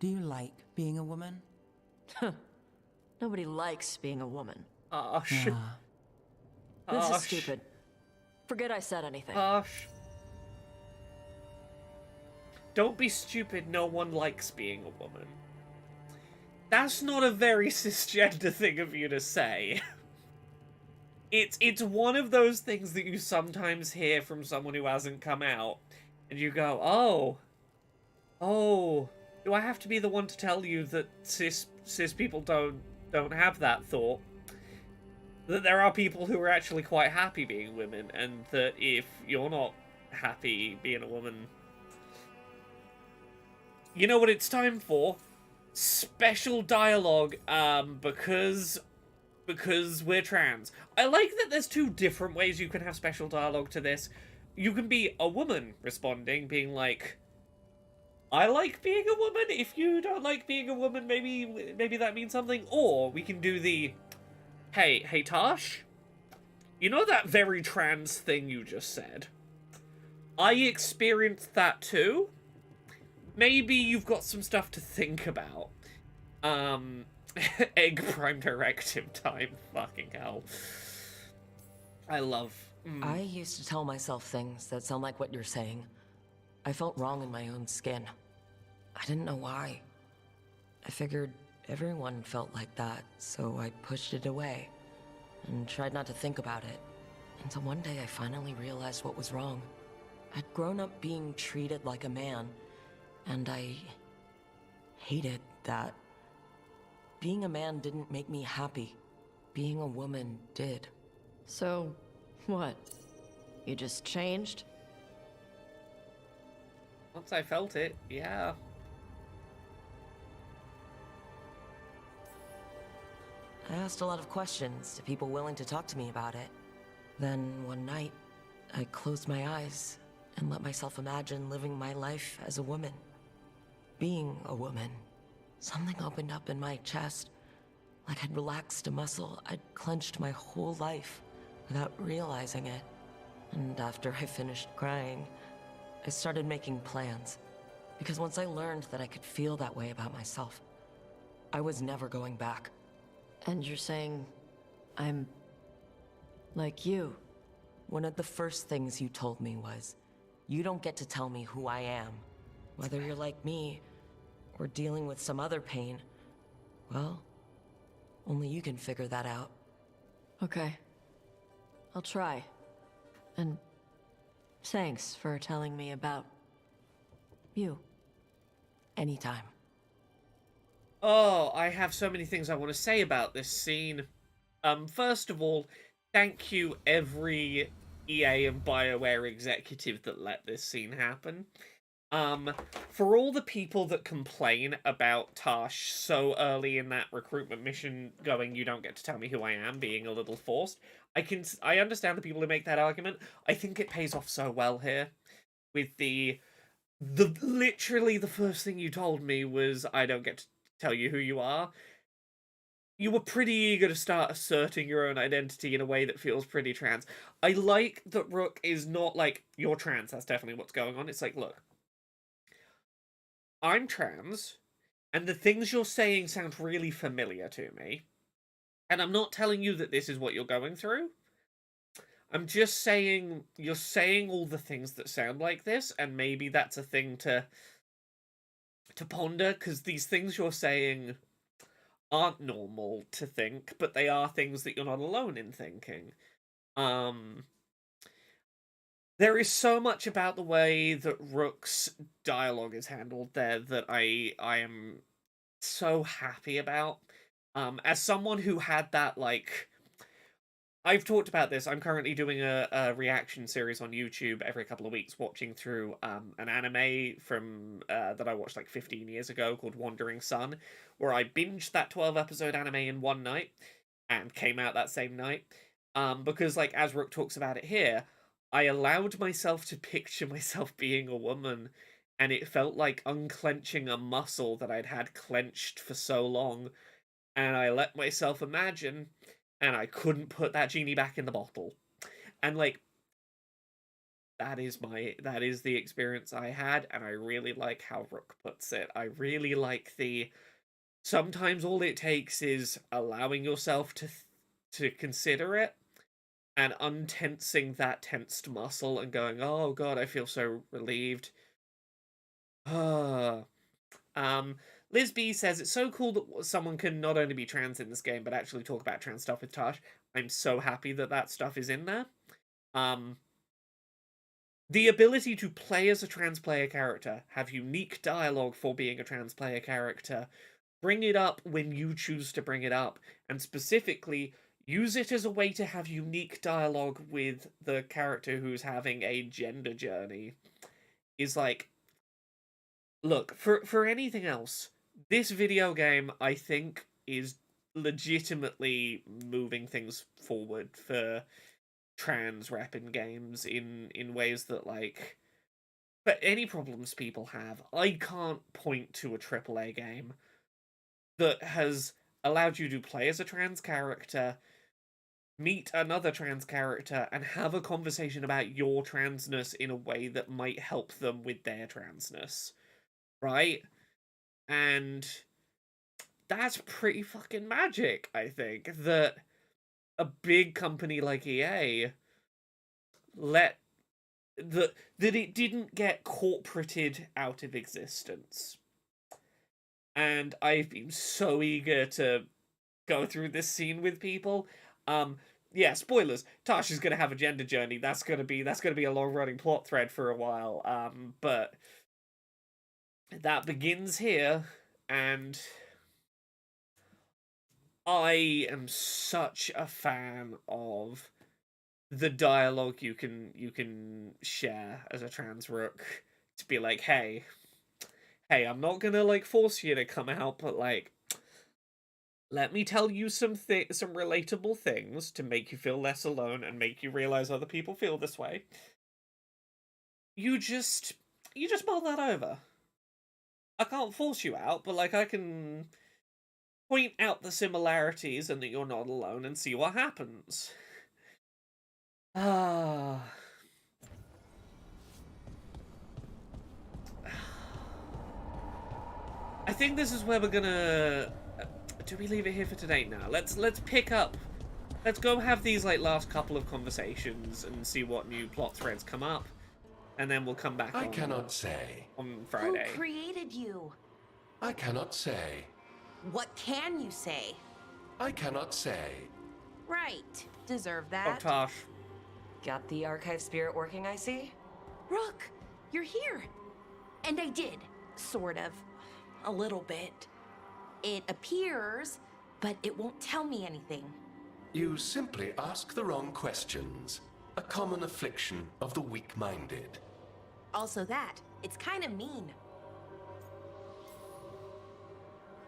do you like being a woman? Nobody likes being a woman. Osh. This is Osh. stupid. Forget I said anything. Osh. Don't be stupid, no one likes being a woman. That's not a very cisgender thing of you to say. It's one of those things that you sometimes hear from someone who hasn't come out, and you go, oh, do I have to be the one to tell you that cis people don't have that thought? That there are people who are actually quite happy being women, and that if you're not happy being a woman, you know what it's time for? Special dialogue, because we're trans. I like that there's two different ways you can have special dialogue to this. You can be a woman responding, being like, I like being a woman. If you don't like being a woman, maybe that means something. Or we can do the, hey Tosh, You know that very trans thing you just said? I experienced that too. Maybe you've got some stuff to think about. Egg prime directive time. Fucking hell. I love... I used to tell myself things that sound like what you're saying. I felt wrong in my own skin. I didn't know why. I figured everyone felt like that, so I pushed it away and tried not to think about it. Until one day I finally realized what was wrong. I'd grown up being treated like a man, and I hated that. Being a man didn't make me happy. Being a woman did. So, what? You just changed? Once I felt it, yeah. I asked a lot of questions to people willing to talk to me about it. Then one night, I closed my eyes and let myself imagine living my life as a woman. Being a woman. Something opened up in my chest. Like I'd relaxed a muscle I'd clenched my whole life without realizing it. And after I finished crying, I started making plans. Because once I learned that I could feel that way about myself, I was never going back. And you're saying I'm like you? One of the first things you told me was, you don't get to tell me who I am. Whether you're like me, or dealing with some other pain, well, only you can figure that out. Okay. I'll try. And thanks for telling me about you. Anytime. Oh, I have so many things I want to say about this scene. First of all, thank you every EA and BioWare executive that let this scene happen. For all the people that complain about Tash so early in that recruitment mission going, you don't get to tell me who I am, being a little forced, I understand the people who make that argument. I think it pays off so well here. With literally the first thing you told me was, I don't get to tell you who you are. You were pretty eager to start asserting your own identity in a way that feels pretty trans. I like that Rook is not like, you're trans, that's definitely what's going on. It's like, look, I'm trans, and the things you're saying sound really familiar to me. And I'm not telling you that this is what you're going through. I'm just saying, you're saying all the things that sound like this, and maybe that's a thing to ponder, because these things you're saying aren't normal to think, but they are things that you're not alone in thinking. There is so much about the way that Rook's dialogue is handled there that I am so happy about. As someone who had that, like... I've talked about this. I'm currently doing a reaction series on YouTube every couple of weeks, watching through an anime from that I watched like 15 years ago called Wandering Sun, where I binged that 12-episode anime in one night and came out that same night. Because, like, as Rook talks about it here, I allowed myself to picture myself being a woman, and it felt like unclenching a muscle that I'd had clenched for so long, and I let myself imagine, and I couldn't put that genie back in the bottle. And, like, that is the experience I had, and I really like how Rook puts it. I really like sometimes all it takes is allowing yourself to consider it, and untensing that tensed muscle and going, oh god, I feel so relieved. Liz B says, it's so cool that someone can not only be trans in this game, but actually talk about trans stuff with Tash. I'm so happy that that stuff is in there. The ability to play as a trans player character, have unique dialogue for being a trans player character, bring it up when you choose to bring it up, and specifically use it as a way to have unique dialogue with the character who's having a gender journey, is like, look, for anything else, this video game, I think, is legitimately moving things forward for trans rep in games in ways that, like, but any problems people have, I can't point to a AAA game that has allowed you to play as a trans character meet another trans character and have a conversation about your transness in a way that might help them with their transness, right? And that's pretty fucking magic, I think, that a big company like EA let that it didn't get corporated out of existence. And I've been so eager to go through this scene with people. Yeah, spoilers. Tasha's gonna have a gender journey. That's gonna be a long running plot thread for a while. But that begins here, and I am such a fan of the dialogue you can share as a trans rook to be like, hey, I'm not gonna like force you to come out, but like, let me tell you some relatable things to make you feel less alone and make you realize other people feel this way. You just mull that over. I can't force you out, but like I can point out the similarities and that you're not alone and see what happens. I think this is where we're gonna... do we leave it here for today now? Let's pick up. Let's go have these like last couple of conversations and see what new plot threads come up, and then we'll come back. I cannot say. On Friday. Who created you? I cannot say. What can you say? I cannot say. Right. Deserve that. Oh, Tosh. Got the archive spirit working, I see? Rook, you're here. And I did. Sort of. A little bit. It appears, but it won't tell me anything. You simply ask the wrong questions. A common affliction of the weak-minded. Also that. It's kind of mean.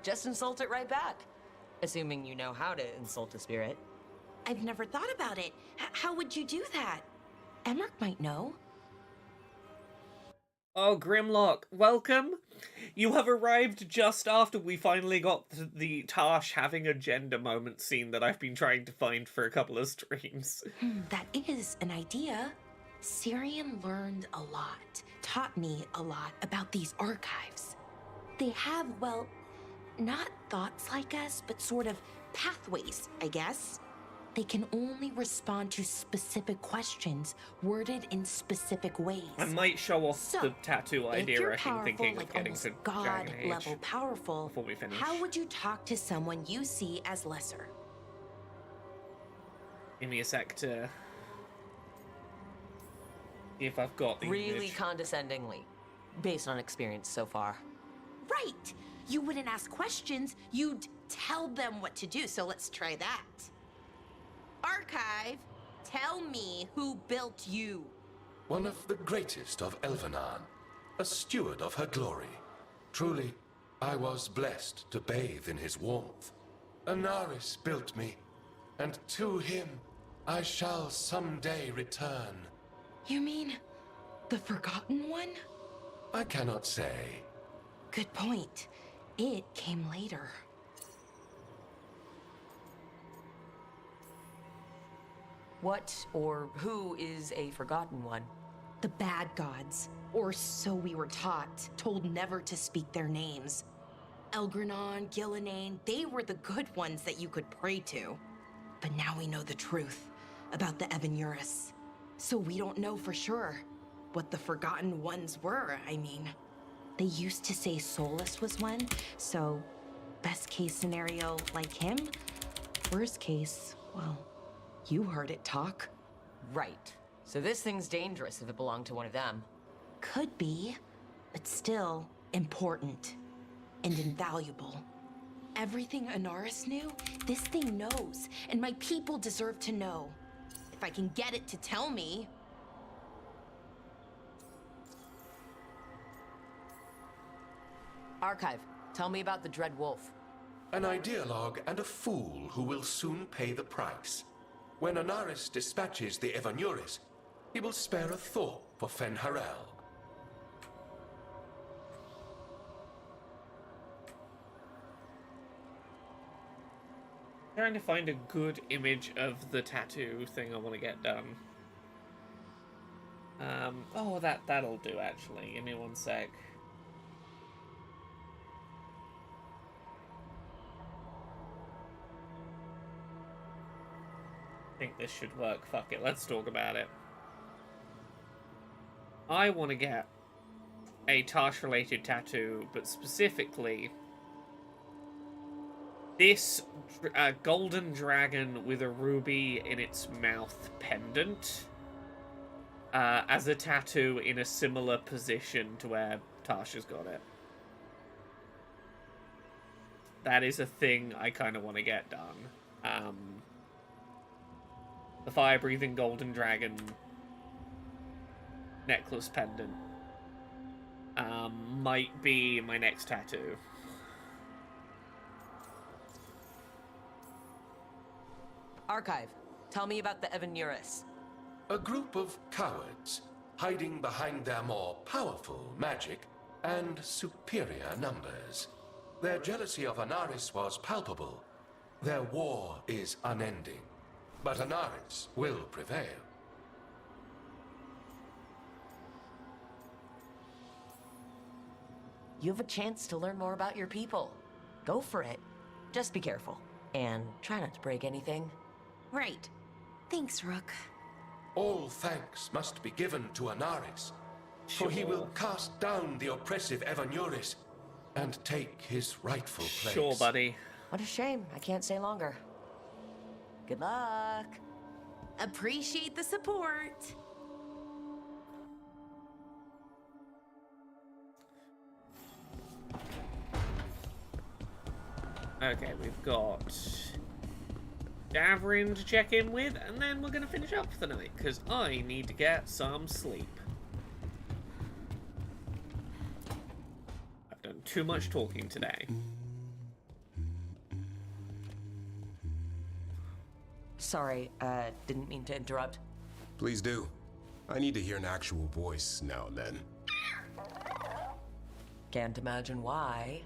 Just insult it right back. Assuming you know how to insult a spirit. I've never thought about it. How would you do that? Emmerich might know. Oh, Grimlock, welcome. You have arrived just after we finally got the Tash having a gender moment scene that I've been trying to find for a couple of streams. That is an idea. Syrian learned a lot, taught me a lot about these archives. They have, well, not thoughts like us, but sort of pathways, I guess. They can only respond to specific questions, worded in specific ways. I might show off the tattoo idea I've been thinking like of getting to Dragon Age God-level powerful, before we finish. how would you talk to someone you see as lesser? Give me a sec to see if I've got the Really image. condescendingly, based on experience so far. Right! You wouldn't ask questions, you'd tell them what to do, so let's try that. Archive, tell me who built you. One of the greatest of Elvenan, a steward of her glory. Truly, I was blessed to bathe in his warmth. Anaris built me, and to him I shall someday return. You mean the Forgotten One? I cannot say. Good point. It came later. What or who is a Forgotten One? The bad gods, or so we were taught, told never to speak their names. Elgranon, Gillenane, they were the good ones that you could pray to. But now we know the truth about the Evanuris. So we don't know for sure what the Forgotten Ones were, I mean. They used to say Solus was one, so best case scenario like him. Worst case, well, you heard it talk. Right. So this thing's dangerous if it belonged to one of them. Could be, but still important and invaluable. Everything Anaris knew, this thing knows, and my people deserve to know. If I can get it to tell me. Archive, tell me about the Dread Wolf. An ideologue and a fool who will soon pay the price. When Anaris dispatches the Evanuris, he will spare a thought for Fen'Harel. Trying to find a good image of the tattoo thing I want to get done. Oh, that'll do, actually. Give me one sec. I think this should work. Fuck it, let's talk about it. I want to get a Tarsh-related tattoo, but specifically this golden dragon with a ruby in its mouth pendant as a tattoo in a similar position to where Tasha's got it. That is a thing I kind of want to get done. The fire-breathing golden dragon necklace pendant might be my next tattoo. Archive, tell me about the Evanuris. A group of cowards hiding behind their more powerful magic and superior numbers. Their jealousy of Anaris was palpable. Their war is unending, but Anaris will prevail. You have a chance to learn more about your people. Go for it. Just be careful. And try not to break anything. Right. Thanks, Rook. All thanks must be given to Anaris, for he will cast down the oppressive Evanuris and take his rightful place. Sure, buddy. What a shame. I can't stay longer. Good luck. Appreciate the support. Okay, we've got Davrin to check in with, and then we're going to finish up for the night, because I need to get some sleep. I've done too much talking today. Sorry, didn't mean to interrupt. Please do. I need to hear an actual voice now and then. Can't imagine why.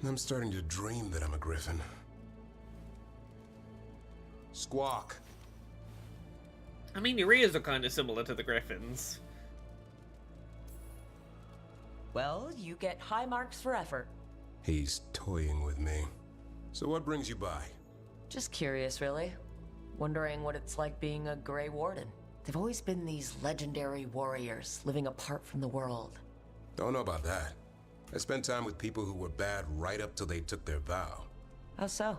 I'm starting to dream that I'm a griffin. Squawk. I mean, your ears are kind of similar to the griffins. Well, you get high marks for effort. He's toying with me. So what brings you by? Just curious, really. Wondering what it's like being a Grey Warden. They've always been these legendary warriors living apart from the world. Don't know about that. I spent time with people who were bad right up till they took their vow. How so?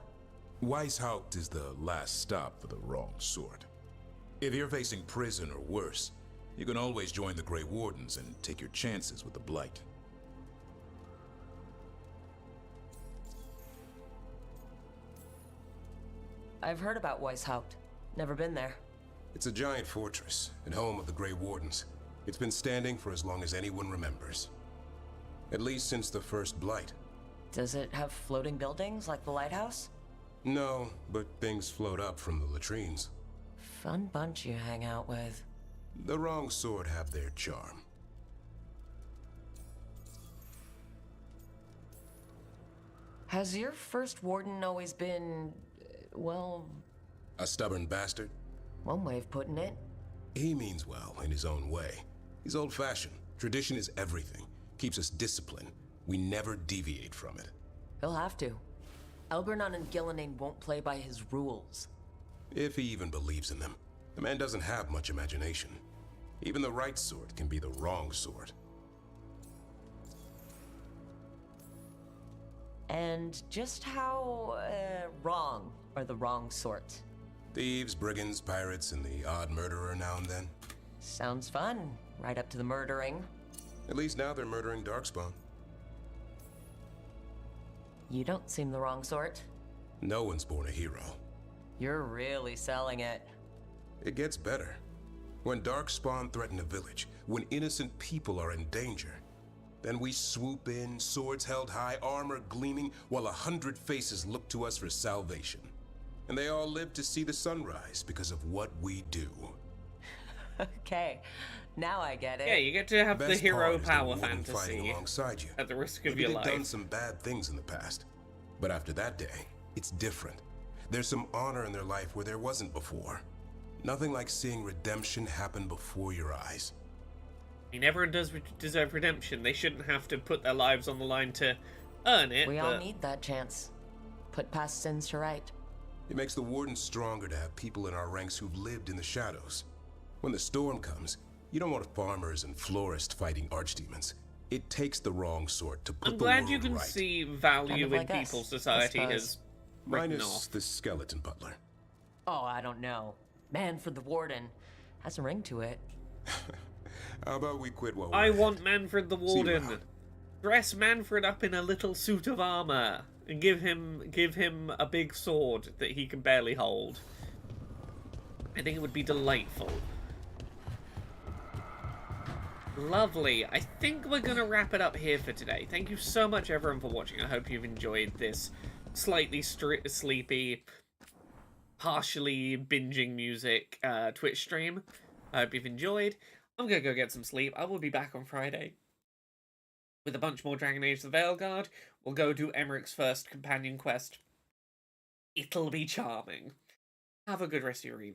Weishaupt is the last stop for the wrong sort. If you're facing prison or worse, you can always join the Grey Wardens and take your chances with the Blight. I've heard about Weishaupt. Never been there. It's a giant fortress and home of the Grey Wardens. It's been standing for as long as anyone remembers. At least since the first Blight. Does it have floating buildings like the lighthouse? No, but things float up from the latrines. Fun bunch you hang out with. The wrong sort have their charm. Has your first warden always been, well... A stubborn bastard? One way of putting it. He means well in his own way. He's old-fashioned. Tradition is everything. Keeps us disciplined. We never deviate from it. He'll have to. Elgernon and Gillenane won't play by his rules. If he even believes in them. The man doesn't have much imagination. Even the right sort can be the wrong sort. And just how, wrong are the wrong sort? Thieves, brigands, pirates, and the odd murderer now and then. Sounds fun. Right up to the murdering. At least now they're murdering Darkspawn. You don't seem the wrong sort. No one's born a hero. You're really selling it. It gets better. When Darkspawn threaten a village, when innocent people are in danger, then we swoop in, swords held high, armor gleaming, while 100 faces look to us for salvation. And they all live to see the sunrise because of what we do. Okay, now I get it. Yeah, you get to have the Best hero part is power the warden fighting fantasy alongside you. at the risk of Maybe your they've life. done some bad things in the past, but after that day, it's different. There's some honor in their life where there wasn't before. Nothing like seeing redemption happen before your eyes. I mean, everyone does deserve redemption. They shouldn't have to put their lives on the line to earn it. We all need that chance. Put past sins to right. It makes the Wardens stronger to have people in our ranks who've lived in the shadows. When the storm comes, you don't want farmers and florists fighting archdemons. It takes the wrong sort to put I'm the glad world you can right. see value Kind of in like us, people's I society suppose. has written Minus off. the skeleton butler. Oh, I don't know. Manfred the Warden has a ring to it. How about we quit while we're I ahead? want Manfred the See you Warden. around. Dress Manfred up in a little suit of armor and give him a big sword that he can barely hold. I think it would be delightful. Lovely. I think we're going to wrap it up here for today. Thank you so much, everyone, for watching. I hope you've enjoyed this slightly sleepy, partially binging music Twitch stream. I hope you've enjoyed. I'm going to go get some sleep. I will be back on Friday with a bunch more Dragon Age the Veilguard. We'll go do Emmerich's first companion quest. It'll be charming. Have a good rest of your evening.